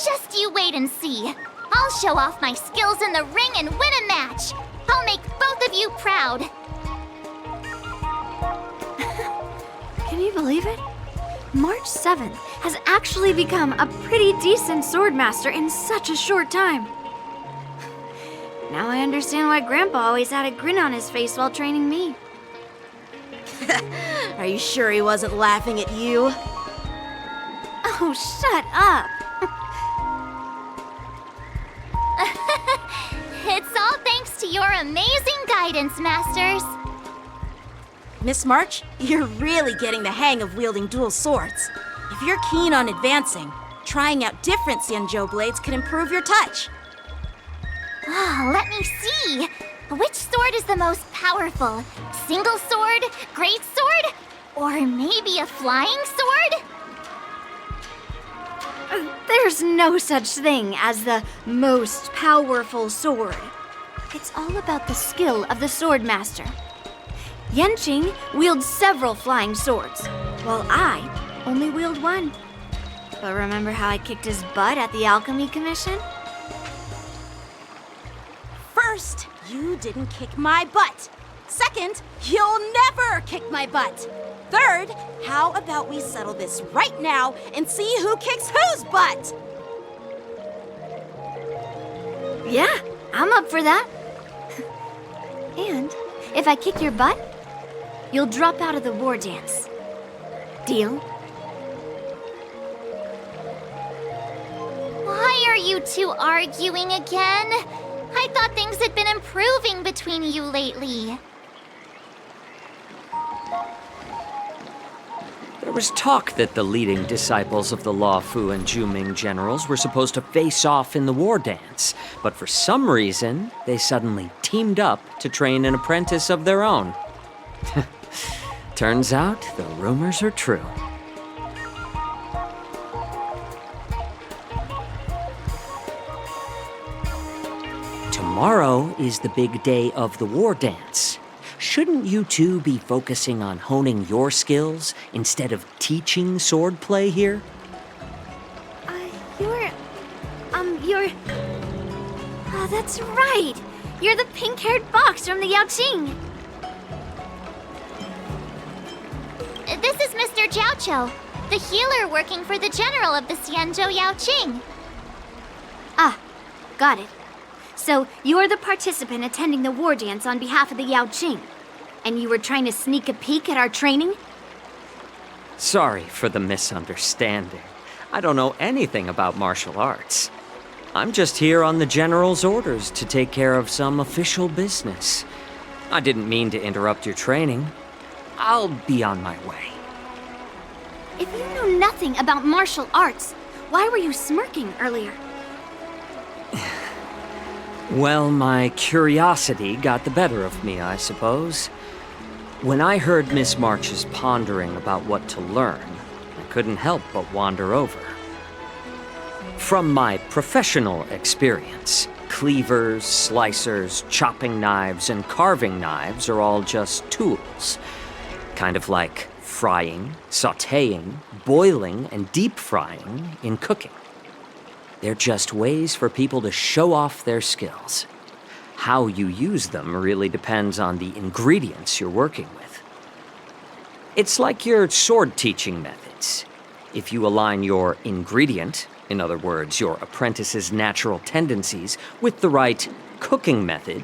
Just you wait and see. I'll show off my skills in the ring and win a match. I'll make both of you proud. Can you believe it? March 7th has actually become a pretty decent swordmaster in such a short time. Now I understand why Grandpa always had a grin on his face while training me. Are you sure he wasn't laughing at you? Oh, shut up! It's all thanks to your amazing guidance, Masters. Miss March, you're really getting the hang of wielding dual swords. If you're keen on advancing, trying out different Xianzhou blades can improve your touch. Let me see. Which sword is the most powerful? Single sword? Great sword? Or maybe a flying sword? There's no such thing as the most powerful sword. It's all about the skill of the swordmaster. Yanqing wields several flying swords, while I only wield one. But remember how I kicked his butt at the Alchemy Commission? First, you didn't kick my butt. Second, you'll never kick my butt. Third, how about we settle this right now and see who kicks whose butt? Yeah, I'm up for that. And if I kick your butt, you'll drop out of the war dance. Deal? Why are you two arguing again? I thought things had been improving between you lately. There was talk that the leading disciples of the Luofu and Juming generals were supposed to face off in the war dance, but for some reason, they suddenly teamed up to train an apprentice of their own. Turns out, the rumors are true. Tomorrow is the big day of the war dance. Shouldn't you two be focusing on honing your skills instead of teaching swordplay here? You're... Oh, that's right! You're the pink-haired box from the Yaoqing! This is Mr. Jiaoqiu, the healer working for the general of the Xianzhou Yaoqing. Ah, got it. So, you're the participant attending the war dance on behalf of the Yaoqing, and you were trying to sneak a peek at our training? Sorry for the misunderstanding. I don't know anything about martial arts. I'm just here on the General's orders to take care of some official business. I didn't mean to interrupt your training. I'll be on my way. If you know nothing about martial arts, why were you smirking earlier? Well, my curiosity got the better of me, I suppose. When I heard Miss March's pondering about what to learn, I couldn't help but wander over. From my professional experience, cleavers, slicers, chopping knives, and carving knives are all just tools. Kind of like frying, sautéing, boiling, and deep frying in cooking. They're just ways for people to show off their skills. How you use them really depends on the ingredients you're working with. It's like your sword teaching methods. If you align your ingredient, in other words, your apprentice's natural tendencies, with the right cooking method,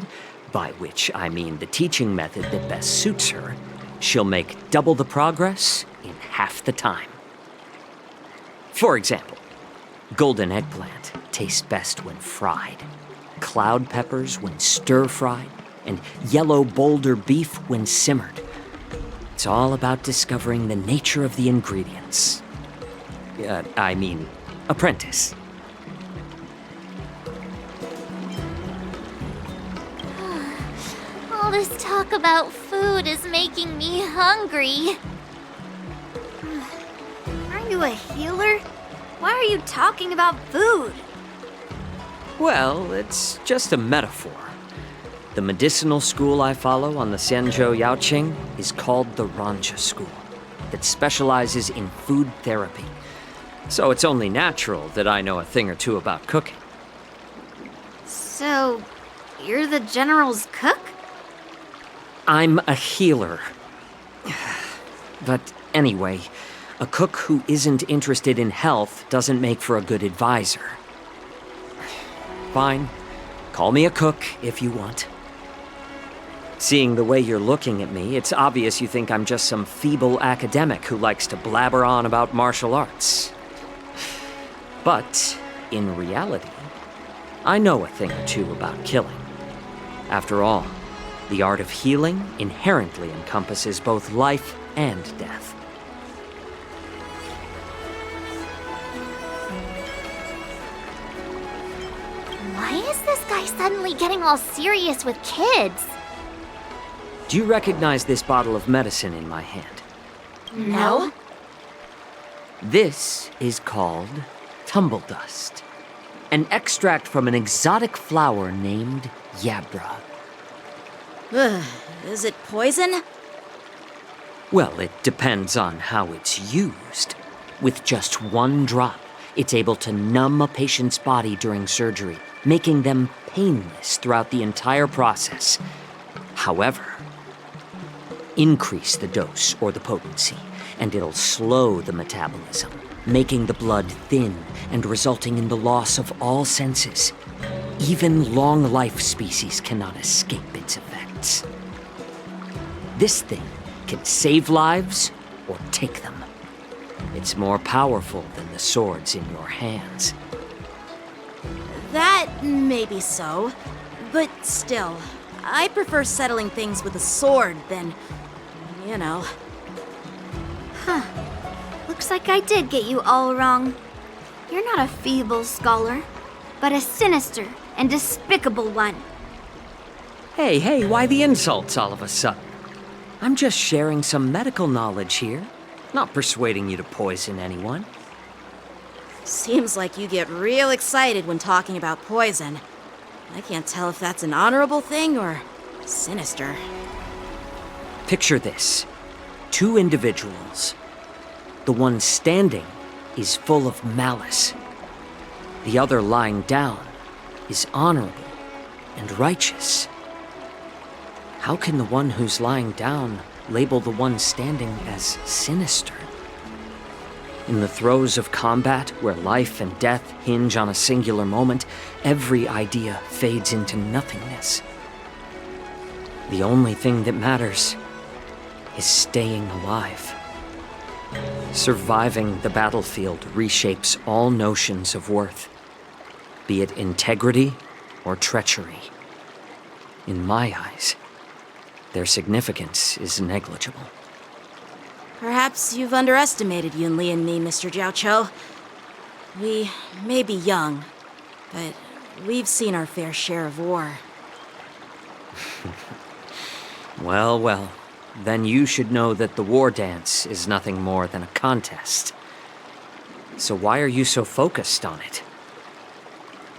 by which I mean the teaching method that best suits her, she'll make double the progress in half the time. For example, golden eggplant tastes best when fried, cloud peppers when stir-fried, and yellow boulder beef when simmered. It's all about discovering the nature of the ingredients. Apprentice. All this talk about food is making me hungry. Are you a healer? Why are you talking about food? Well, it's just a metaphor. The medicinal school I follow on the Xianzhou Yaoqing is called the Ranja School, that specializes in food therapy. So it's only natural that I know a thing or two about cooking. So, you're the General's cook? I'm a healer. But anyway, a cook who isn't interested in health doesn't make for a good advisor. Fine. Call me a cook if you want. Seeing the way you're looking at me, it's obvious you think I'm just some feeble academic who likes to blabber on about martial arts. But, in reality, I know a thing or two about killing. After all, the art of healing inherently encompasses both life and death. Why is this guy suddenly getting all serious with kids? Do you recognize this bottle of medicine in my hand? No. This is called tumble dust, an extract from an exotic flower named Yabra. Is it poison? Well, it depends on how it's used. With just one drop, it's able to numb a patient's body during surgery, making them painless throughout the entire process. However, increase the dose or the potency, and it'll slow the metabolism, making the blood thin and resulting in the loss of all senses. Even long-life species cannot escape its effects. This thing can save lives or take them. It's more powerful than the swords in your hands. That may be so, but still, I prefer settling things with a sword than, you know. Huh. Looks like I did get you all wrong. You're not a feeble scholar, but a sinister and despicable one. Hey, why the insults all of a sudden? I'm just sharing some medical knowledge here, not persuading you to poison anyone. Seems like you get real excited when talking about poison. I can't tell if that's an honorable thing or sinister. Picture this. 2 individuals. The one standing is full of malice. The other lying down is honorable and righteous. How can the one who's lying down label the one standing as sinister? In the throes of combat, where life and death hinge on a singular moment, every idea fades into nothingness. The only thing that matters is staying alive. Surviving the battlefield reshapes all notions of worth, be it integrity or treachery. In my eyes, their significance is negligible. Perhaps you've underestimated Yunli and me, Mr. Jiaoqiu. We may be young, but we've seen our fair share of war. Well, well. Then you should know that the war dance is nothing more than a contest. So why are you so focused on it?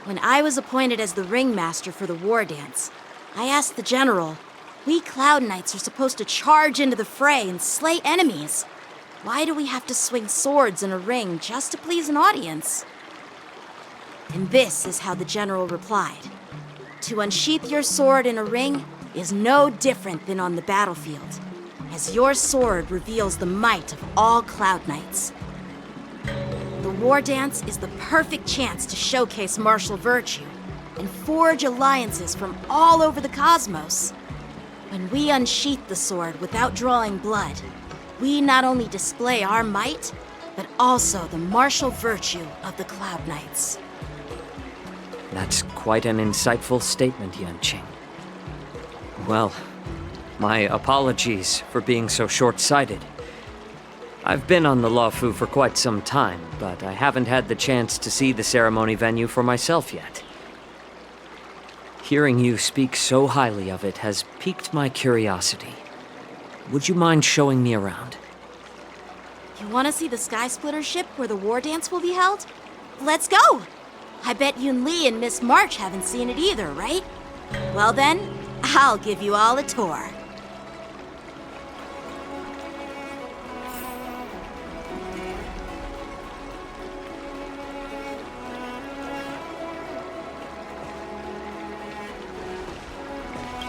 When I was appointed as the ringmaster for the war dance, I asked the general, we Cloud Knights are supposed to charge into the fray and slay enemies. Why do we have to swing swords in a ring just to please an audience? And this is how the general replied. To unsheath your sword in a ring is no different than on the battlefield, as your sword reveals the might of all Cloud Knights. The war dance is the perfect chance to showcase martial virtue and forge alliances from all over the cosmos. When we unsheath the sword without drawing blood, we not only display our might, but also the martial virtue of the Cloud Knights. That's quite an insightful statement, Yanqing. Well, my apologies for being so short-sighted. I've been on the Luofu for quite some time, but I haven't had the chance to see the ceremony venue for myself yet. Hearing you speak so highly of it has piqued my curiosity. Would you mind showing me around? You want to see the Sky Splitter ship where the war dance will be held? Let's go! I bet Yunli and Miss March haven't seen it either, right? Well then, I'll give you all a tour.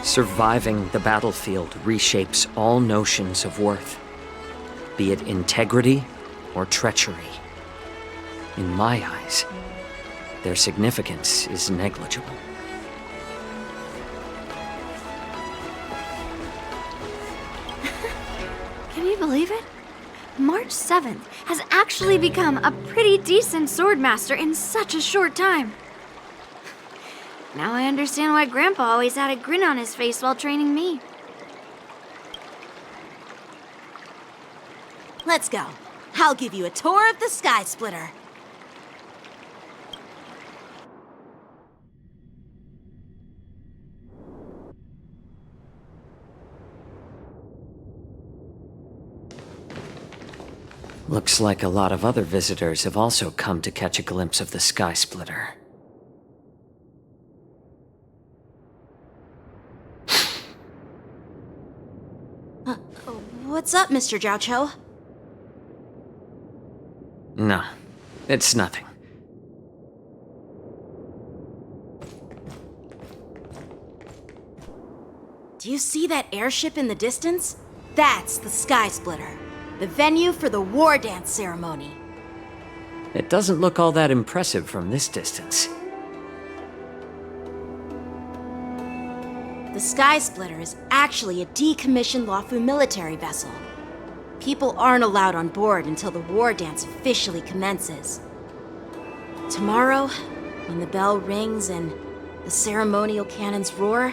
Surviving the battlefield reshapes all notions of worth, be it integrity or treachery. In my eyes, their significance is negligible. Can you believe it? March 7th has actually become a pretty decent swordmaster in such a short time. Now I understand why Grandpa always had a grin on his face while training me. Let's go. I'll give you a tour of the Sky Splitter. Looks like a lot of other visitors have also come to catch a glimpse of the Sky Splitter. What's up, Mr. Jiaoqiu? No, it's nothing. Do you see that airship in the distance? That's the Sky Splitter, the venue for the war dance ceremony. It doesn't look all that impressive from this distance. The Sky Splitter is actually a decommissioned Luofu military vessel. People aren't allowed on board until the war dance officially commences. Tomorrow, when the bell rings and the ceremonial cannons roar,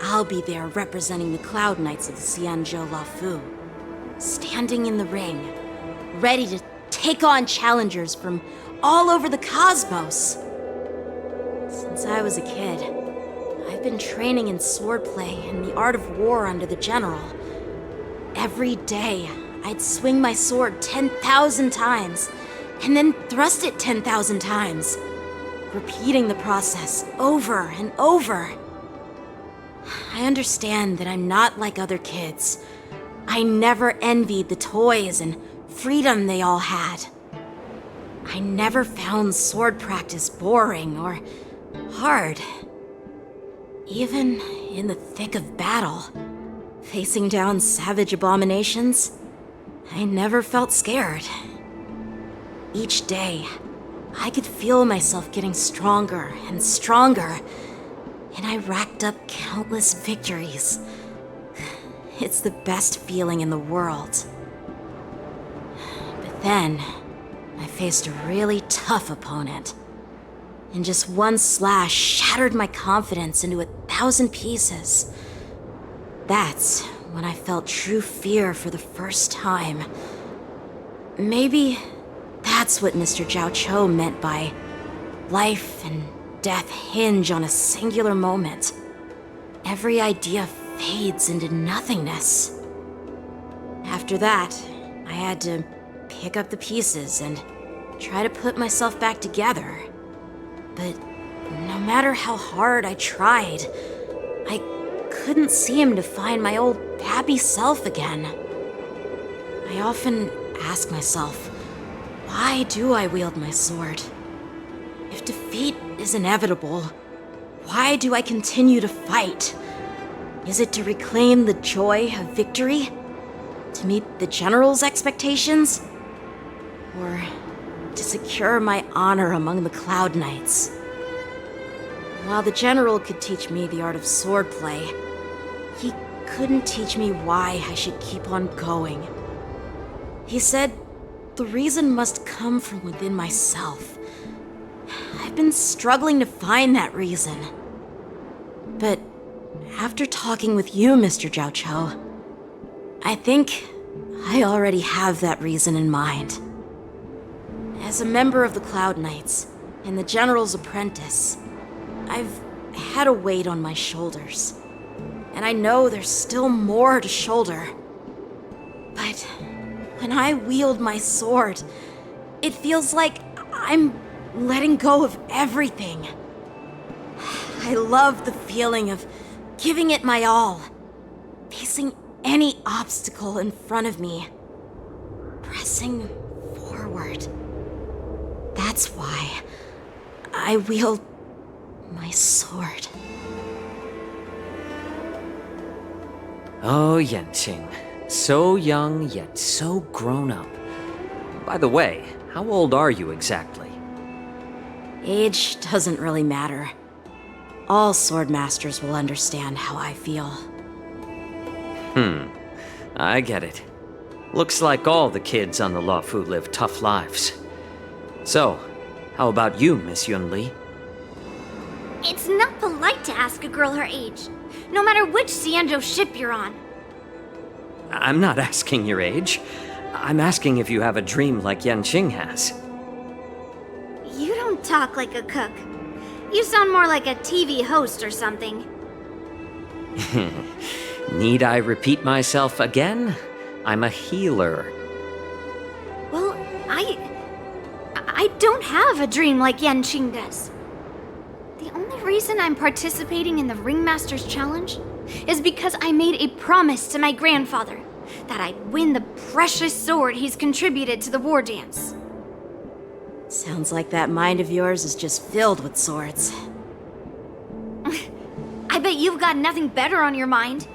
I'll be there representing the Cloud Knights of the Xianzhou Luofu, standing in the ring, ready to take on challengers from all over the cosmos. Since I was a kid, I've been training in swordplay and the art of war under the general. Every day, I'd swing my sword 10,000 times, and then thrust it 10,000 times, repeating the process over and over. I understand that I'm not like other kids. I never envied the toys and freedom they all had. I never found sword practice boring or hard. Even in the thick of battle, facing down savage abominations, I never felt scared. Each day, I could feel myself getting stronger and stronger, and I racked up countless victories. It's the best feeling in the world. then, I faced a really tough opponent. And just one slash shattered my confidence into 1,000 pieces. That's when I felt true fear for the first time. Maybe that's what Mr. Jiao Cho meant by life and death hinge on a singular moment. Every idea fades into nothingness. After that, I had to pick up the pieces and try to put myself back together. But no matter how hard I tried, I couldn't seem to find my old happy self again. I often ask myself, why do I wield my sword? If defeat is inevitable, why do I continue to fight? Is it to reclaim the joy of victory? To meet the General's expectations? Or to secure my honor among the Cloud Knights? While the General could teach me the art of swordplay, he couldn't teach me why I should keep on going. He said the reason must come from within myself. I've been struggling to find that reason. But after talking with you, Mr. Jiao Cho, I think I already have that reason in mind. As a member of the Cloud Knights and the General's apprentice, I've had a weight on my shoulders. And I know there's still more to shoulder. But when I wield my sword, it feels like I'm letting go of everything. I love the feeling of giving it my all, facing any obstacle in front of me, pressing forward. That's why I wield my sword. Oh, Yanqing. So young, yet so grown up. By the way, how old are you exactly? Age doesn't really matter. All swordmasters will understand how I feel. I get it. Looks like all the kids on the Luofu live tough lives. So, how about you, Miss Yunli? It's not polite to ask a girl her age, no matter which Xianzhou ship you're on. I'm not asking your age. I'm asking if you have a dream like Yanqing has. You don't talk like a cook. You sound more like a TV host or something. Need I repeat myself again? I'm a healer. Well, I don't have a dream like Yanqing does. The only reason I'm participating in the Ringmaster's Challenge is because I made a promise to my grandfather that I'd win the precious sword he's contributed to the war dance. Sounds like that mind of yours is just filled with swords. I bet you've got nothing better on your mind.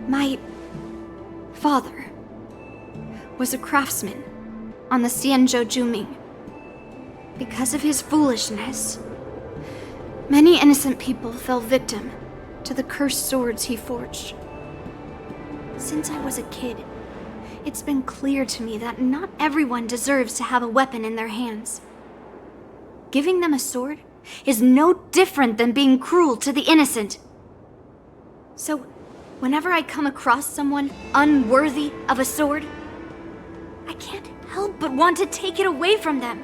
My father was a craftsman on the Xianzhou Juming. Because of his foolishness, many innocent people fell victim to the cursed swords he forged. Since I was a kid, it's been clear to me that not everyone deserves to have a weapon in their hands. Giving them a sword is no different than being cruel to the innocent. So, whenever I come across someone unworthy of a sword, I can't help but want to take it away from them.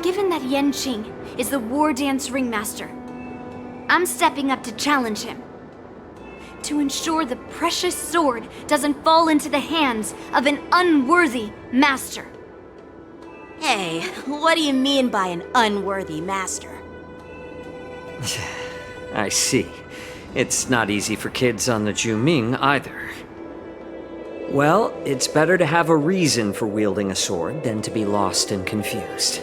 Given that Yanqing is the war dance ringmaster, I'm stepping up to challenge him. To ensure the precious sword doesn't fall into the hands of an unworthy master. Hey, what do you mean by an unworthy master? I see. It's not easy for kids on the Juming either. Well, it's better to have a reason for wielding a sword than to be lost and confused.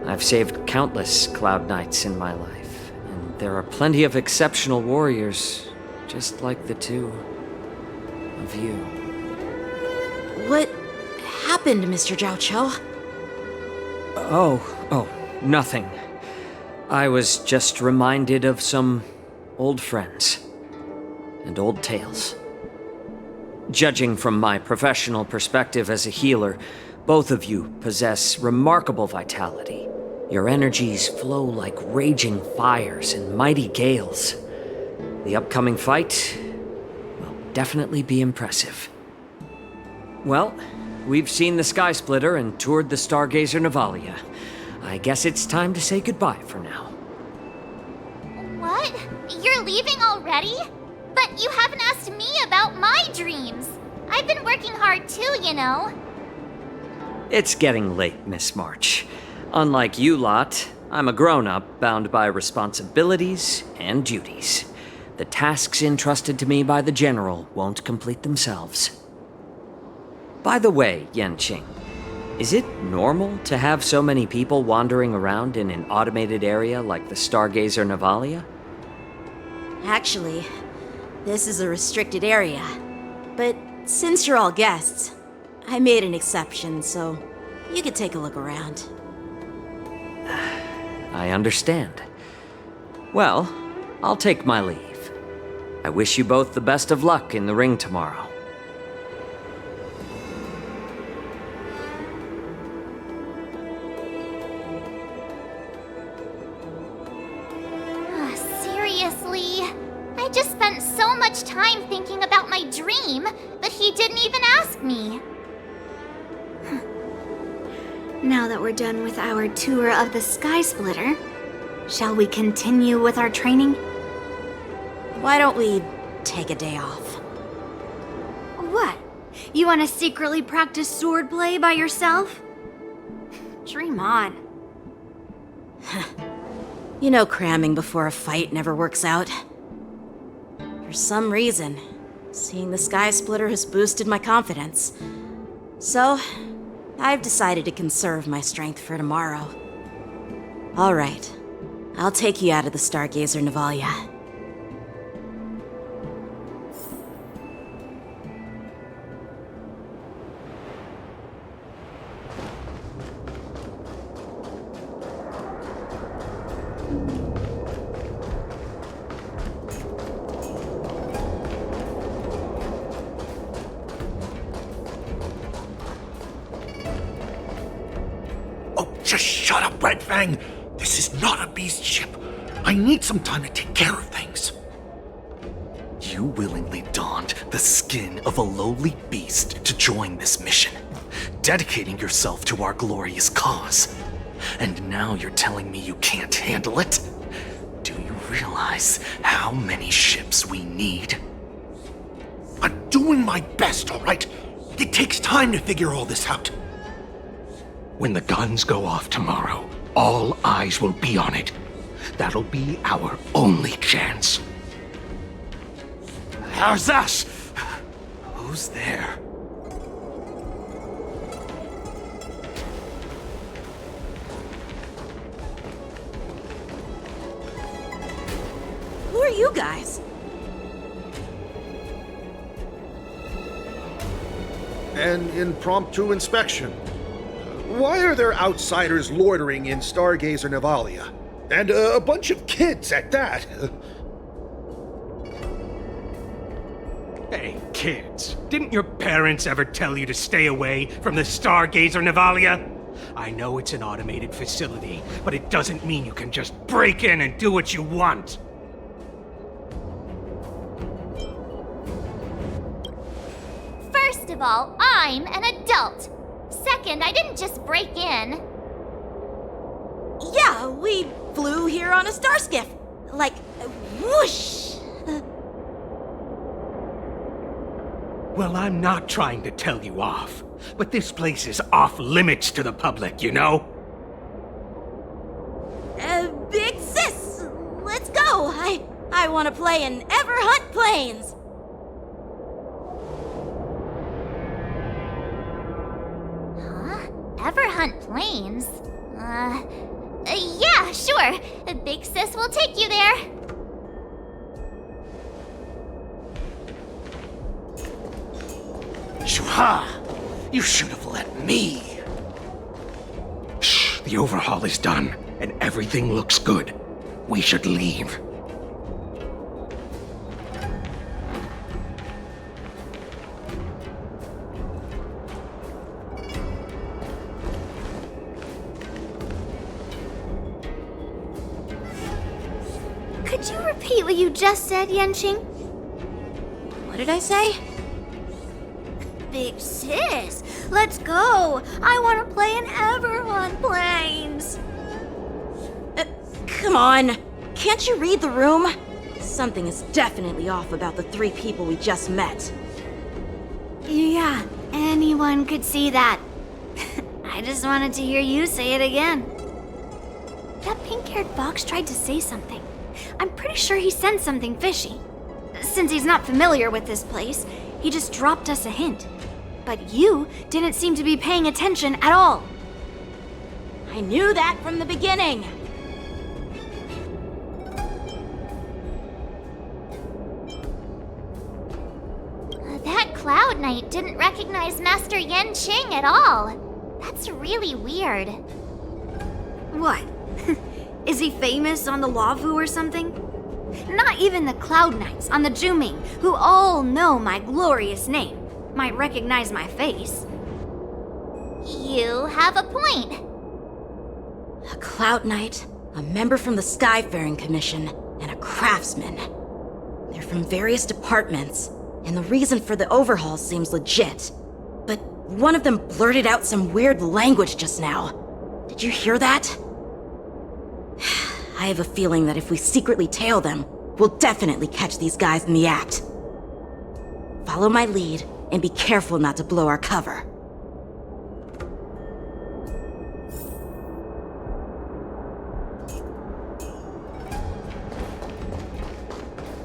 I've saved countless Cloud Knights in my life, and there are plenty of exceptional warriors, just like the two of you. What happened, Mr. Jiao Cho? Oh, nothing. I was just reminded of some old friends and old tales. Judging from my professional perspective as a healer, both of you possess remarkable vitality. Your energies flow like raging fires and mighty gales. The upcoming fight will definitely be impressive. Well, we've seen the Sky Splitter and toured the Stargazer Navalia. I guess it's time to say goodbye for now. What? You're leaving already? But you haven't asked me about my dreams. I've been working hard too, you know. It's getting late, Miss March. Unlike you lot, I'm a grown-up bound by responsibilities and duties. The tasks entrusted to me by the General won't complete themselves. By the way, Yanqing, is it normal to have so many people wandering around in an automated area like the Stargazer Navalia? Actually, this is a restricted area. But since you're all guests, I made an exception, so you could take a look around. I understand. Well, I'll take my leave. I wish you both the best of luck in the ring tomorrow. Seriously? I just spent so much time thinking about my dream, but he didn't even ask me. Now that we're done with our tour of the Sky Splitter, shall we continue with our training? Why don't we take a day off? What? You want to secretly practice swordplay by yourself? Dream on. You know cramming before a fight never works out. For some reason, seeing the Sky Splitter has boosted my confidence. So, I've decided to conserve my strength for tomorrow. Alright, I'll take you out of the Stargazer Navalia. Just shut up, Red Fang! This is not a beast ship. I need some time to take care of things. You willingly donned the skin of a lowly beast to join this mission, dedicating yourself to our glorious cause. And now you're telling me you can't handle it? Do you realize how many ships we need? I'm doing my best, all right? It takes time to figure all this out. When the guns go off tomorrow, all eyes will be on it. That'll be our only chance. How's that? Who's there? Who are you guys? An impromptu inspection. Why are there outsiders loitering in Stargazer Navalia? And a bunch of kids at that. Hey, kids, didn't your parents ever tell you to stay away from the Stargazer Navalia? I know it's an automated facility, but it doesn't mean you can just break in and do what you want. First of all, I'm an adult. Second, I didn't just break in. Yeah, we flew here on a starskiff. Like, whoosh! Well, I'm not trying to tell you off, but this place is off limits to the public, you know? Big sis, let's go. I want to play in Everhunt Plains. Everhunt Plains? Yeah, sure. Big Sis will take you there. Shuha! You should have let me. Shh, the overhaul is done, and everything looks good. We should leave. repeat what you just said, Yanqing? What did I say? Big sis, let's go. I want to play in Everhorn Plains. Come on. Can't you read the room? Something is definitely off about the 3 people we just met. Yeah, anyone could see that. I just wanted to hear you say it again. That pink-haired fox tried to say something. I'm pretty sure he sensed something fishy. Since he's not familiar with this place, he just dropped us a hint. But you didn't seem to be paying attention at all. I knew that from the beginning. That Cloud Knight didn't recognize Master Yanqing at all. That's really weird. What? Is he famous on the Lavu or something? Not even the Cloud Knights on the Juming, who all know my glorious name, might recognize my face. You have a point. A Cloud Knight, a member from the Skyfaring Commission, and a craftsman. They're from various departments, and the reason for the overhaul seems legit. But one of them blurted out some weird language just now. Did you hear that? I have a feeling that if we secretly tail them, we'll definitely catch these guys in the act. Follow my lead, and be careful not to blow our cover.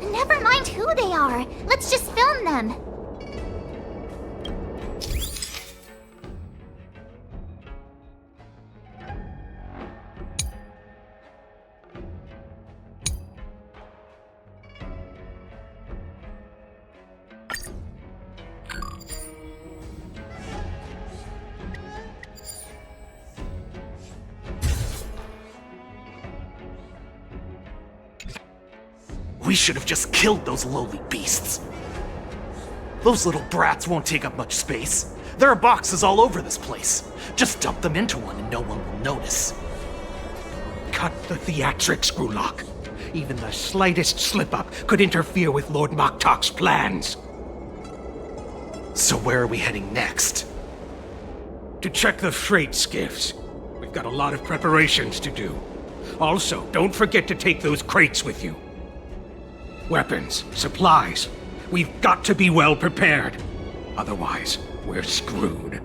Never mind who they are. Let's just film them. We should have just killed those lowly beasts. Those little brats won't take up much space. There are boxes all over this place. Just dump them into one and no one will notice. Cut the theatrics, Grulok. Even the slightest slip-up could interfere with Lord Moktok's plans. So where are we heading next? To check the freight skiffs. We've got a lot of preparations to do. Also, don't forget to take those crates with you. Weapons, supplies. We've got to be well prepared. Otherwise, we're screwed.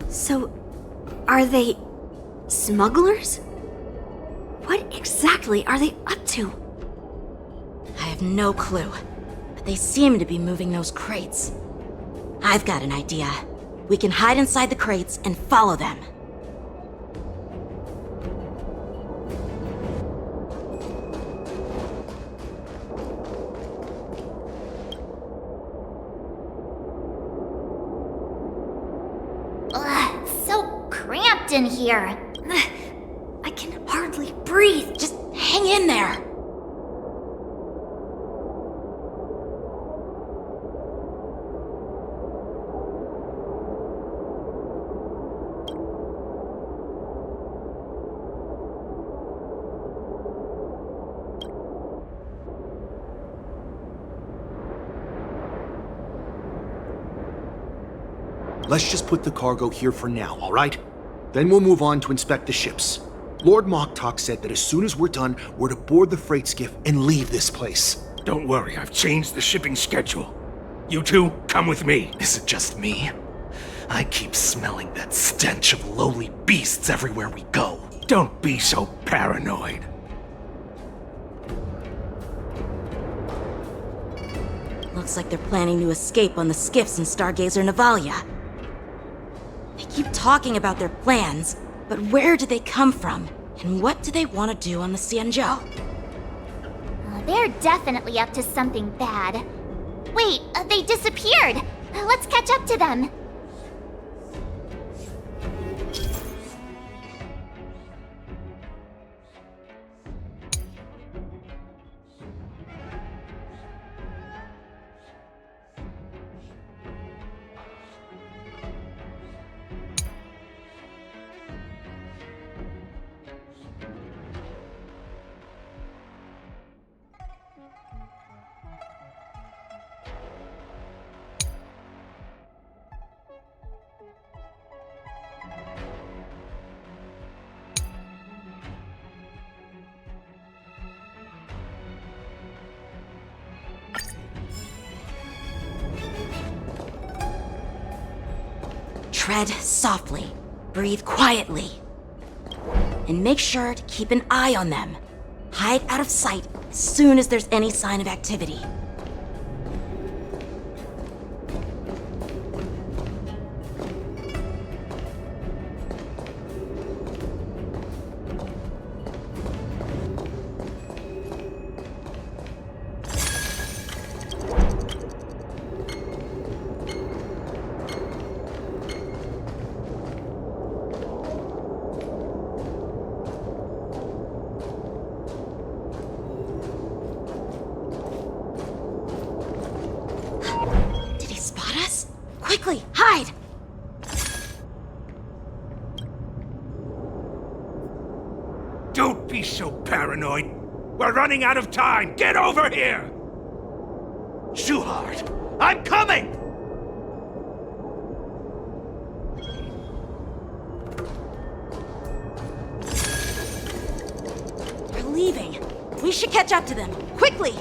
So, are they smugglers? What exactly are they up to? I have no clue, but they seem to be moving those crates. I've got an idea. We can hide inside the crates and follow them. Ugh, so cramped in here. I can hardly breathe. Just hang in there. Let's just put the cargo here for now, all right? Then we'll move on to inspect the ships. Lord Moktok said that as soon as we're done, we're to board the freight skiff and leave this place. Don't worry, I've changed the shipping schedule. You two, come with me. Is it just me? I keep smelling that stench of lowly beasts everywhere we go. Don't be so paranoid. Looks like they're planning to escape on the skiffs in Stargazer Navalia. They keep talking about their plans, but where do they come from? And what do they want to do on the Xianzhou? They're definitely up to something bad. Wait, they disappeared! Let's catch up to them! Tread softly, breathe quietly, and make sure to keep an eye on them. Hide out of sight as soon as there's any sign of activity. Quickly, hide! Don't be so paranoid. We're running out of time. Get over here! Shuhard, I'm coming! They're leaving. We should catch up to them. Quickly!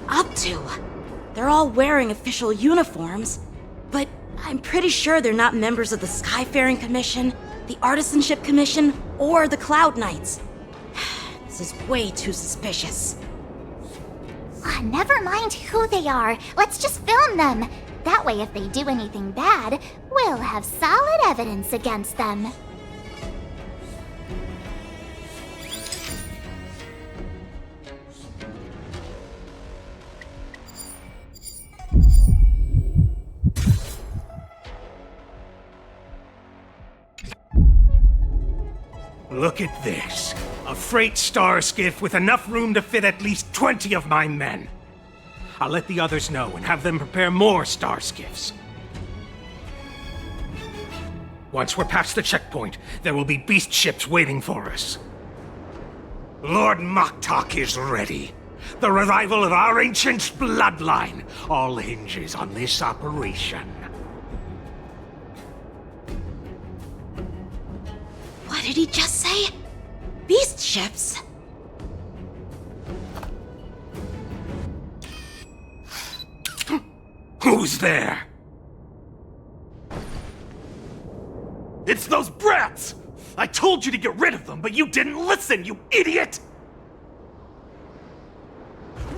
Up to? They're all wearing official uniforms, but I'm pretty sure they're not members of the Skyfaring Commission, the Artisanship Commission, or the Cloud Knights. This is way too suspicious. Never mind who they are. Let's just film them. That way, if they do anything bad, we'll have solid evidence against them. Look at this. A freight star skiff with enough room to fit at least 20 of my men. I'll let the others know and have them prepare more star skiffs. Once we're past the checkpoint, there will be beast ships waiting for us. Lord Moktok is ready. The revival of our ancient bloodline all hinges on this operation. What did he just say? Beast ships? Who's there? It's those brats! I told you to get rid of them, but you didn't listen, you idiot!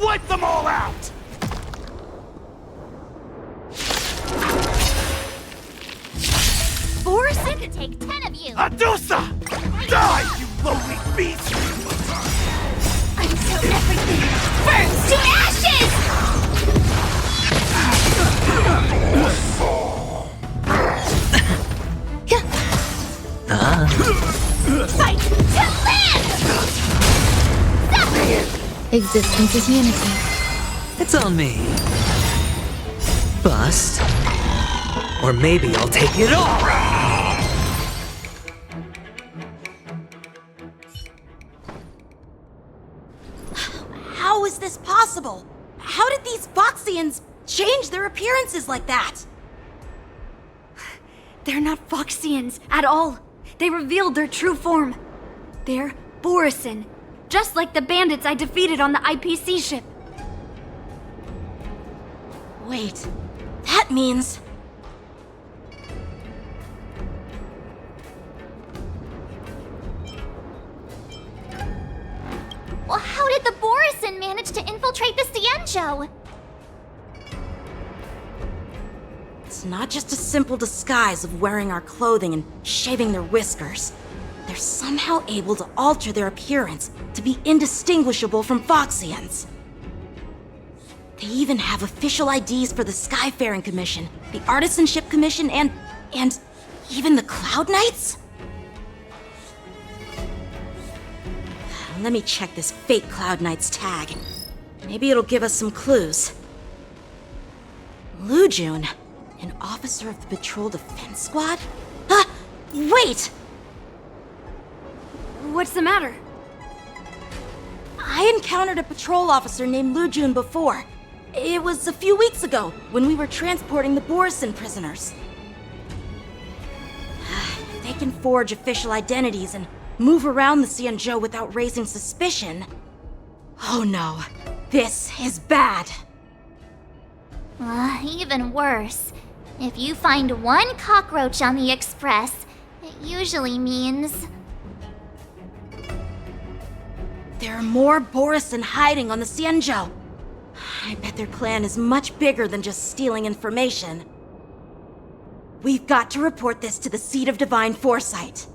Wipe them all out! Force it to take 10 of you! Adusa! Die, you lowly beast! Until everything burns to ashes! Fight to live! Existence is unity. It's on me. Bust. Or maybe I'll take it all! How is this possible? How did these Foxians change their appearances like that? They're not Foxians at all. They revealed their true form. They're Borisin, just like the bandits I defeated on the IPC ship. Wait, that means... Well, how did the Borisin manage to infiltrate the Cienjo? It's not just a simple disguise of wearing our clothing and shaving their whiskers. They're somehow able to alter their appearance to be indistinguishable from Foxians. They even have official IDs for the Skyfaring Commission, the Artisanship Commission, and even the Cloud Knights? Let me check this fake Cloud Knight's tag. Maybe it'll give us some clues. Lujun, an officer of the Patrol Defense Squad? Wait! What's the matter? I encountered a patrol officer named Lujun before. It was a few weeks ago, when we were transporting the Borisin prisoners. can forge official identities and move around the Xianzhou without raising suspicion. Oh no, this is bad. Even worse. If you find one cockroach on the Express, it usually means... There are more Borisin hiding on the Xianzhou. I bet their plan is much bigger than just stealing information. We've got to report this to the Seat of Divine Foresight.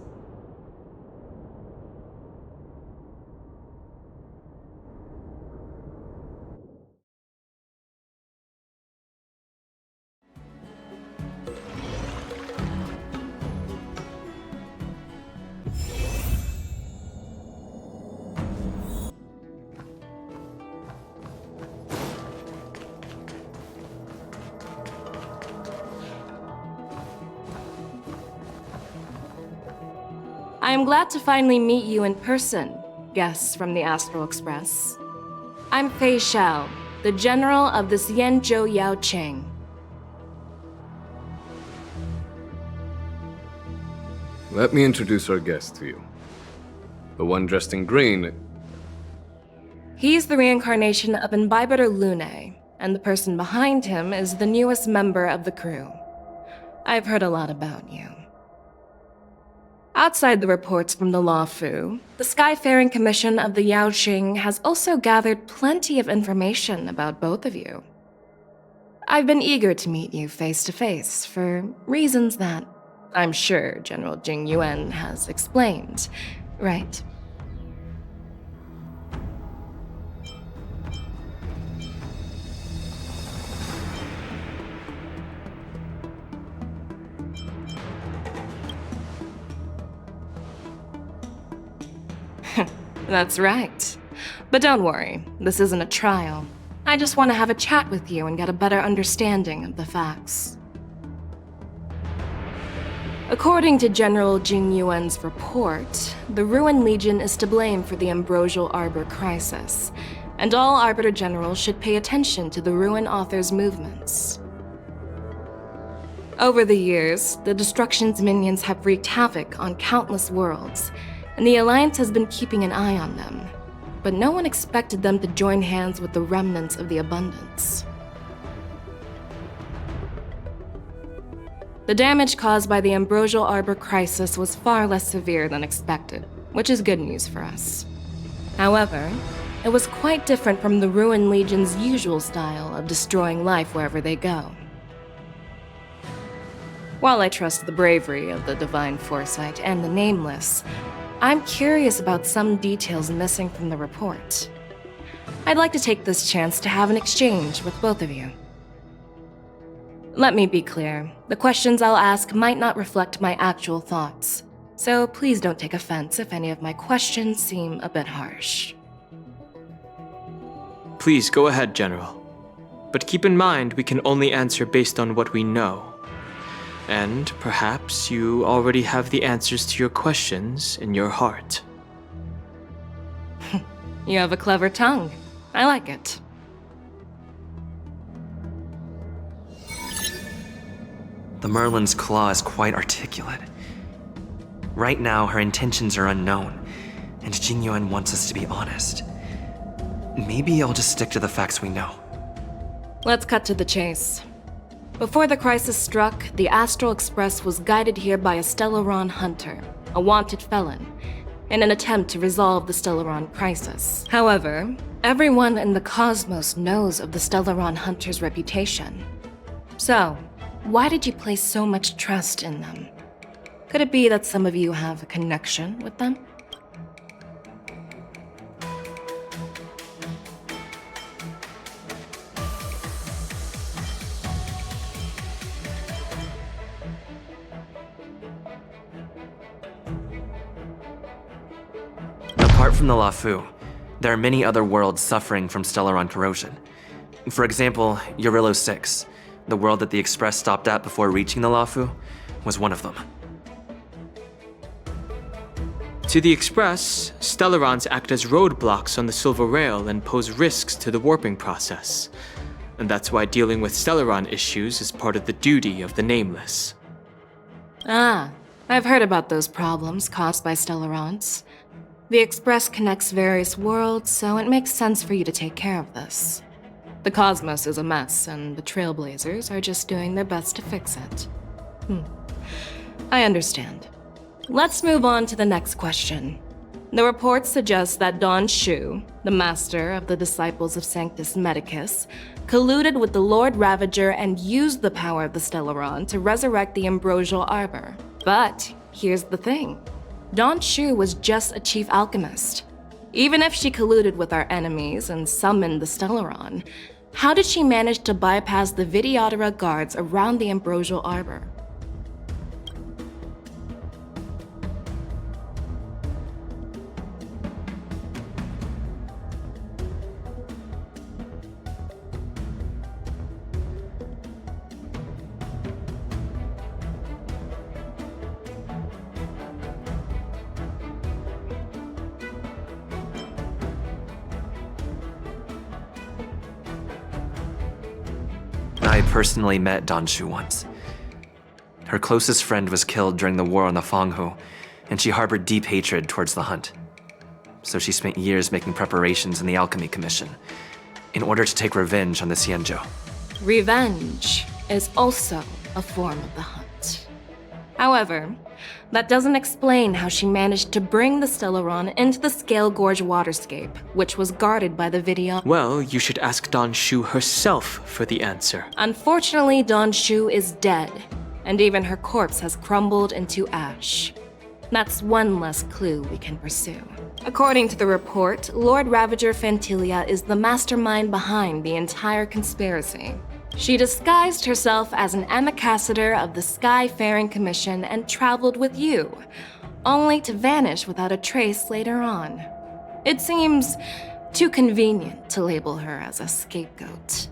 I am glad to finally meet you in person, guests from the Astral Express. I'm Fei Xiao, the general of the Xianzhou Yaoqing. Let me introduce our guest to you. The one dressed in green. He's the reincarnation of Imbibitor Lune, and the person behind him is the newest member of the crew. I've heard a lot about you. Outside the reports from the Luofu, the Skyfaring Commission of the Yaoqing has also gathered plenty of information about both of you. I've been eager to meet you face to face for reasons that I'm sure General Jing Yuan has explained, right? That's right. But don't worry, this isn't a trial. I just want to have a chat with you and get a better understanding of the facts. According to General Jing Yuan's report, the Ruin Legion is to blame for the Ambrosial Arbor crisis, and all Arbiter Generals should pay attention to the Ruin Author's movements. Over the years, the Destruction's minions have wreaked havoc on countless worlds, and the Alliance has been keeping an eye on them, but no one expected them to join hands with the remnants of the Abundance. The damage caused by the Ambrosial Arbor crisis was far less severe than expected, which is good news for us. However, it was quite different from the Ruin Legion's usual style of destroying life wherever they go. While I trust the bravery of the Divine Foresight and the Nameless, I'm curious about some details missing from the report. I'd like to take this chance to have an exchange with both of you. Let me be clear, the questions I'll ask might not reflect my actual thoughts, so please don't take offense if any of my questions seem a bit harsh. Please go ahead, General. But keep in mind we can only answer based on what we know. And perhaps you already have the answers to your questions in your heart. You have a clever tongue. I like it. The Merlin's claw is quite articulate. Right now, her intentions are unknown, and Jing Yuan wants us to be honest. Maybe I'll just stick to the facts we know. Let's cut to the chase. Before the crisis struck, the Astral Express was guided here by a Stellaron hunter, a wanted felon, in an attempt to resolve the Stellaron crisis. However, everyone in the cosmos knows of the Stellaron hunter's reputation. So, why did you place so much trust in them? Could it be that some of you have a connection with them? Apart from the Luofu, there are many other worlds suffering from Stellaron corrosion. For example, Eurillo 6, the world that the Express stopped at before reaching the Luofu, was one of them. To the Express, Stellarons act as roadblocks on the Silver Rail and pose risks to the warping process. And that's why dealing with Stellaron issues is part of the duty of the Nameless. Ah, I've heard about those problems caused by Stellarons. The Express connects various worlds, so it makes sense for you to take care of this. The cosmos is a mess, and the Trailblazers are just doing their best to fix it. I understand. Let's move on to the next question. The reports suggest that Don Shu, the master of the Disciples of Sanctus Medicus, colluded with the Lord Ravager and used the power of the Stellaron to resurrect the Ambrosial Arbor. But here's the thing. Don Shu was just a chief alchemist. Even if she colluded with our enemies and summoned the Stellaron, how did she manage to bypass the Videodora guards around the Ambrosial Arbor? I personally met Don Shu once. Her closest friend was killed during the war on the Fanghu, and she harbored deep hatred towards the Hunt. So she spent years making preparations in the Alchemy Commission, in order to take revenge on the Xianzhou. Revenge is also a form of the Hunt. However, that doesn't explain how she managed to bring the Stellaron into the Scale Gorge waterscape, which was guarded by the Video. Well, you should ask Don Shu herself for the answer. Unfortunately, Don Shu is dead, and even her corpse has crumbled into ash. That's one less clue we can pursue. According to the report, Lord Ravager Fantilia is the mastermind behind the entire conspiracy. She disguised herself as an ambassador of the Skyfaring Commission and traveled with you, only to vanish without a trace later on. It seems too convenient to label her as a scapegoat.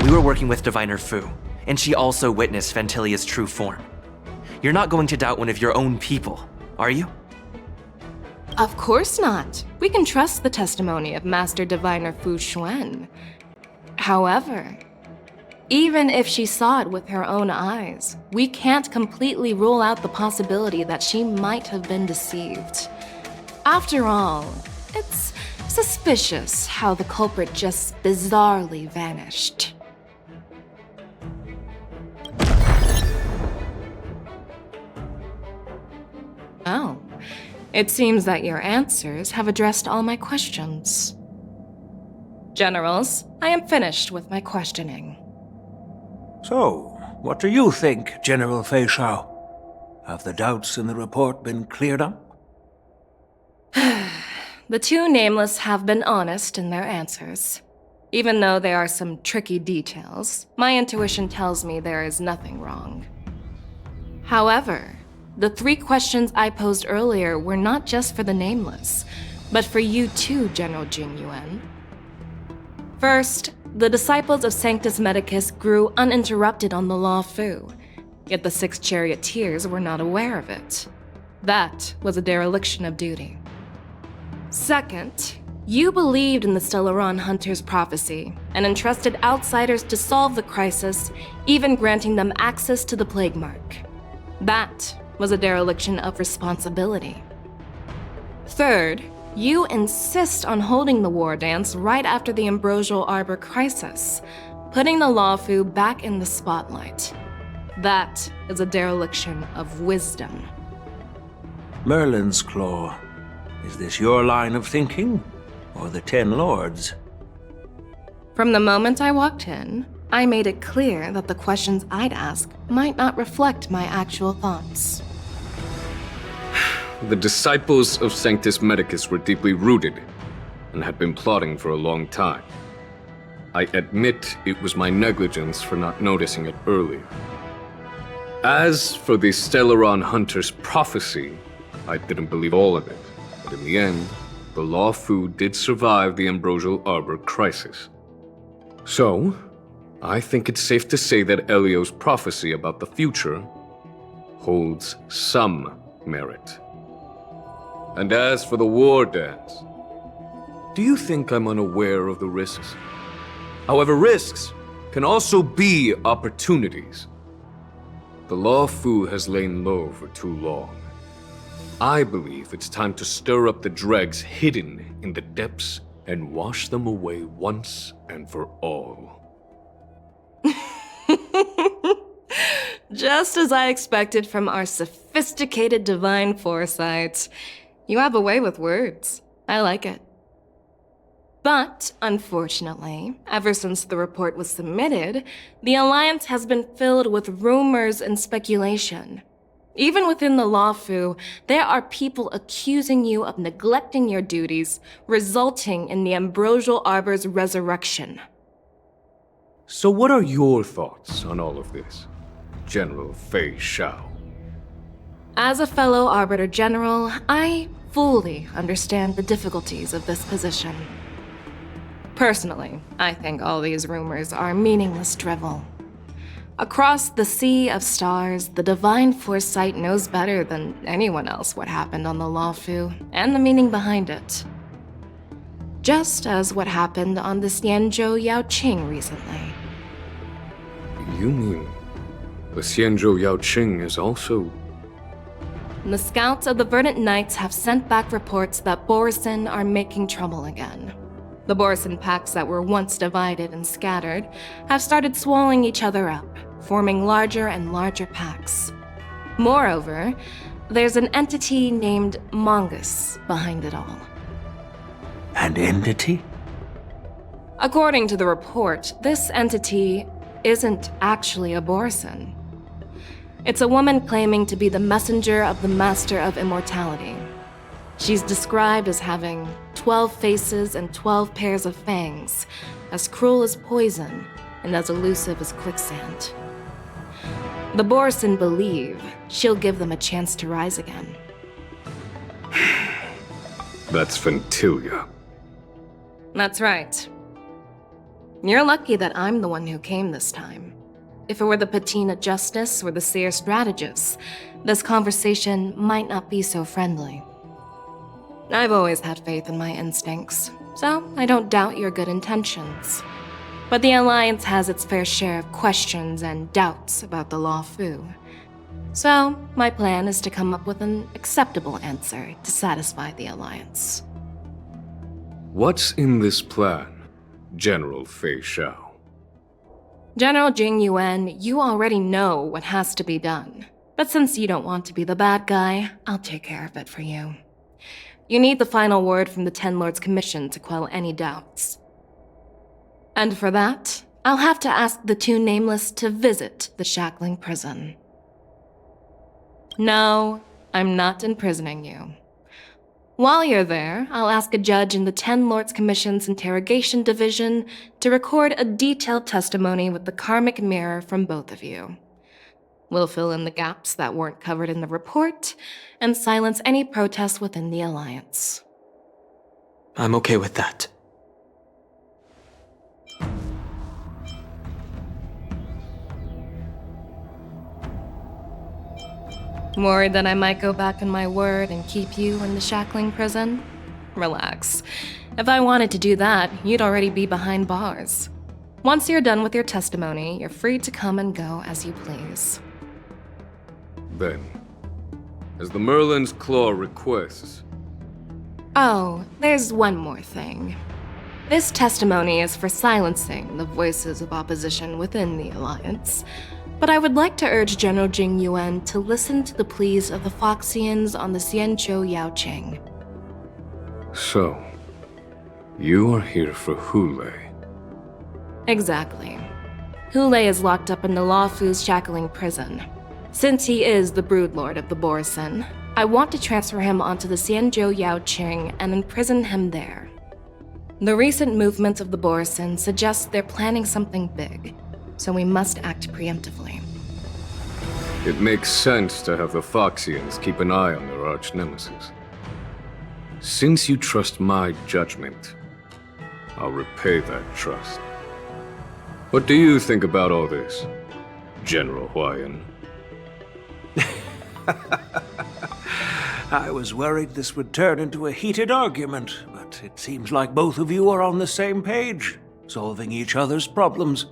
We were working with Diviner Fu, and she also witnessed Fantilia's true form. You're not going to doubt one of your own people, are you? Of course not. We can trust the testimony of Master Diviner Fu Xuan. However, even if she saw it with her own eyes, we can't completely rule out the possibility that she might have been deceived. After all, it's suspicious how the culprit just bizarrely vanished. Oh, it seems that your answers have addressed all my questions. Generals, I am finished with my questioning. So, what do you think, General Fei Shao? Have the doubts in the report been cleared up? The two nameless have been honest in their answers. Even though there are some tricky details, my intuition tells me there is nothing wrong. However, the 3 questions I posed earlier were not just for the nameless, but for you too, General Jing Yuan. First, the Disciples of Sanctus Medicus grew uninterrupted on the Law Fu, yet the 6 charioteers were not aware of it. That was a dereliction of duty. Second, you believed in the Stellaron Hunter's prophecy and entrusted outsiders to solve the crisis, even granting them access to the Plague Mark. That was a dereliction of responsibility. Third, you insist on holding the war dance right after the Ambrosial Arbor crisis, putting the Lawfu back in the spotlight. That is a dereliction of wisdom. Merlin's Claw. Is this your line of thinking, or the 10 Lords? From the moment I walked in, I made it clear that the questions I'd ask might not reflect my actual thoughts. The disciples of Sanctus Medicus were deeply rooted and had been plotting for a long time. I admit it was my negligence for not noticing it earlier. As for the Stellaron Hunter's prophecy, I didn't believe all of it, but in the end, the Lawfu did survive the Ambrosial Arbor crisis. So, I think it's safe to say that Elio's prophecy about the future holds some merit. And as for the war dance, do you think I'm unaware of the risks? However, risks can also be opportunities. The Lawfu has lain low for too long. I believe it's time to stir up the dregs hidden in the depths and wash them away once and for all. Just as I expected from our sophisticated divine foresight. You have a way with words. I like it. But, unfortunately, ever since the report was submitted, the Alliance has been filled with rumors and speculation. Even within the Lawfu, there are people accusing you of neglecting your duties, resulting in the Ambrosial Arbor's resurrection. So what are your thoughts on all of this, General Fei Shao? As a fellow Arbiter General, I fully understand the difficulties of this position. Personally, I think all these rumors are meaningless drivel. Across the sea of stars, the divine foresight knows better than anyone else what happened on the Lawfu and the meaning behind it. Just as what happened on the Xianzhou Yaoqing recently. You mean the Xianzhou Yaoqing is also... The scouts of the Verdant Knights have sent back reports that Borisin are making trouble again. The Borisin packs that were once divided and scattered have started swallowing each other up, forming larger and larger packs. Moreover, there's an entity named Mongus behind it all. An entity? According to the report, this entity isn't actually a Borisin. It's a woman claiming to be the messenger of the Master of Immortality. She's described as having 12 faces and 12 pairs of fangs, as cruel as poison and as elusive as quicksand. The Borisin believe she'll give them a chance to rise again. That's Ventilia. That's right. You're lucky that I'm the one who came this time. If it were the Patina Justice or the Seer Strategist, this conversation might not be so friendly. I've always had faith in my instincts, so I don't doubt your good intentions. But the Alliance has its fair share of questions and doubts about the Lawfu. So, my plan is to come up with an acceptable answer to satisfy the Alliance. What's in this plan, General Fei Shao? General Jing Yuan, you already know what has to be done. But since you don't want to be the bad guy, I'll take care of it for you. You need the final word from the Ten Lords Commission to quell any doubts. And for that, I'll have to ask the two Nameless to visit the Shackling Prison. No, I'm not imprisoning you. While you're there, I'll ask a judge in the Ten Lords Commission's Interrogation Division to record a detailed testimony with the karmic mirror from both of you. We'll fill in the gaps that weren't covered in the report and silence any protests within the Alliance. I'm okay with that. Worried that I might go back on my word and keep you in the Shackling Prison? Relax. If I wanted to do that, you'd already be behind bars. Once you're done with your testimony, you're free to come and go as you please. Then, as the Merlin's Claw requests... Oh, there's one more thing. This testimony is for silencing the voices of opposition within the Alliance. But I would like to urge General Jing Yuan to listen to the pleas of the Foxians on the Xianzhou Yaoqing. So, you are here for Hule. Exactly. Hule is locked up in the Lawfu's shackling prison. Since he is the broodlord of the Borison, I want to transfer him onto the Xianzhou Yaoqing and imprison him there. The recent movements of the Borison suggest they're planning something big, so we must act preemptively. It makes sense to have the Foxians keep an eye on their arch-nemesis. Since you trust my judgment, I'll repay that trust. What do you think about all this, General Huayan? I was worried this would turn into a heated argument, but it seems like both of you are on the same page, solving each other's problems.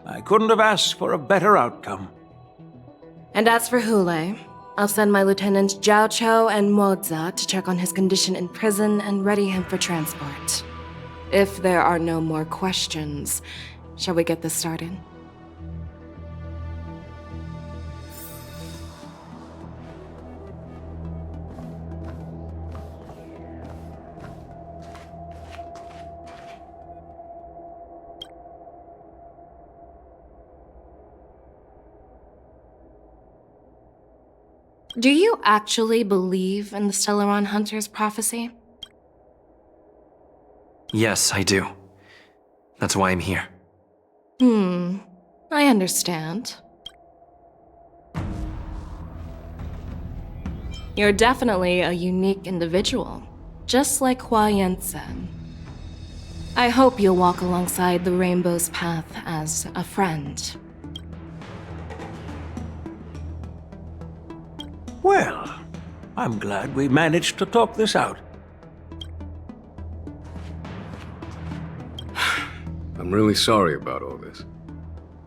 I couldn't have asked for a better outcome. And as for Hule, I'll send my lieutenants Zhao Chou and Moza to check on his condition in prison and ready him for transport. If there are no more questions, shall we get this started? Do you actually believe in the Stellaron Hunter's prophecy? Yes, I do. That's why I'm here. I understand. You're definitely a unique individual, just like Huayan said. I hope you'll walk alongside the Rainbow's path as a friend. Well, I'm glad we managed to talk this out. I'm really sorry about all this.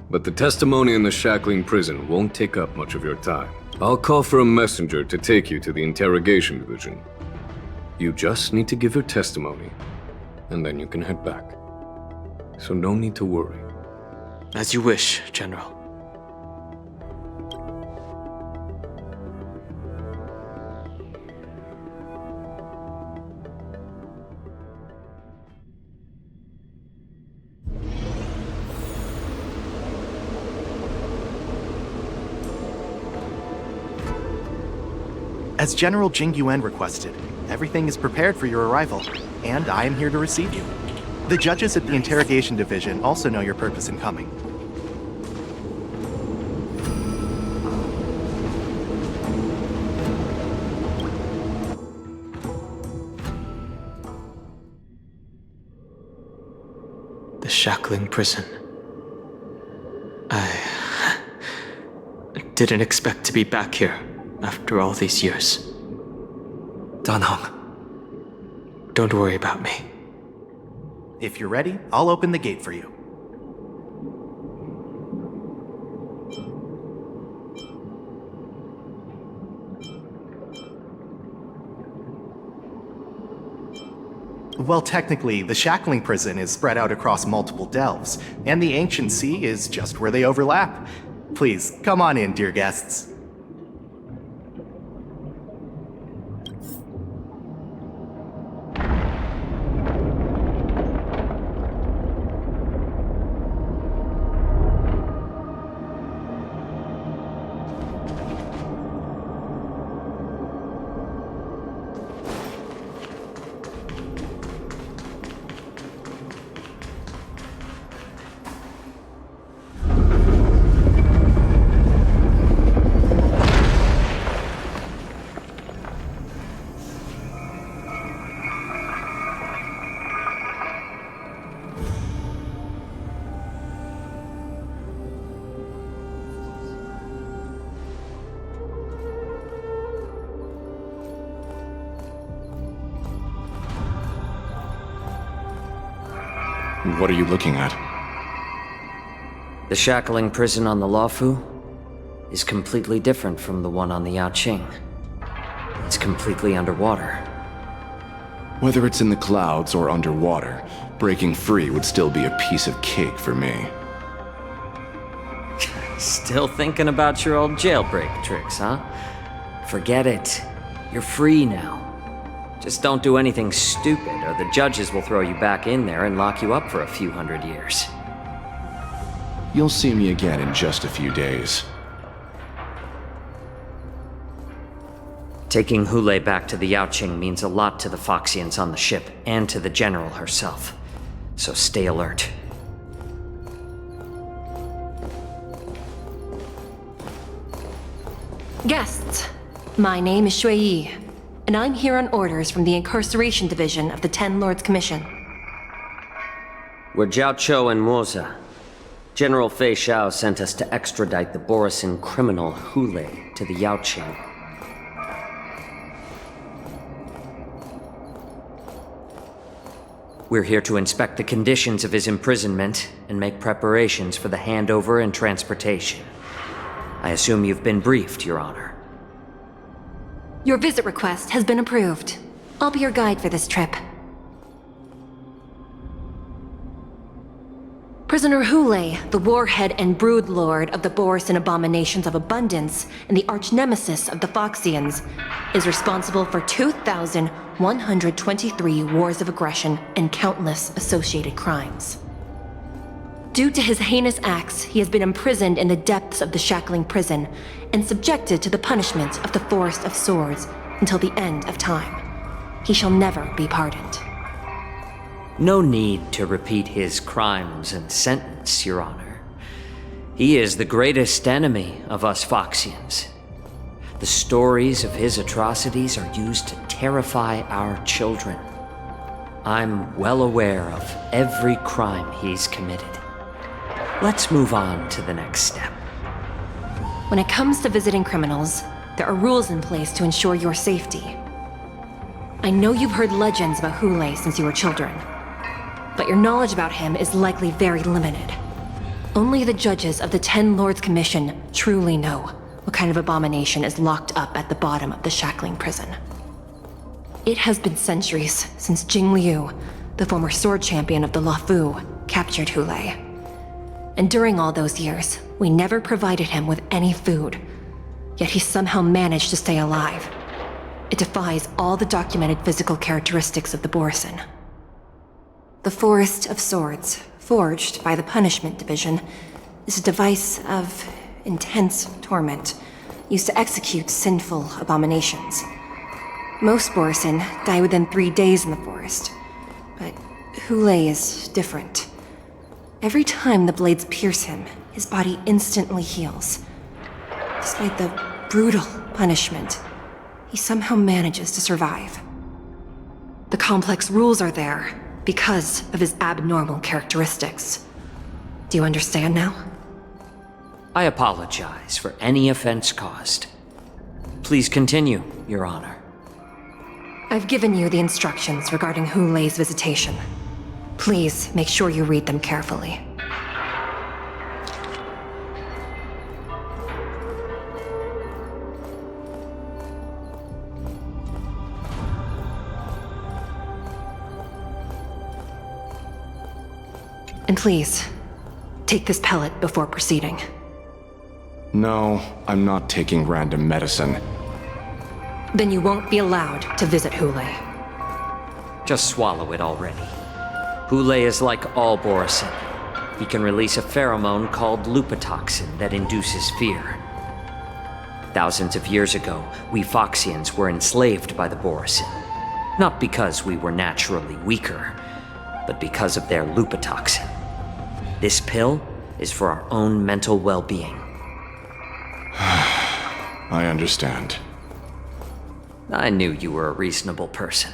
But the testimony in the shackling prison won't take up much of your time. I'll call for a messenger to take you to the interrogation division. You just need to give your testimony, and then you can head back. So no need to worry. As you wish, General. As General Jing Yuan requested, everything is prepared for your arrival, and I am here to receive you. The judges at the interrogation division also know your purpose in coming. The shackling prison. I didn't expect to be back here after all these years. Danhong. Don't worry about me. If you're ready, I'll open the gate for you. Well, technically, the shackling prison is spread out across multiple delves, and the ancient sea is just where they overlap. Please, come on in, dear guests. What are you looking at? The shackling prison on the Lawfu is completely different from the one on the Yaoqing. It's completely underwater. Whether it's in the clouds or underwater, breaking free would still be a piece of cake for me. Still thinking about your old jailbreak tricks, huh? Forget it. You're free now. Just don't do anything stupid, or the judges will throw you back in there and lock you up for a few hundred years. You'll see me again in just a few days. Taking Hule back to the Yaoqing means a lot to the Foxians on the ship, and to the General herself. So stay alert. Guests, my name is Shui Yi, and I'm here on orders from the Incarceration Division of the Ten Lords Commission. We're Jiao Cho and Moza. General Fei Xiao sent us to extradite the Borisin criminal Hule to the Yaoqing. We're here to inspect the conditions of his imprisonment and make preparations for the handover and transportation. I assume you've been briefed, Your Honor. Your visit request has been approved. I'll be your guide for this trip. Prisoner Hule, the warhead and brood lord of the Borisin Abominations of Abundance and the arch-nemesis of the Foxians, is responsible for 2,123 wars of aggression and countless associated crimes. Due to his heinous acts, he has been imprisoned in the depths of the Shackling Prison and subjected to the punishment of the Forest of Swords until the end of time. He shall never be pardoned. No need to repeat his crimes and sentence, Your Honor. He is the greatest enemy of us Foxians. The stories of his atrocities are used to terrify our children. I'm well aware of every crime he's committed. Let's move on to the next step. When it comes to visiting criminals, there are rules in place to ensure your safety. I know you've heard legends about Hule since you were children, but your knowledge about him is likely very limited. Only the judges of the Ten Lords Commission truly know what kind of abomination is locked up at the bottom of the Shackling Prison. It has been centuries since Jing Liu, the former sword champion of the Luofu, captured Hule. And during all those years, we never provided him with any food. Yet he somehow managed to stay alive. It defies all the documented physical characteristics of the Borisin. The Forest of Swords, forged by the Punishment Division, is a device of intense torment, used to execute sinful abominations. Most Borisin die within 3 days in the forest, but Hule is different. Every time the blades pierce him, his body instantly heals. Despite the brutal punishment, he somehow manages to survive. The complex rules are there because of his abnormal characteristics. Do you understand now? I apologize for any offense caused. Please continue, Your Honor. I've given you the instructions regarding Hule's visitation. Please make sure you read them carefully. And please, take this pellet before proceeding. No, I'm not taking random medicine. Then you won't be allowed to visit Hule. Just swallow it already. Hule is like all Borisin. He can release a pheromone called lupatoxin that induces fear. Thousands of years ago, we Foxians were enslaved by the Borisin. Not because we were naturally weaker, but because of their lupatoxin. This pill is for our own mental well-being. I understand. I knew you were a reasonable person.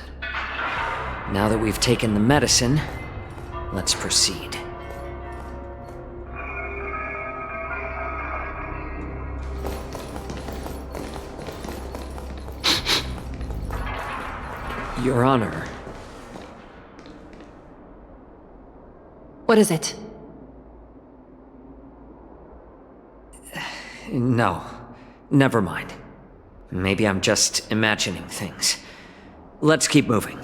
Now that we've taken the medicine, let's proceed. Your Honor. What is it? No, never mind. Maybe I'm just imagining things. Let's keep moving.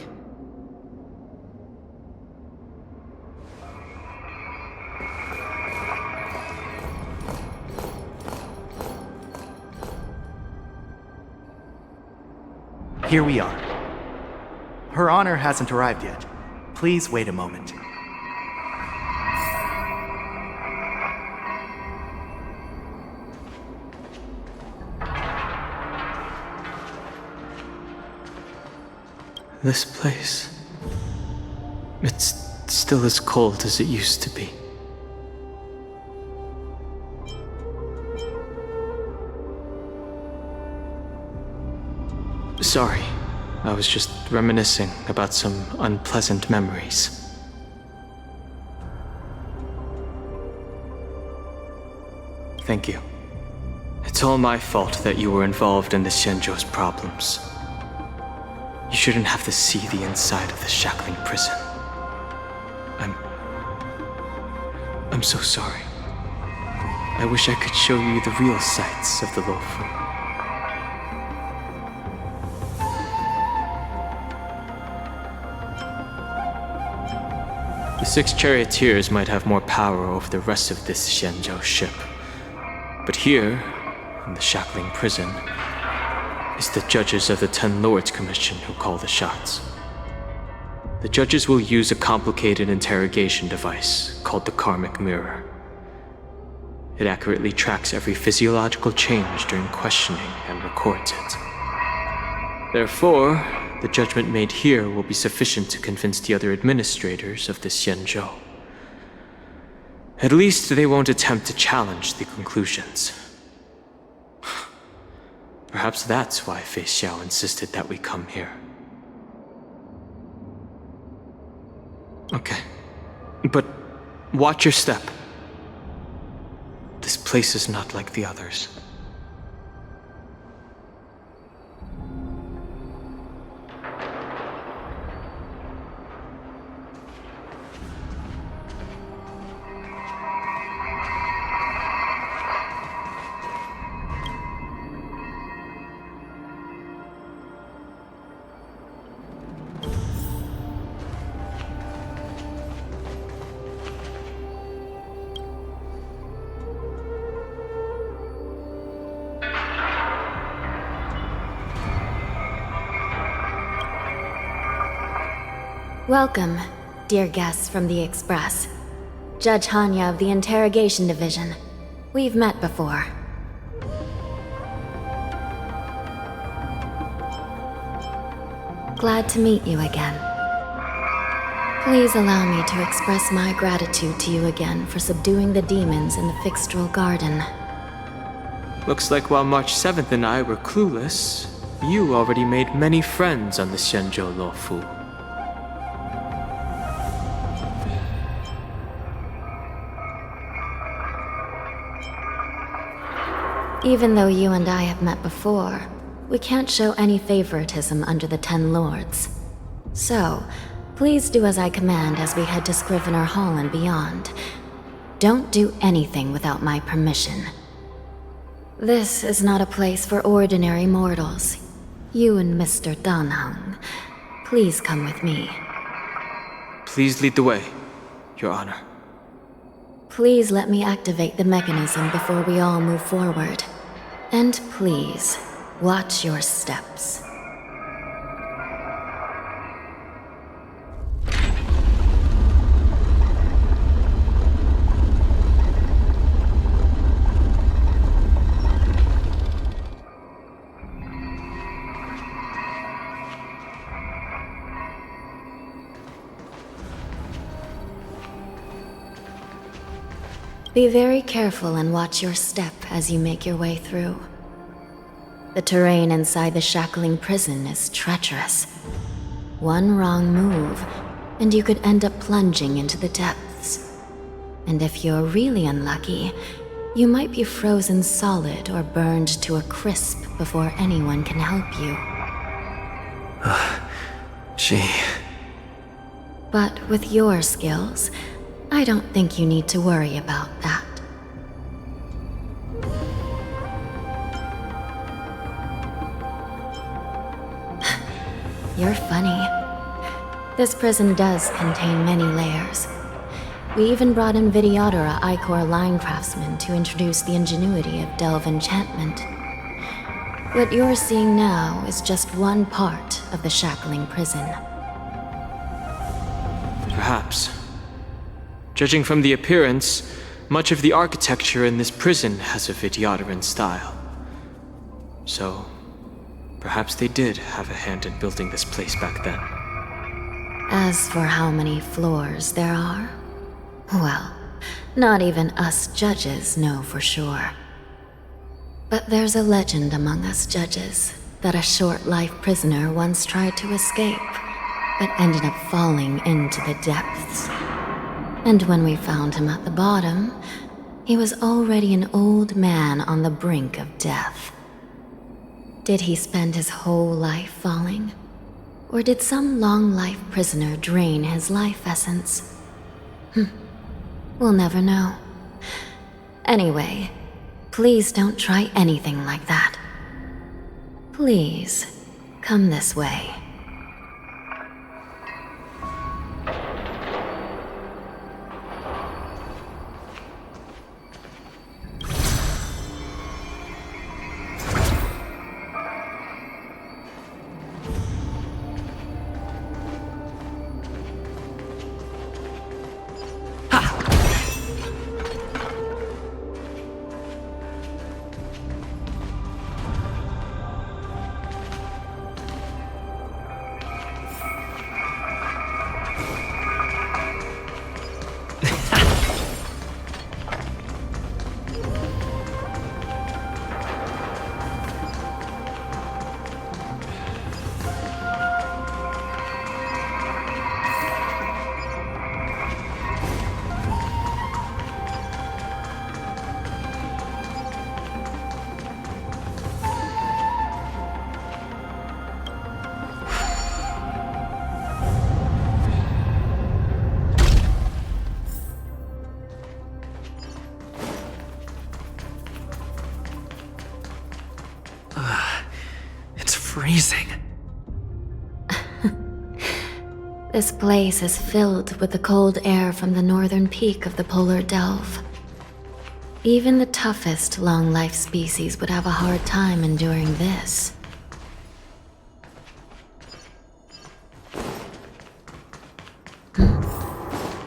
Here we are. Her Honor hasn't arrived yet. Please wait a moment. This place. It's still as cold as it used to be. Sorry, I was just reminiscing about some unpleasant memories. Thank you. It's all my fault that you were involved in the Xianzhou's problems. You shouldn't have to see the inside of the shackling prison. I'm so sorry. I wish I could show you the real sights of the Luofu. The 6 charioteers might have more power over the rest of this Xianzhou ship. But here, in the shackling prison, is the judges of the 10 Lords Commission who call the shots. The judges will use a complicated interrogation device called the Karmic Mirror. It accurately tracks every physiological change during questioning and records it. Therefore, the judgment made here will be sufficient to convince the other administrators of the Xianzhou. At least they won't attempt to challenge the conclusions. Perhaps that's why Fei Xiao insisted that we come here. Okay. But watch your step. This place is not like the others. Welcome, dear guests from the Express. Judge Hanya of the Interrogation Division. We've met before. Glad to meet you again. Please allow me to express my gratitude to you again for subduing the demons in the Fixtral Garden. Looks like while March 7th and I were clueless, you already made many friends on the Xianzhou Luofu. Even though you and I have met before, we can't show any favoritism under the 10 Lords. So, please do as I command as we head to Scrivener Hall and beyond. Don't do anything without my permission. This is not a place for ordinary mortals. You and Mr. Danheng, please come with me. Please lead the way, Your Honor. Please let me activate the mechanism before we all move forward. And please, watch your steps. Be very careful and watch your step as you make your way through. The terrain inside the shackling prison is treacherous. One wrong move, and you could end up plunging into the depths. And if you're really unlucky, you might be frozen solid or burned to a crisp before anyone can help you. But with your skills, I don't think you need to worry about that. You're funny. This prison does contain many layers. We even brought in Videodora Icor line craftsmen to introduce the ingenuity of Delve enchantment. What you're seeing now is just one part of the shackling prison. Perhaps. Judging from the appearance, much of the architecture in this prison has a Videodoran style. So, Perhaps they did have a hand in building this place back then. As for how many floors there are, well, not even us judges know for sure. But there's a legend among us judges that a short-life prisoner once tried to escape, but ended up falling into the depths. And when we found him at the bottom, he was already an old man on the brink of death. Did he spend his whole life falling? Or did some long-life prisoner drain his life essence? We'll never know. Anyway, please don't try anything like that. Please, come this way. It's freezing. This place is filled with the cold air from the northern peak of the polar delve. Even the toughest long-life species would have a hard time enduring this.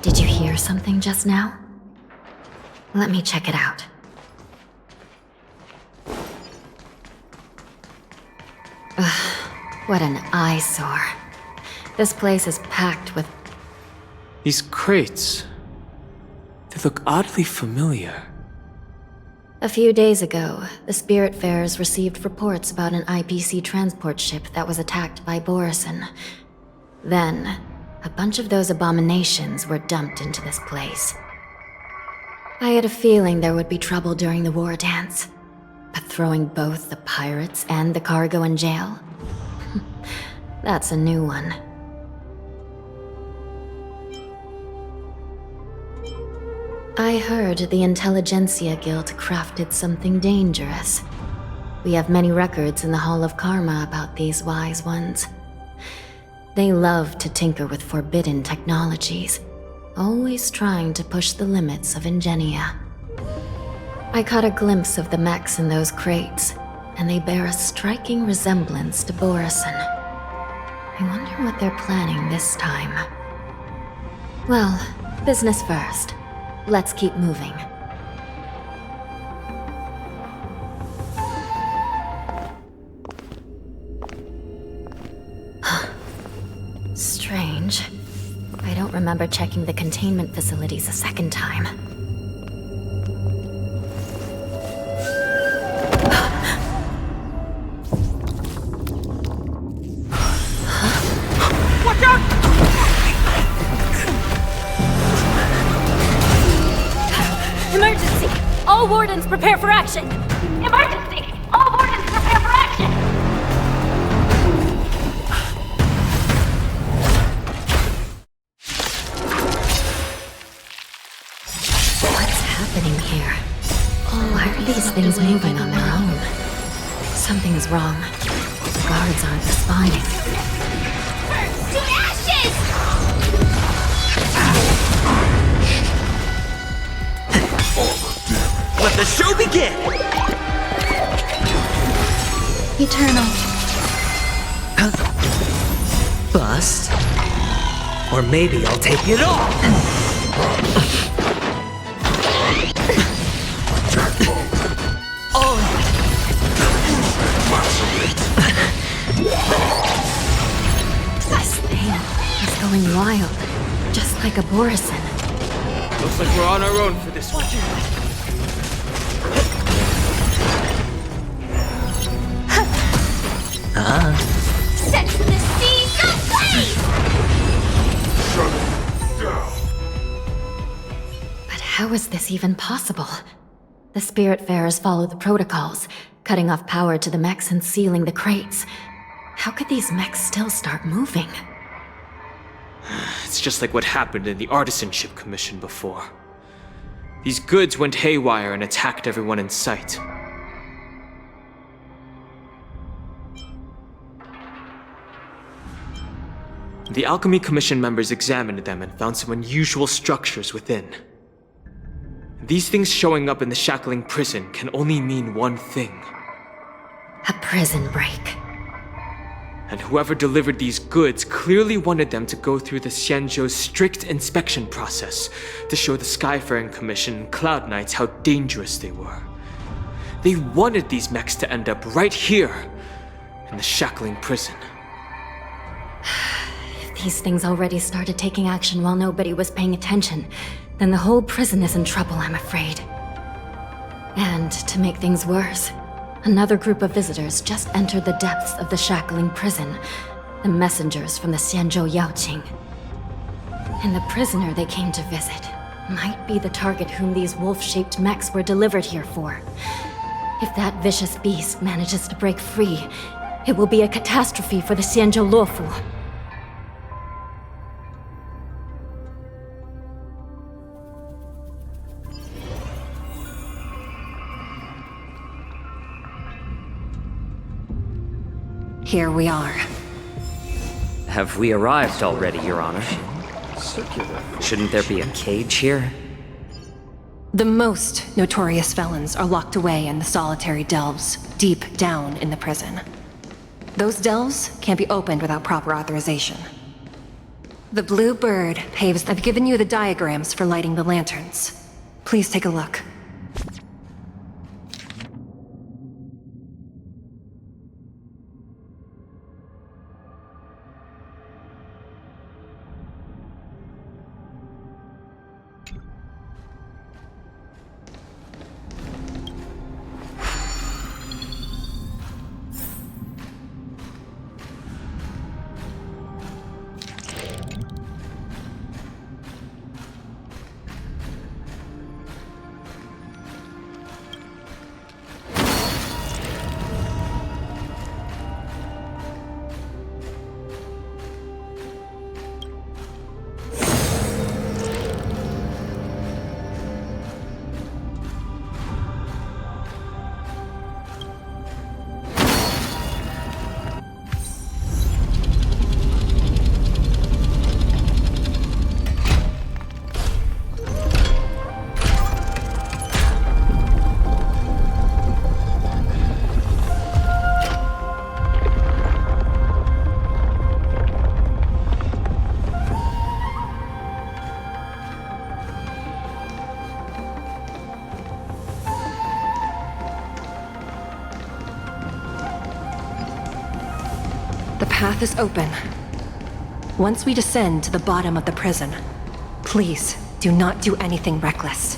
Did you hear something just now? Let me check it out. Ugh, what an eyesore. This place is packed with... These crates. They look oddly familiar. A few days ago, the Spiritfarers received reports about an IPC transport ship that was attacked by Borison. Then, a bunch of those abominations were dumped into this place. I had a feeling there would be trouble during the war dance, but throwing both the pirates and the cargo in jail? That's a new one. I heard the Intelligentsia Guild crafted something dangerous. We have many records in the Hall of Karma about these wise ones. They love to tinker with forbidden technologies, always trying to push the limits of Ingenia. I caught a glimpse of the mechs in those crates, and they bear a striking resemblance to Borison. I wonder what they're planning this time. Well, business first. Let's keep moving. Strange. I don't remember checking the containment facilities a second time. Watch out! Emergency! All wardens prepare for action! Emergency! All wardens prepare for action! What's happening here? Why are these things moving on their own? Something is wrong. The guards aren't responding. To ashes! Let the show begin! Eternal. Bust. Or maybe I'll take it all! going wild, just like a Borisin. Looks like we're on our own for this one. Set the seas ablaze! But how is this even possible? The Spiritfarers follow the protocols, cutting off power to the mechs and sealing the crates. How could these mechs still start moving? It's just like what happened in the Artisanship Commission before. These goods went haywire and attacked everyone in sight. The Alchemy Commission members examined them and found some unusual structures within. These things showing up in the shackling prison can only mean one thing. A prison break. And whoever delivered these goods clearly wanted them to go through the Xianzhou's strict inspection process to show the Skyfaring Commission and Cloud Knights how dangerous they were. They wanted these mechs to end up right here, in the shackling prison. If these things already started taking action while nobody was paying attention, then the whole prison is in trouble, I'm afraid. And to make things worse, another group of visitors just entered the depths of the shackling prison, the messengers from the Xianzhou Yaoqing. And the prisoner they came to visit might be the target whom these wolf-shaped mechs were delivered here for. If that vicious beast manages to break free, it will be a catastrophe for the Xianzhou Luofu. Here we are. Have we arrived already, Your Honor? Shouldn't there be a cage here? The most notorious felons are locked away in the solitary delves, deep down in the prison. Those delves can't be opened without proper authorization. The blue bird paves. I've given you the diagrams for lighting the lanterns. Please take a look. The path is open. Once we descend to the bottom of the prison, please do not do anything reckless.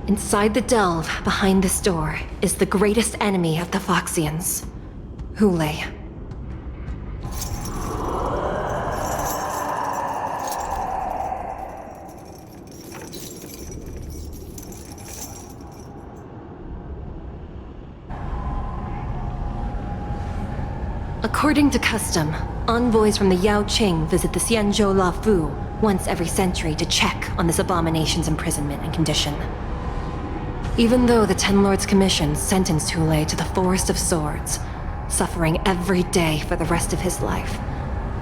Inside the delve, behind this door, is the greatest enemy of the Foxians, Hulei. According to custom, envoys from the Yaoqing visit the Xianzhou Luofu once every century to check on this abomination's imprisonment and condition. Even though the Ten Lords Commission sentenced Hulei to the Forest of Swords, suffering every day for the rest of his life,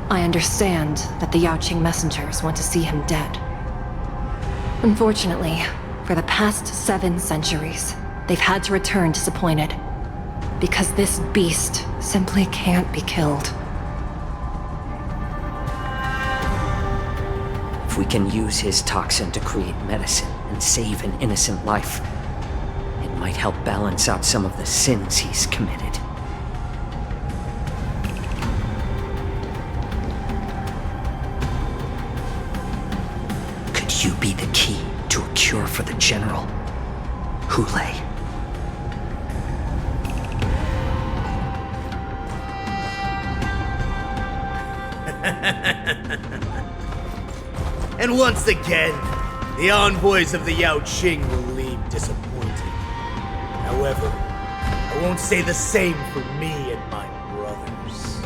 I understand that the Yaoqing messengers want to see him dead. Unfortunately, for the past 7 centuries, they've had to return disappointed, because this beast simply can't be killed. If we can use his toxin to create medicine and save an innocent life, it might help balance out some of the sins he's committed. Could you be the key to a cure for the General? Hule. And once again, the envoys of the Yao Qing will leave disappointed. However, I won't say the same for me and my brothers.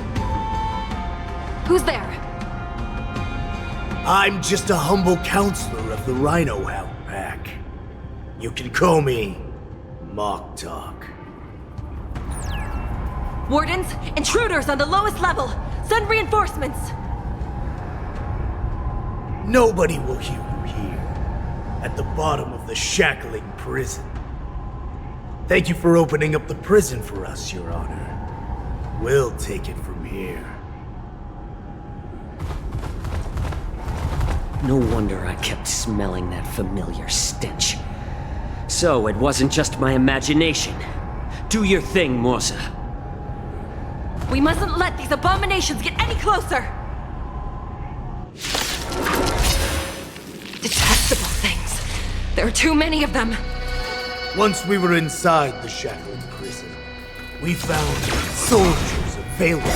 Who's there? I'm just a humble counselor of the Rhino Hound Pack. You can call me Mock Talk. Wardens, intruders on the lowest level! Send reinforcements! Nobody will hear you here, at the bottom of the shackling prison. Thank you for opening up the prison for us, Your Honor. We'll take it from here. No wonder I kept smelling that familiar stench. So it wasn't just my imagination. Do your thing, Morza. We mustn't let these abominations get any closer! Detestable things. There are too many of them. Once we were inside the shackling prison, we found soldiers available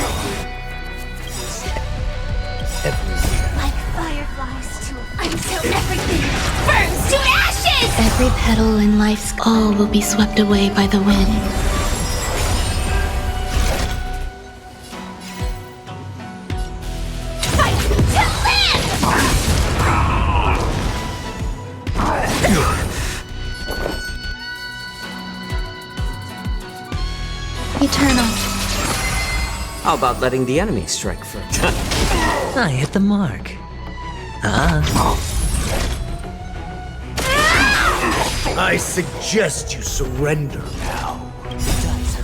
everywhere. Like fireflies until everything burns to ashes! Every petal in life's all will be swept away by the wind. Eternal. How about letting the enemy strike first? I hit the mark. I suggest you surrender now.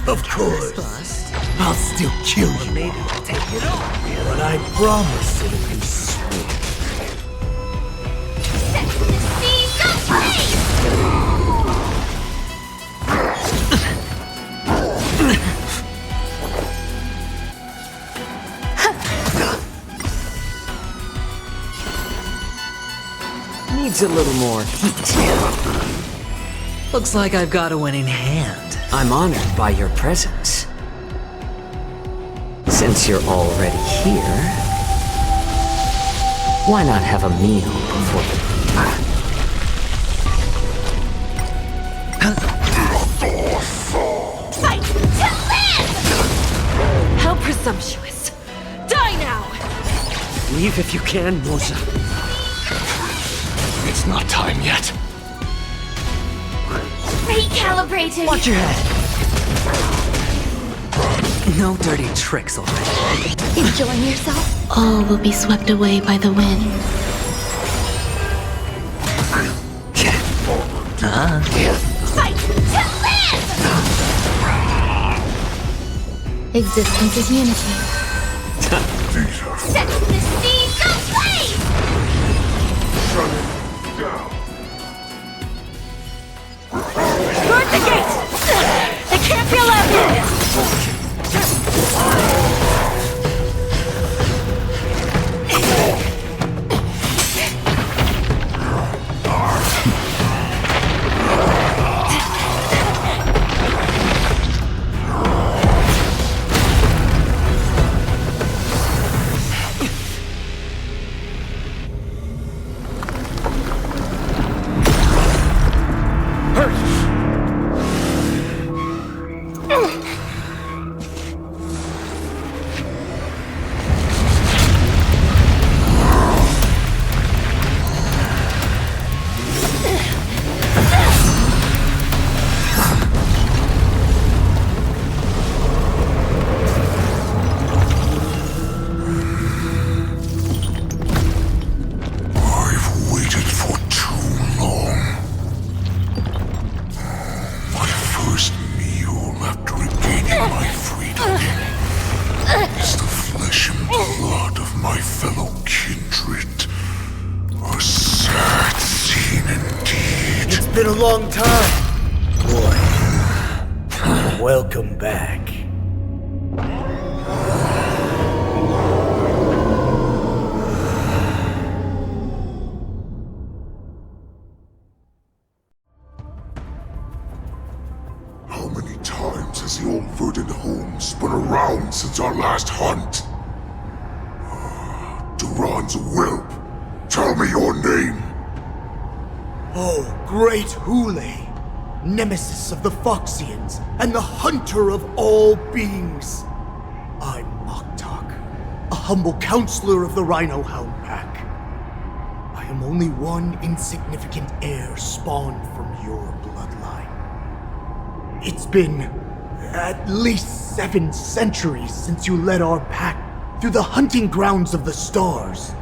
Of course, I'll still kill you. Maybe I'll take it off. But I promise it'll be sweet. Needs a little more heat. Looks like I've got a winning hand. I'm honored by your presence. Since you're already here, why not have a meal before the... Fight to live! How presumptuous! Die now! Leave if you can, Morza. It's not time yet. Recalibrated! Watch your head. No dirty tricks already. Enjoying yourself? All will be swept away by the wind. Fight to live! Existence is unity. Set the seeds ablaze! Shut it down. Guard the gate! They can't be allowed in! Been a long time, boy. Welcome back. How many times has the old verdant home spun around since our last hunt? Duran's whelp, tell me your name! Oh, great Hule, nemesis of the Foxians, and the hunter of all beings. I'm Moktok, a humble counselor of the Rhino Hound Pack. I am only one insignificant heir spawned from your bloodline. It's been at least 7 centuries since you led our pack through the hunting grounds of the stars.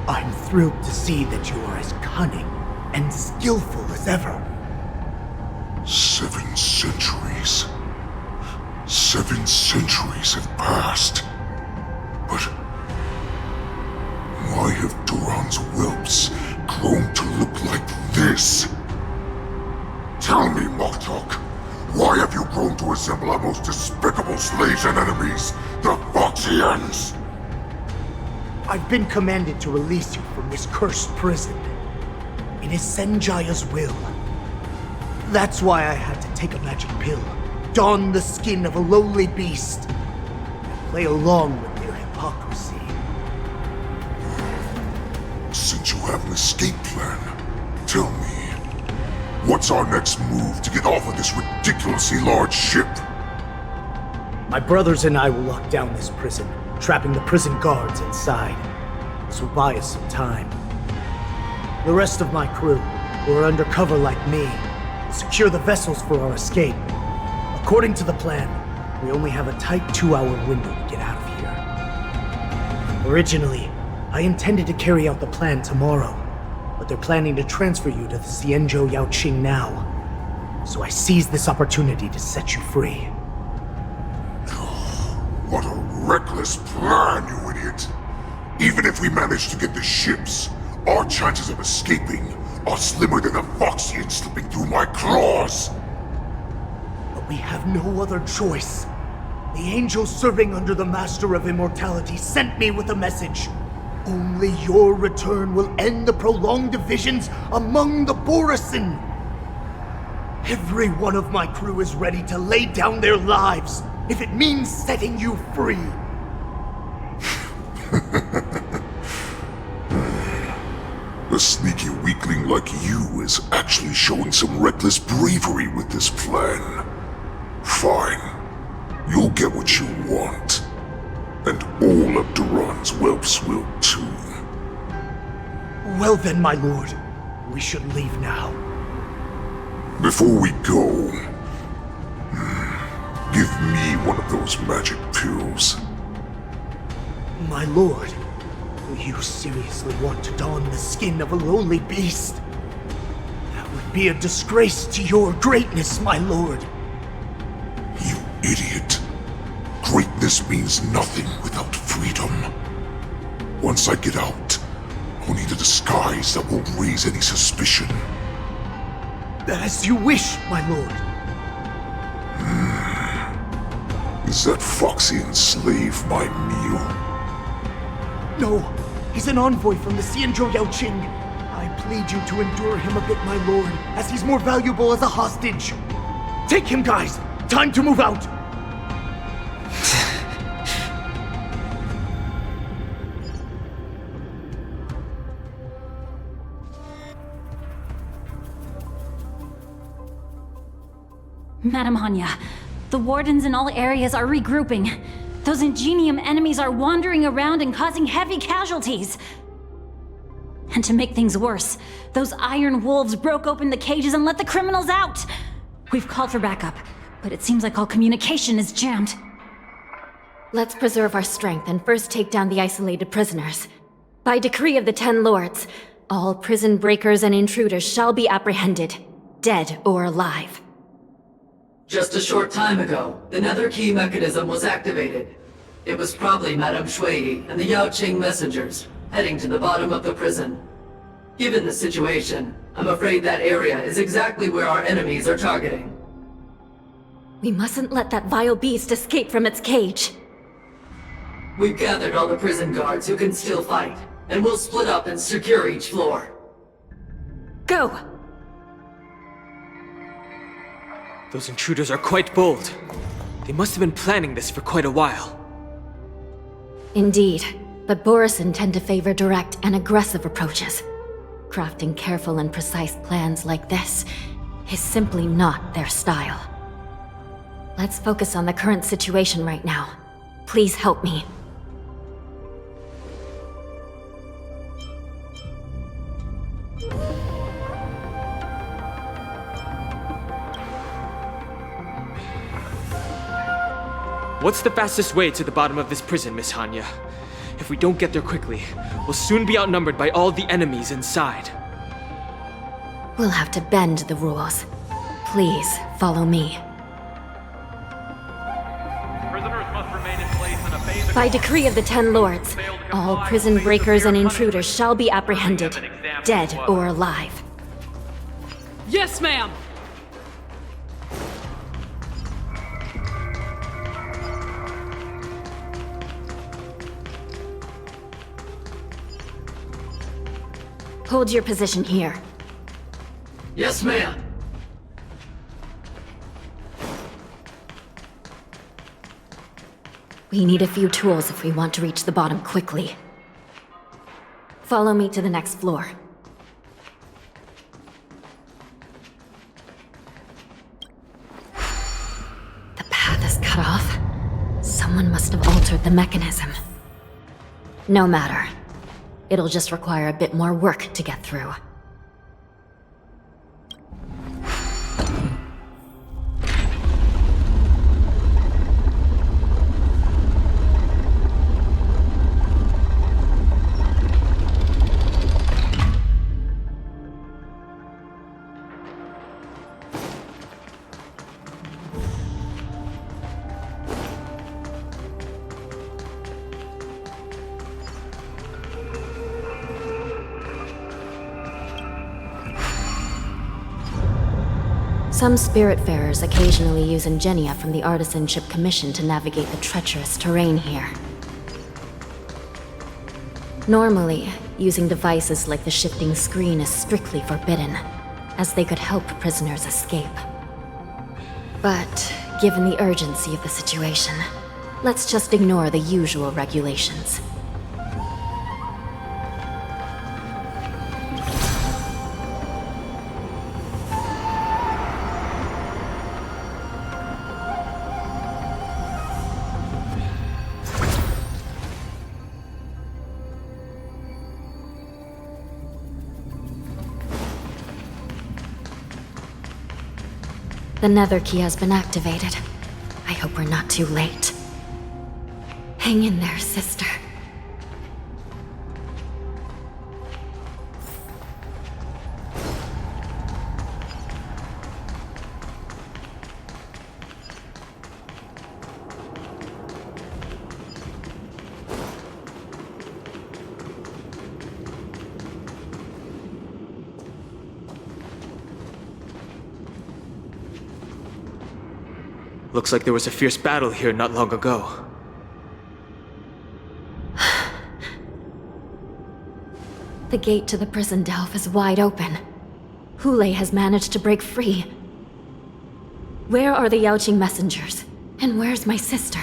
I'm thrilled to see that you are as cunning and skillful as ever. 7 centuries. 7 centuries have passed. But why have Duran's whelps grown to look like this? Tell me, Moktok, why have you grown to resemble our most despicable slaves and enemies, the Foxians? I've been commanded to release you from this cursed prison. It is Senjaya's will. That's why I had to take a magic pill, don the skin of a lowly beast, and play along with their hypocrisy. Since you have an escape plan, tell me, what's our next move to get off of this ridiculously large ship? My brothers and I will lock down this prison, trapping the prison guards inside. This will buy us some time. The rest of my crew, who are undercover like me, will secure the vessels for our escape. According to the plan, we only have a tight 2-hour window to get out of here. Originally, I intended to carry out the plan tomorrow, but they're planning to transfer you to the Xianzhou Yaoqing now. So I seized this opportunity to set you free. What a reckless plan, you idiot! Even if we manage to get the ships, our chances of escaping are slimmer than a Foxian slipping through my claws! But we have no other choice. The angel serving under the Master of Immortality sent me with a message. Only your return will end the prolonged divisions among the Borisin. Every one of my crew is ready to lay down their lives if it means setting you free. A sneaky weakling like you is actually showing some reckless bravery with this plan. Fine. You'll get what you want. And all of Duran's whelps will too. Well then, my lord. We should leave now. Before we go, give me one of those magic pills. My lord, do you seriously want to don the skin of a lowly beast? That would be a disgrace to your greatness, my lord. You idiot. Greatness means nothing without freedom. Once I get out, I'll need a disguise that won't raise any suspicion. As you wish, my lord. Is that Foxian slave my meal? No, he's an envoy from the Xianzhou Yaoqing. I plead you to endure him a bit, my lord, as he's more valuable as a hostage. Take him, guys! Time to move out! Madam Hanya, the wardens in all areas are regrouping. Those Ingenium enemies are wandering around and causing heavy casualties. And to make things worse, those iron wolves broke open the cages and let the criminals out. We've called for backup, but it seems like all communication is jammed. Let's preserve our strength and first take down the isolated prisoners. By decree of the 10 Lords, all prison breakers and intruders shall be apprehended, dead or alive. Just a short time ago, the nether key mechanism was activated. It was probably Madame Shui and the Yaoqing messengers, heading to the bottom of the prison. Given the situation, I'm afraid that area is exactly where our enemies are targeting. We mustn't let that vile beast escape from its cage. We've gathered all the prison guards who can still fight, and we'll split up and secure each floor. Go! Those intruders are quite bold. They must have been planning this for quite a while. Indeed, but Borisin tend to favor direct and aggressive approaches. Crafting careful and precise plans like this is simply not their style. Let's focus on the current situation right now. Please help me. What's the fastest way to the bottom of this prison, Miss Hanya? If we don't get there quickly, we'll soon be outnumbered by all the enemies inside. We'll have to bend the rules. Please, follow me. Prisoners must remain in place and obey the By decree of the Ten Lords, all prison breakers and intruders shall be apprehended, dead or alive. Yes, ma'am! Hold your position here. Yes, ma'am. We need a few tools if we want to reach the bottom quickly. Follow me to the next floor. The path is cut off. Someone must have altered the mechanism. No matter. It'll just require a bit more work to get through. Some Spiritfarers occasionally use ingenia from the Artisanship Commission to navigate the treacherous terrain here. Normally, using devices like the shifting screen is strictly forbidden, as they could help prisoners escape. But, given the urgency of the situation, let's just ignore the usual regulations. The nether key has been activated. I hope we're not too late. Hang in there, sister. Looks like there was a fierce battle here not long ago. The gate to the prison delve is wide open. Hule has managed to break free. Where are the Yaoqing messengers? And where's my sister?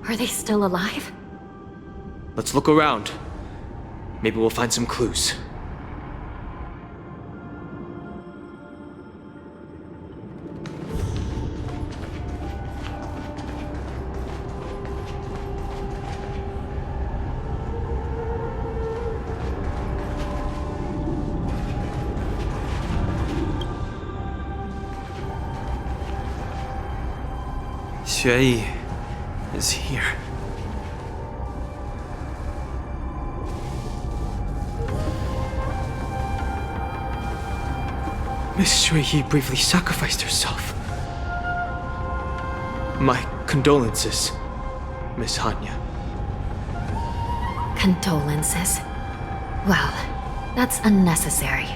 Are they still alive? Let's look around. Maybe we'll find some clues. Xue is here. Miss Xue bravely sacrificed herself. My condolences, Miss Hanya. Condolences? Well, that's unnecessary.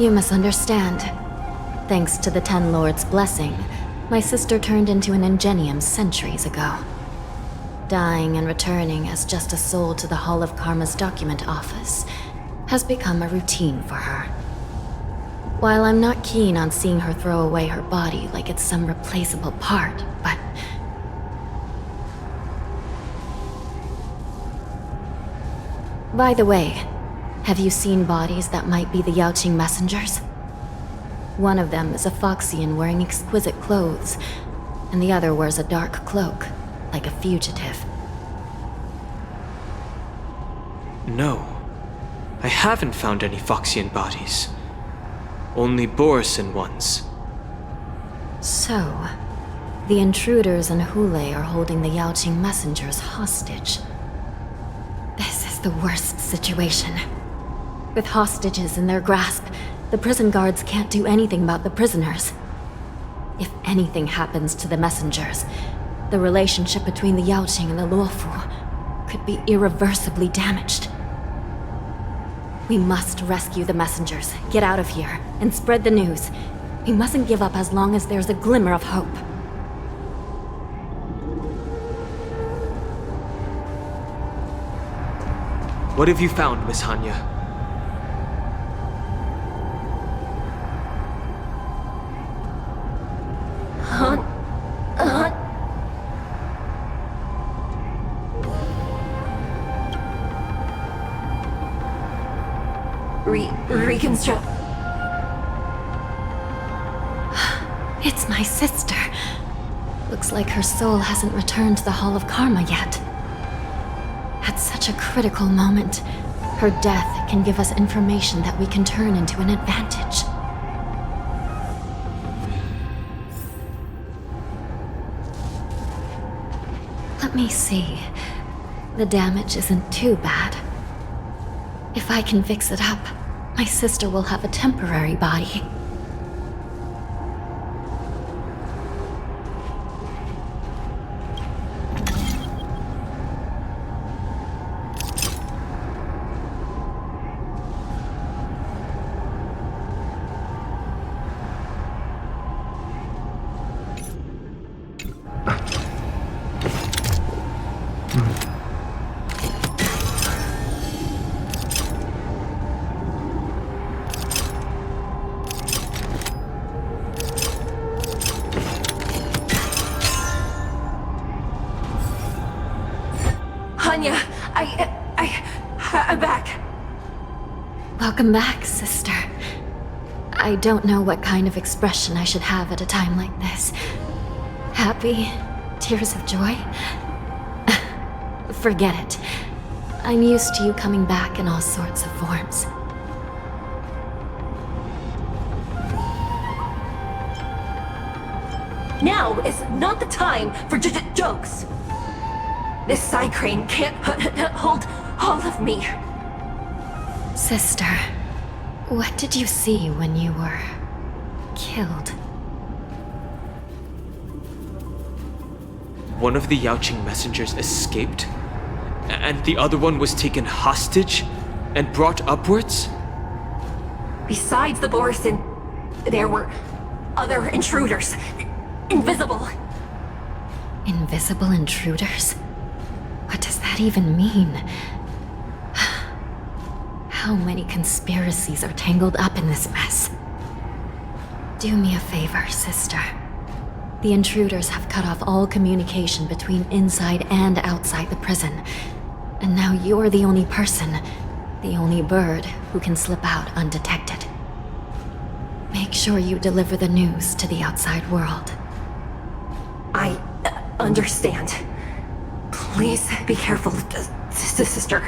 You must understand. Thanks to the Ten Lords' blessing, my sister turned into an Ingenium centuries ago. Dying and returning as just a soul to the Hall of Karma's document office has become a routine for her. While I'm not keen on seeing her throw away her body like it's some replaceable part, but... By the way, have you seen bodies that might be the Yaoqing messengers? One of them is a Foxian wearing exquisite clothes, and the other wears a dark cloak, like a fugitive. No. I haven't found any Foxian bodies. Only Borisin ones. So, the intruders and Hule are holding the Yaoqing messengers hostage. This is the worst situation. With hostages in their grasp, the prison guards can't do anything about the prisoners. If anything happens to the messengers, the relationship between the Yaoqing and the Luofu could be irreversibly damaged. We must rescue the messengers, get out of here, and spread the news. We mustn't give up as long as there's a glimmer of hope. What have you found, Miss Hanya? Reconstruct. It's my sister. Looks like her soul hasn't returned to the Hall of Karma yet. At such a critical moment, her death can give us information that we can turn into an advantage. Let me see. The damage isn't too bad. If I can fix it up, my sister will have a temporary body. Hanya, I'm back. Welcome back, sister. I don't know what kind of expression I should have at a time like this. Happy? Tears of joy? Forget it. I'm used to you coming back in all sorts of forms. Now is not the time for jokes. This Psy Crane can't hold all of me. Sister, what did you see when you were killed? One of the Yaoqing messengers escaped, and the other one was taken hostage and brought upwards? Besides the Borisin, there were other intruders. Invisible. Invisible intruders? What does that even mean? How many conspiracies are tangled up in this mess? Do me a favor, sister. The intruders have cut off all communication between inside and outside the prison. And now you're the only person, the only bird, who can slip out undetected. Make sure you deliver the news to the outside world. I understand. Please be careful, sister.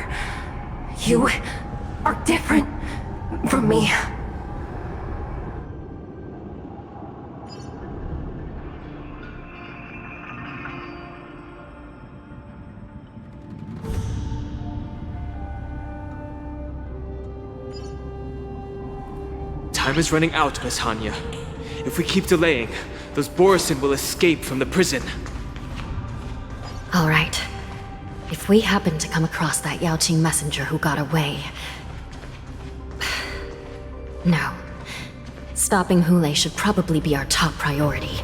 You are different from me. Time is running out, Miss Hanya. If we keep delaying, those Borisin will escape from the prison. All right. If we happen to come across that Yaoqing messenger who got away... No. Stopping Hule should probably be our top priority.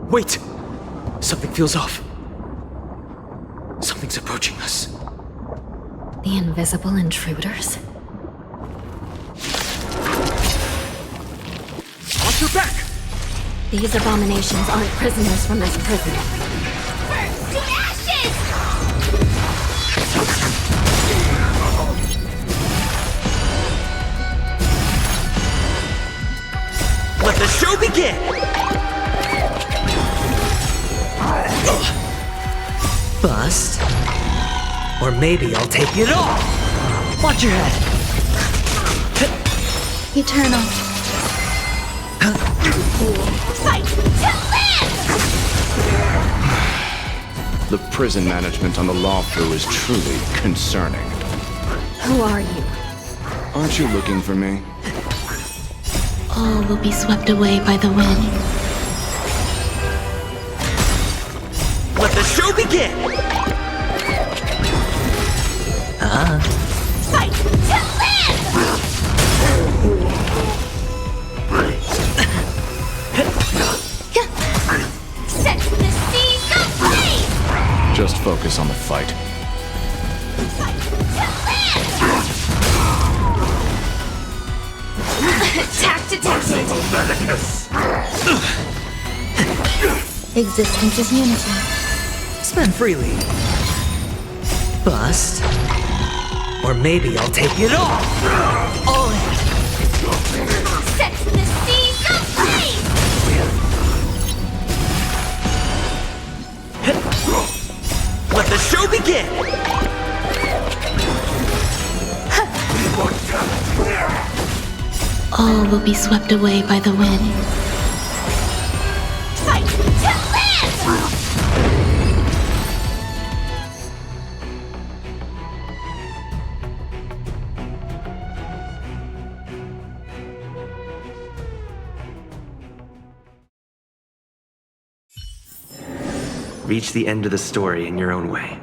Wait! Something feels off. Something's approaching us. The invisible intruders? Watch your back! These abominations aren't prisoners from this prison. To ashes! Let the show begin! Bust. Or maybe I'll take it all! Watch your head! Eternal. Fight to live! The prison management on the Lawfu is truly concerning. Who are you? Aren't you looking for me? All will be swept away by the wind. Let the show begin! Fight to live! Set the seas ablaze! Just focus on the fight. Attack to Existence is unity. Spend freely. Bust. Or maybe I'll take it all! All in! Set the seas ablaze! Let the show begin! All will be swept away by the wind. Fight to live! Reach the end of the story in your own way.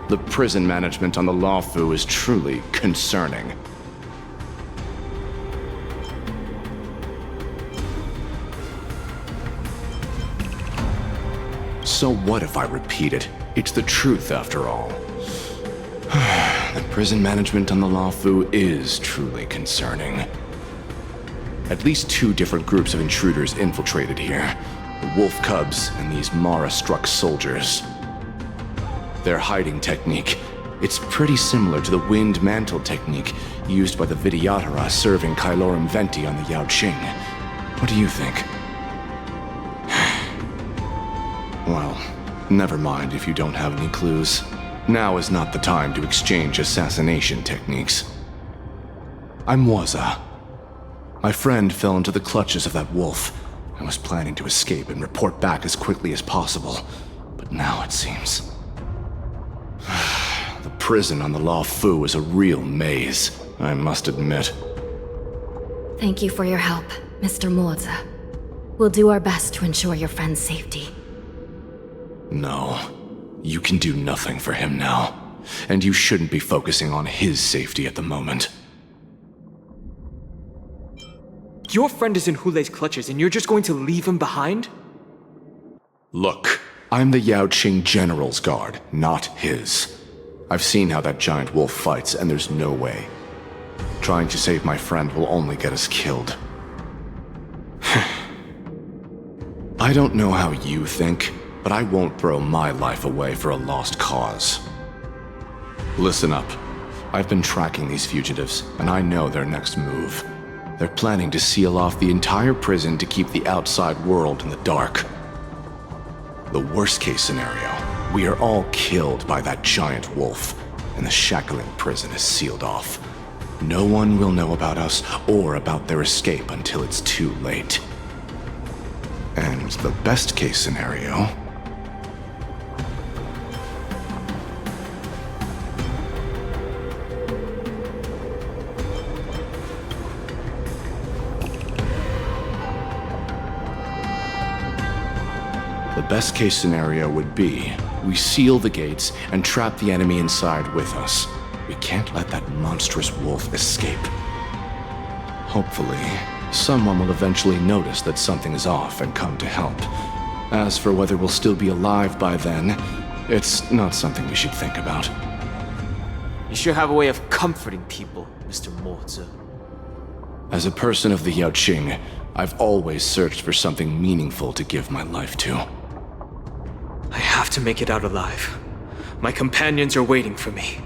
The prison management on the Lawfu is truly concerning. So what if I repeat it? It's the truth after all. The prison management on the Lawfu is truly concerning. At least 2 different groups of intruders infiltrated here. The Wolf Cubs and these Mara-struck soldiers. Their hiding technique, it's pretty similar to the Wind Mantle technique used by the Vidyadhara serving Kailorum Venti on the Yaoqing. What do you think? Well, never mind if you don't have any clues. Now is not the time to exchange assassination techniques. I'm Waza. My friend fell into the clutches of that wolf. I was planning to escape and report back as quickly as possible, but now it seems... The prison on the Lawfu is a real maze, I must admit. Thank you for your help, Mr. Moza. We'll do our best to ensure your friend's safety. No, you can do nothing for him now, and you shouldn't be focusing on his safety at the moment. Your friend is in Hule's clutches and you're just going to leave him behind? Look, I'm the Yaoqing General's guard, not his. I've seen how that giant wolf fights, and there's no way. Trying to save my friend will only get us killed. I don't know how you think, but I won't throw my life away for a lost cause. Listen up. I've been tracking these fugitives, and I know their next move. They're planning to seal off the entire prison to keep the outside world in the dark. The worst-case scenario, we are all killed by that giant wolf, and the shackling prison is sealed off. No one will know about us or about their escape until it's too late. And the best-case scenario... The best-case scenario would be, we seal the gates and trap the enemy inside with us. We can't let that monstrous wolf escape. Hopefully, someone will eventually notice that something is off and come to help. As for whether we'll still be alive by then, it's not something we should think about. You sure have a way of comforting people, Mr. Morza. As a person of the Yaoqing, I've always searched for something meaningful to give my life to. I have to make it out alive. My companions are waiting for me.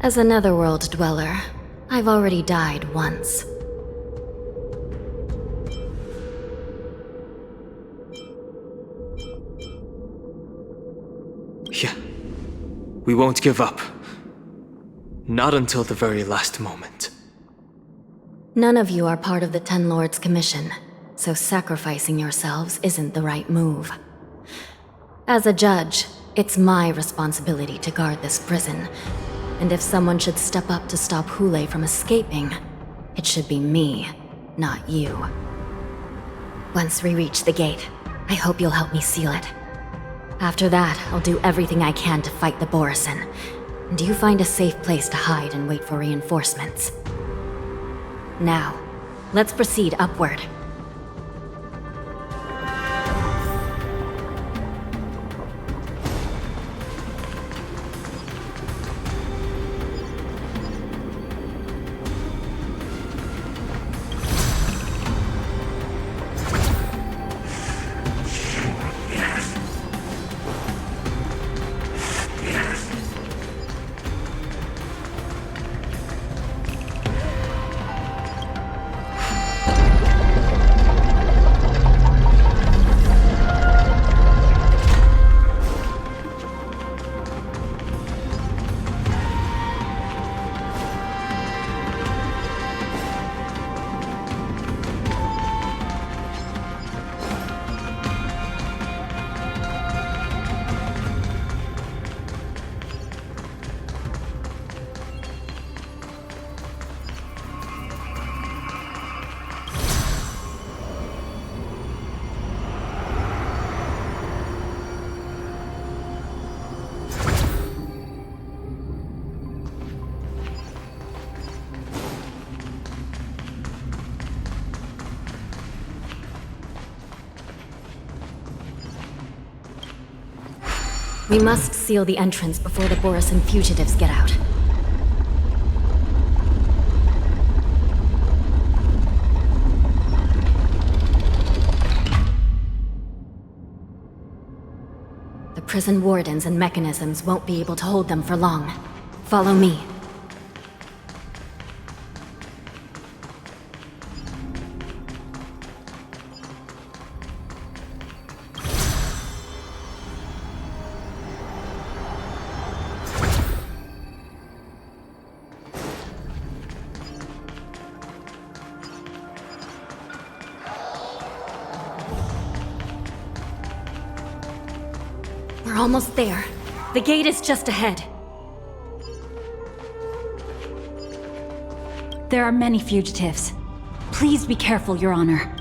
As a netherworld dweller, I've already died once. Yeah. We won't give up. Not until the very last moment. None of you are part of the Ten Lords' commission, so sacrificing yourselves isn't the right move. As a judge, it's my responsibility to guard this prison, and if someone should step up to stop Hule from escaping, it should be me, not you. Once we reach the gate, I hope you'll help me seal it. After that, I'll do everything I can to fight the Borisin, and you find a safe place to hide and wait for reinforcements. Now, let's proceed upward. We must seal the entrance before the Borisin fugitives get out. The prison wardens and mechanisms won't be able to hold them for long. Follow me. We're almost there. The gate is just ahead. There are many fugitives. Please be careful, Your Honor.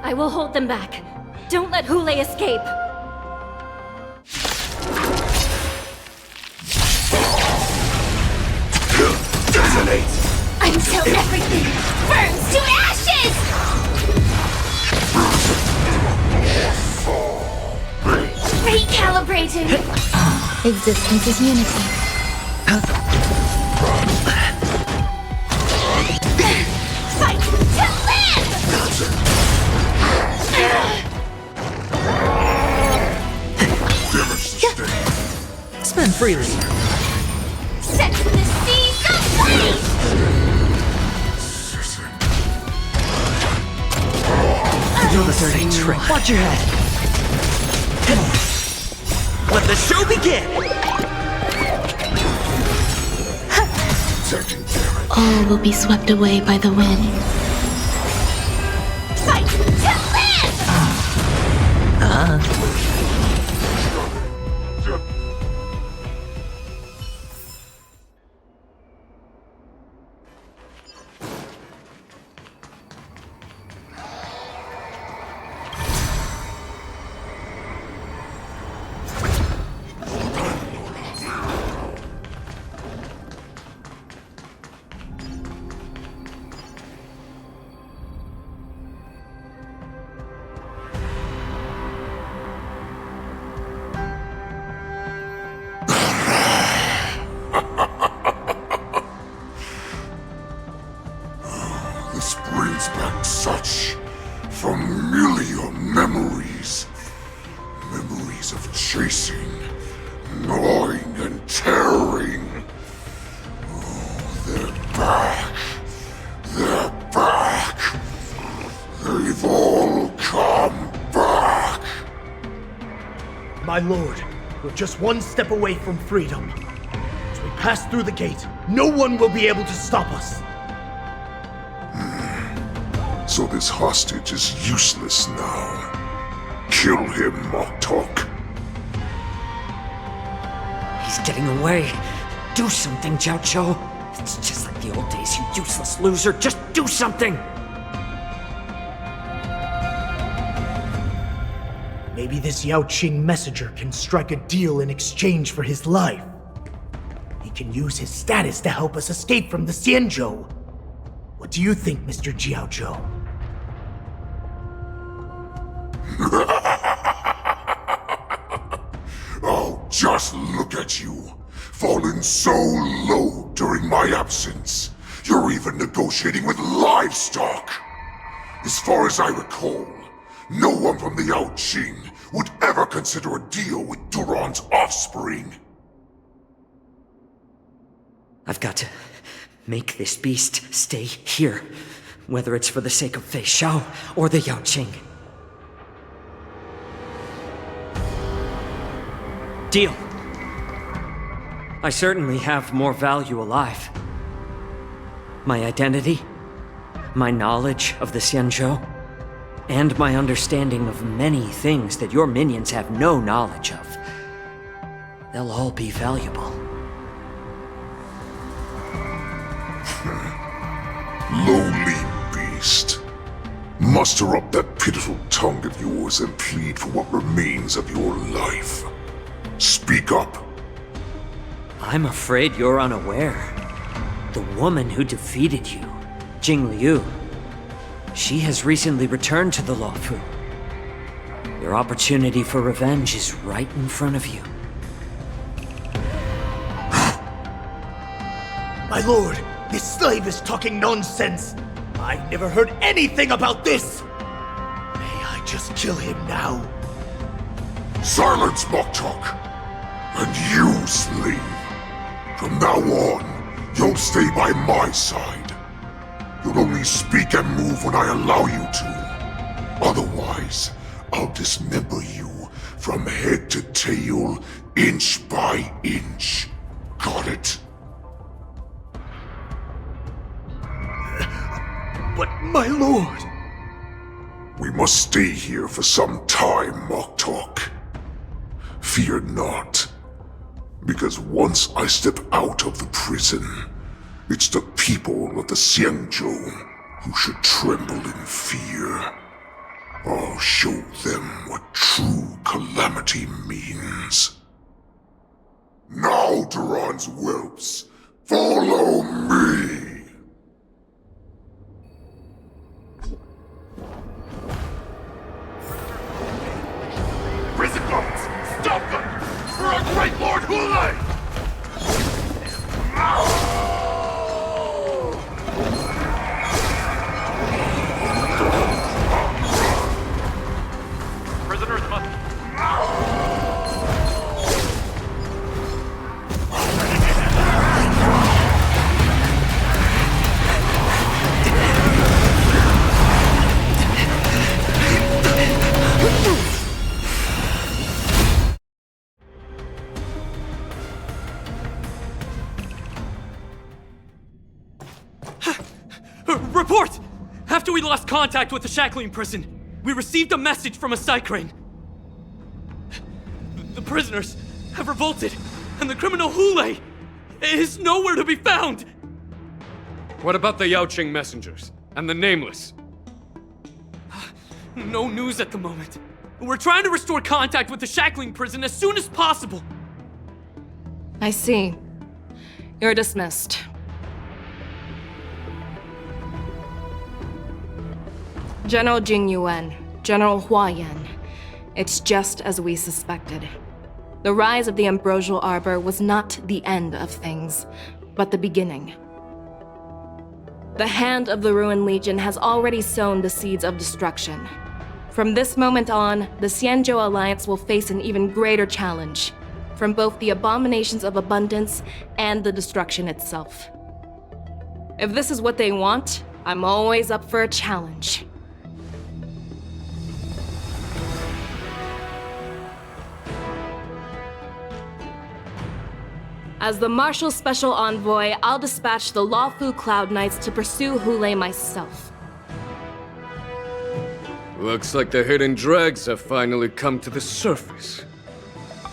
I will hold them back. Don't let Hule escape! Until everything burns to ashes! Recalibrating! Existence is unity. Fight to live! Spend freely. Set the seas aflame! You're the 30 trick. Watch your head. Let the show begin! All will be swept away by the wind. Fight to live! This brings back such familiar memories. Memories of chasing, gnawing, and tearing. Oh, they're back. They're back. They've all come back. My lord, we're just one step away from freedom. As we pass through the gate, no one will be able to stop us. So this hostage is useless now. Kill him, Moktok. He's getting away. Do something, Jiao. It's just like the old days, you useless loser. Just do something! Maybe this Yao Qing messenger can strike a deal in exchange for his life. He can use his status to help us escape from the Xianzhou. What do you think, Mr. Jiao? Oh, just look at you. Fallen so low during my absence. You're even negotiating with livestock. As far as I recall, no one from the Yao Qing would ever consider a deal with Duran's offspring. I've got to make this beast stay here, whether it's for the sake of Fei Shao or the Yao Qing. Deal. I certainly have more value alive. My identity, my knowledge of the Xianzhou, and my understanding of many things that your minions have no knowledge of. They'll all be valuable. Lowly beast. Muster up that pitiful tongue of yours and plead for what remains of your life. Speak up. I'm afraid you're unaware. The woman who defeated you, Jing Liu, she has recently returned to the Luofu. Your opportunity for revenge is right in front of you. My lord, this slave is talking nonsense. I've never heard anything about this. May I just kill him now? Silence, Moktok! And you, slave. From now on, you'll stay by my side. You'll only speak and move when I allow you to. Otherwise, I'll dismember you from head to tail, inch by inch. Got it? But my lord... We must stay here for some time, Moktok. Fear not. Because once I step out of the prison, it's the people of the Xianzhou who should tremble in fear. I'll show them what true calamity means. Now, Duran's whelps, follow me! Prison guards, stop them! For our great Lord Hulei! Prisoners must... Report! After we lost contact with the shackling prison, we received a message from a Psycrane. The prisoners have revolted, and the criminal Hulei is nowhere to be found! What about the Yaoqing messengers? And the Nameless? No news at the moment. We're trying to restore contact with the shackling prison as soon as possible. I see. You're dismissed. General Jing Yuan, General Hua Yan. It's just as we suspected. The rise of the Ambrosial Arbor was not the end of things, but the beginning. The hand of the Ruined Legion has already sown the seeds of destruction. From this moment on, the Xianzhou Alliance will face an even greater challenge, from both the abominations of abundance and the destruction itself. If this is what they want, I'm always up for a challenge. As the Marshal Special Envoy, I'll dispatch the Lawfu Cloud Knights to pursue Hulei myself. Looks like the hidden dregs have finally come to the surface.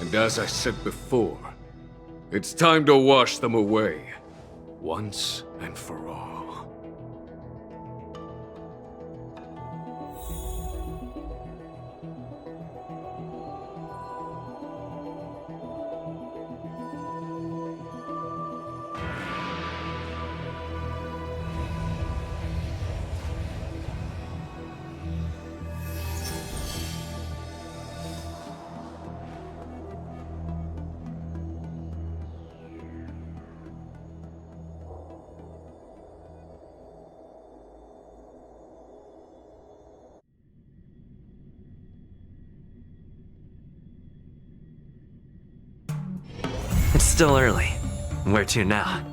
And as I said before, it's time to wash them away, once and for all. It's still early. Where to now?